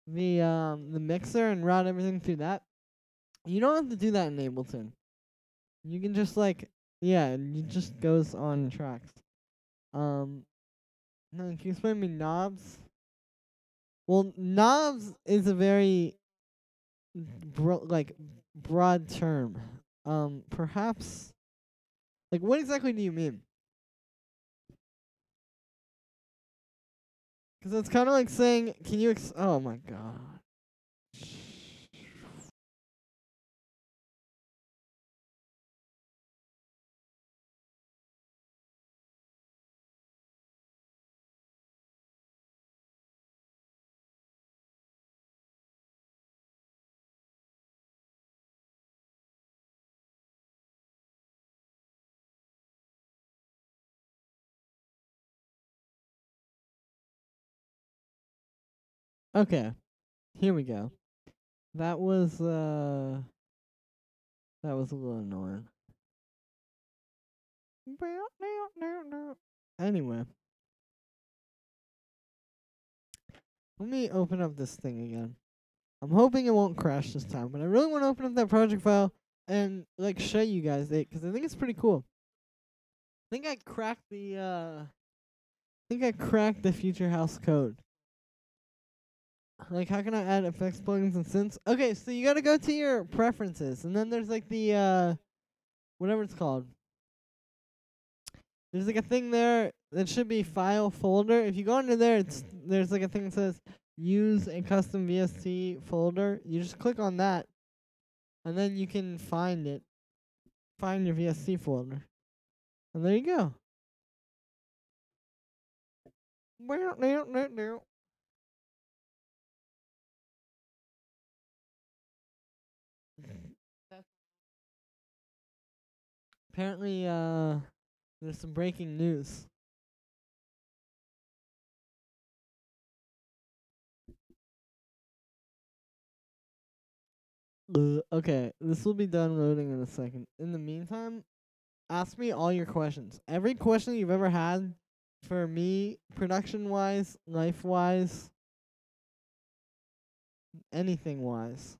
mixer and route everything through that. You don't have to do that in Ableton. You can just like, yeah, it just goes on tracks. No, can you explain me knobs? Well, knobs is a very broad term. Perhaps, like, what exactly do you mean? Because it's kind of like saying, can you oh my god. Okay, here we go. That was a little annoying. Anyway, let me open up this thing again. I'm hoping it won't crash this time, but I really want to open up that project file and like show you guys it because I think it's pretty cool. I think I cracked the future house code. Like, how can I add effects, plugins, and synths? Okay, so you gotta go to your preferences, and then there's like the whatever it's called. There's like a thing there that should be file folder. If you go under there, there's like a thing that says use a custom VST folder. You just click on that, and then you can find it. Find your VST folder, and there you go. Apparently, there's some breaking news. Okay, this will be done loading in a second. In the meantime, ask me all your questions. Every question you've ever had for me, production-wise, life-wise, anything-wise.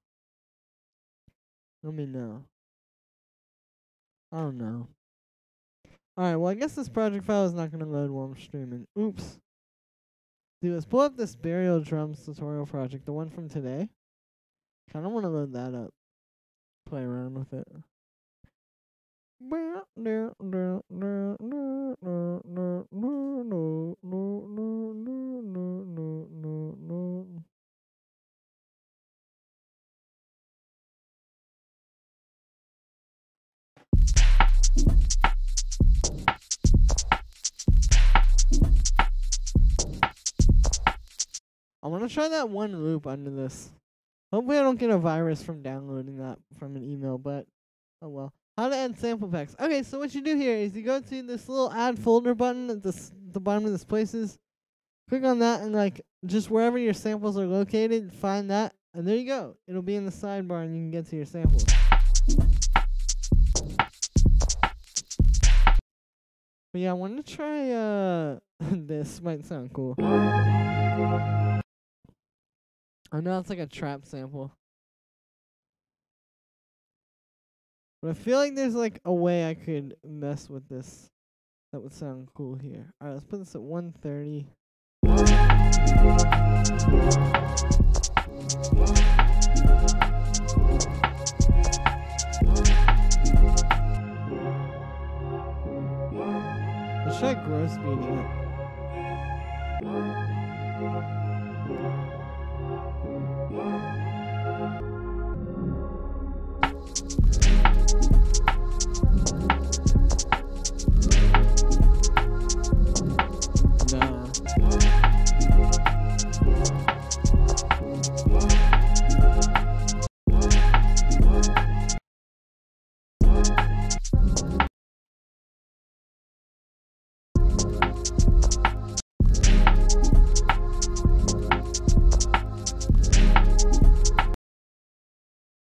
Let me know. I don't know. Alright, well, I guess this project file is not going to load while I'm streaming. Oops. Dude, let's pull up this burial drums tutorial project, the one from today. Kind of want to load that up. Play around with it. I want to try that one loop under this. Hopefully I don't get a virus from downloading that from an email, but oh well. How to add sample packs. Okay, so what you do here is you go to this little add folder button at the bottom of this places. Click on that and like just wherever your samples are located, find that, and there you go. It'll be in the sidebar and you can get to your samples. But yeah, I want to try this might sound cool. I know it's like a trap sample. But I feel like there's like a way I could mess with this that would sound cool here. Alright, let's put this at 130. Let's try gross speeding it.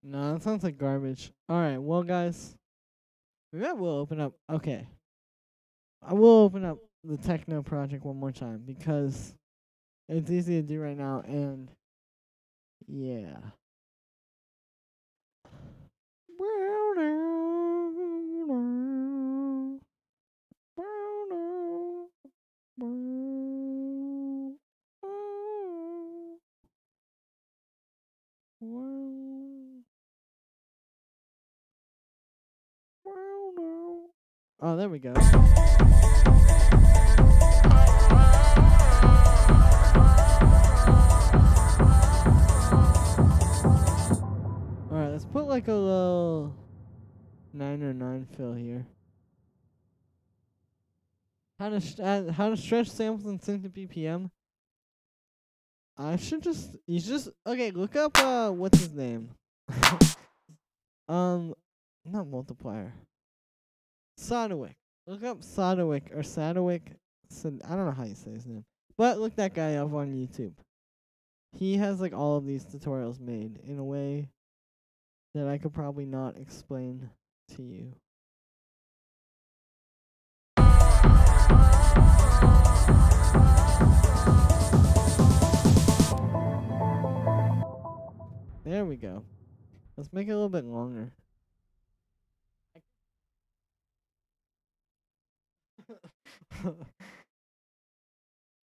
No, that sounds like garbage. Alright, well guys, maybe I will open up, okay. I will open up the techno project one more time because it's easy to do right now and yeah. Oh, there we go. Alright, let's put like a little 909 fill here. How to stretch samples and sync to BPM? Okay, look up what's his name? Not multiplier. Sodowick. Look up Sodowick or Sadowick. I don't know how you say his name. But look that guy up on YouTube. He has like all of these tutorials made in a way that I could probably not explain to you. There we go. Let's make it a little bit longer.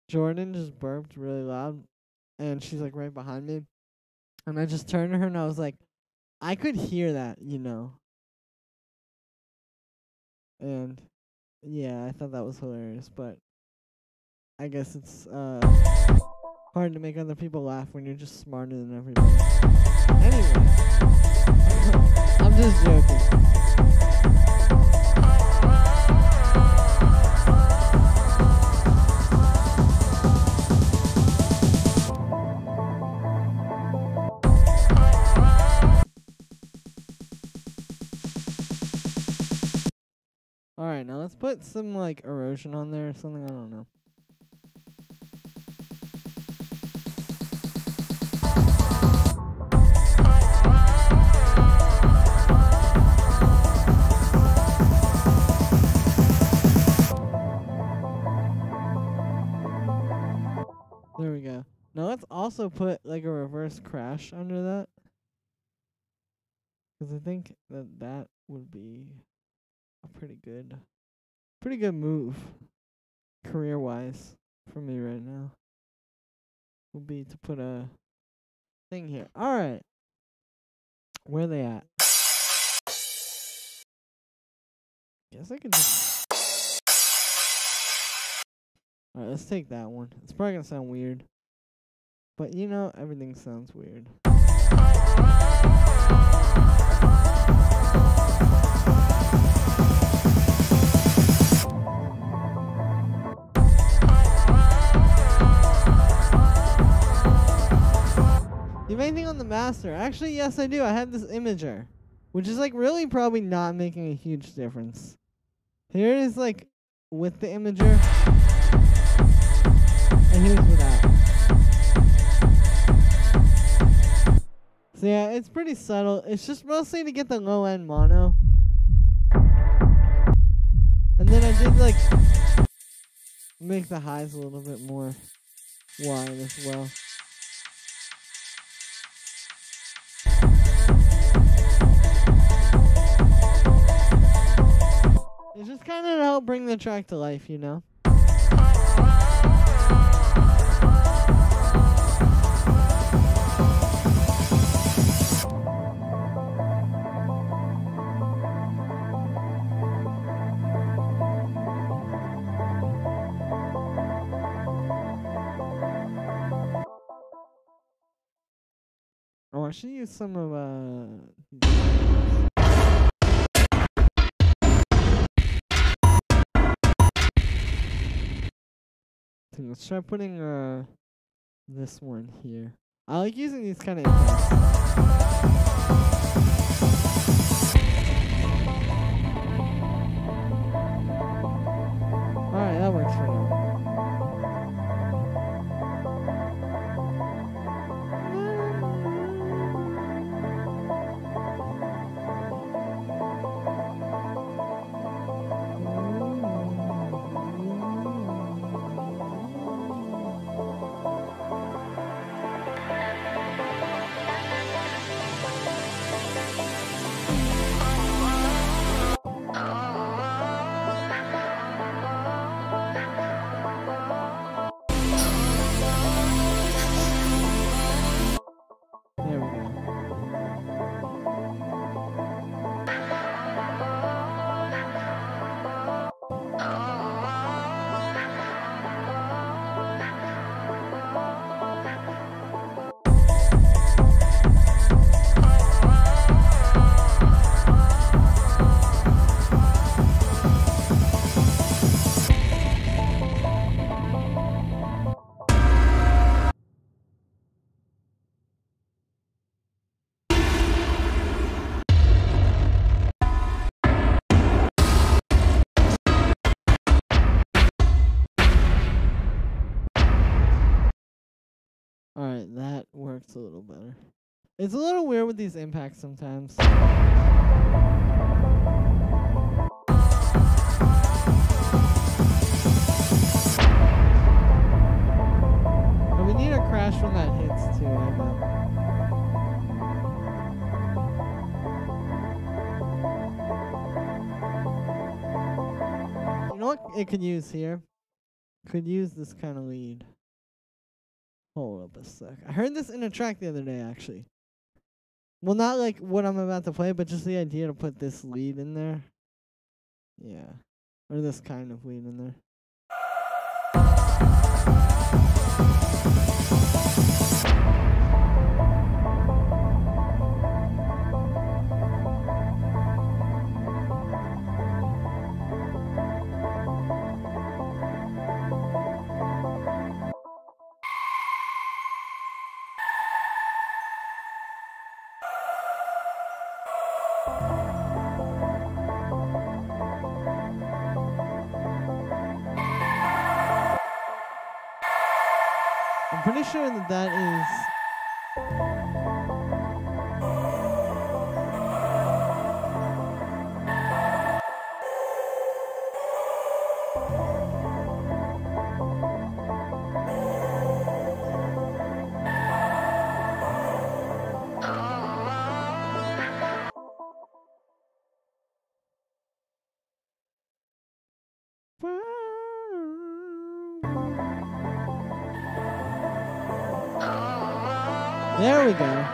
Jordan just burped really loud and she's like right behind me and I just turned to her and I was like, I could hear that, you know. And yeah, I thought that was hilarious, but I guess it's hard to make other people laugh when you're just smarter than everybody. Anyway, I'm just joking. Alright, now let's put some like erosion on there or something, I don't know. There we go. Now let's also put like a reverse crash under that. Because I think that that would be a pretty good move, career-wise, for me right now. Would be to put a thing here. Alright. Where are they at? Guess I can just... Alright, let's take that one. It's probably gonna sound weird. But you know, everything sounds weird. Do you have anything on the master? Actually, yes I do. I have this imager. Which is like really probably not making a huge difference. Here it is like with the imager. And here's without. So yeah, it's pretty subtle. It's just mostly to get the low end mono. And then I did like make the highs a little bit more wide as well. It's just kind of to help bring the track to life, you know? Oh, I should use some of let's try putting this one here. I like using these kind of effects. Alright, that works for now. Alright, that works a little better. It's a little weird with these impacts sometimes. But we need a crash when that hits too, I know. You know what it could use here? Could use this kind of lead. Hold up a sec. I heard this in a track the other day, actually. Well, not like what I'm about to play, but just the idea to put this lead in there. Yeah. Or this kind of lead in there. pretty sure that that is... There we go.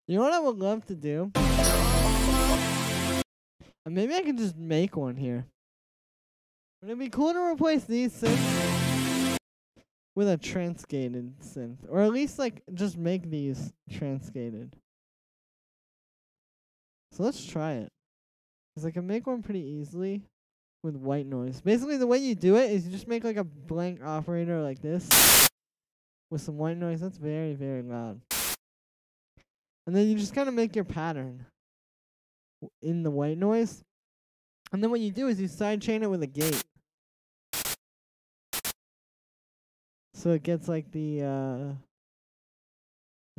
You know what I would love to do? Maybe I can just make one here. Would it be cool to replace these synths with a transcated synth? Or at least, like, just make these transcated. So let's try it. Because I can make one pretty easily with white noise. Basically, the way you do it is you just make, like, a blank operator like this with some white noise. That's very, very loud. And then you just kind of make your pattern in the white noise. And then what you do is you sidechain it with a gate. So it gets like the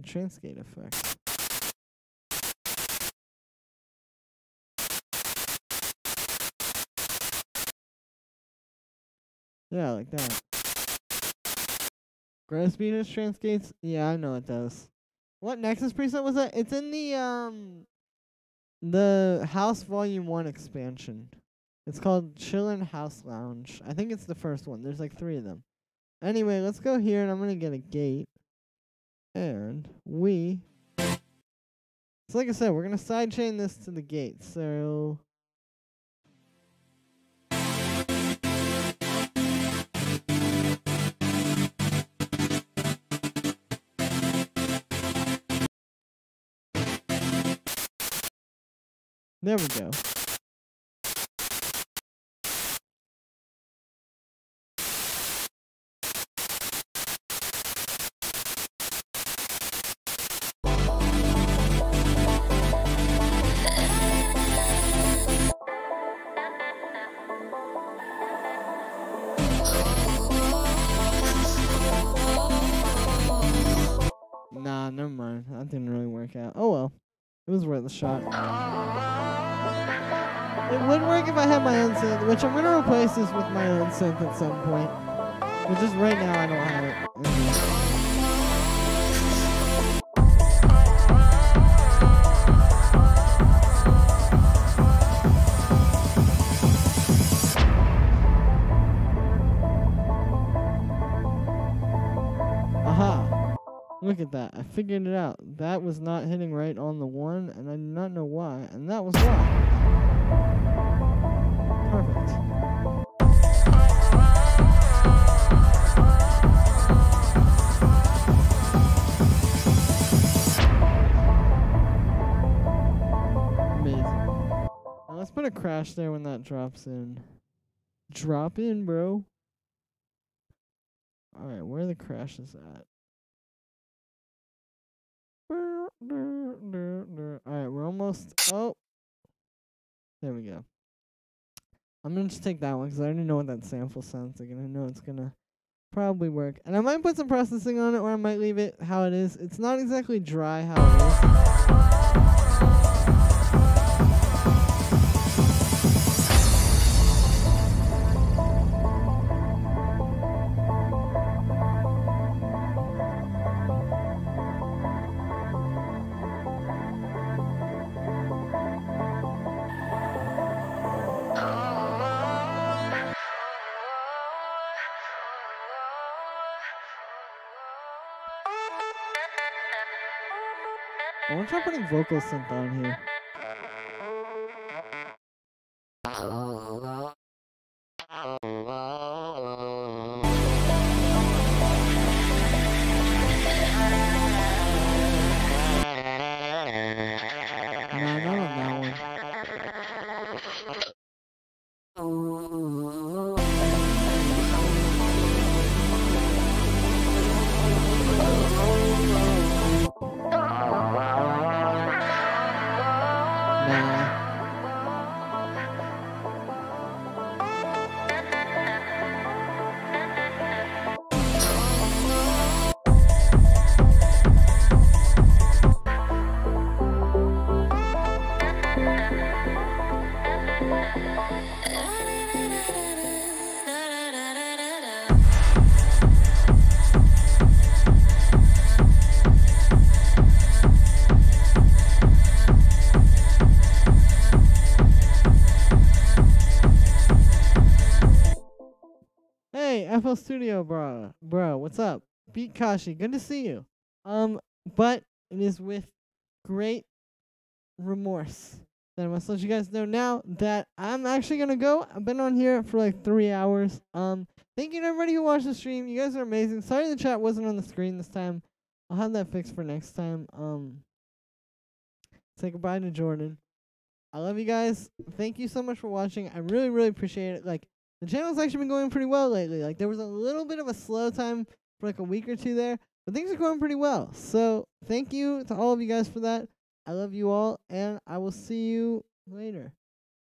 transcade effect. Yeah, like that. Gross speeders transcades? Yeah, I know it does. What Nexus preset was that? It's in the House Volume 1 expansion. It's called Chillin' House Lounge. I think it's the first one. There's like 3 of them. Anyway, let's go here and I'm gonna get a gate. And so like I said, we're gonna sidechain this to the gate. So there we go. Nah, never mind. That didn't really work out. Oh well. It was worth a shot. It would work if I had my own synth, which I'm going to replace this with my own synth at some point. But just right now, I don't have it. Aha! Look at that. I figured it out. That was not hitting right on the 1, and I do not know why, and that was why. Perfect. Amazing. Now let's put a crash there when that drops in. Drop in, bro. Alright, where are the crashes at? Alright, we're almost... Oh! There we go. I'm going to just take that one because I already know what that sample sounds like and I know it's going to probably work. And I might put some processing on it or I might leave it how it is. It's not exactly dry how it is. I want to try putting vocal synth on here. Nah, not on that one. Hey, FL Studio, bro, what's up? Beat Kashi, good to see you. But it is with great remorse that I must let you guys know now that I'm actually gonna go. I've been on here for like 3 hours. Thank you to everybody who watched the stream. You guys are amazing. Sorry the chat wasn't on the screen this time. I'll have that fixed for next time. Say goodbye to Jordan. I love you guys. Thank you so much for watching. I really, really appreciate it. Like, the channel's actually been going pretty well lately. Like, there was a little bit of a slow time for like a week or two there, but things are going pretty well. So, thank you to all of you guys for that. I love you all, and I will see you later.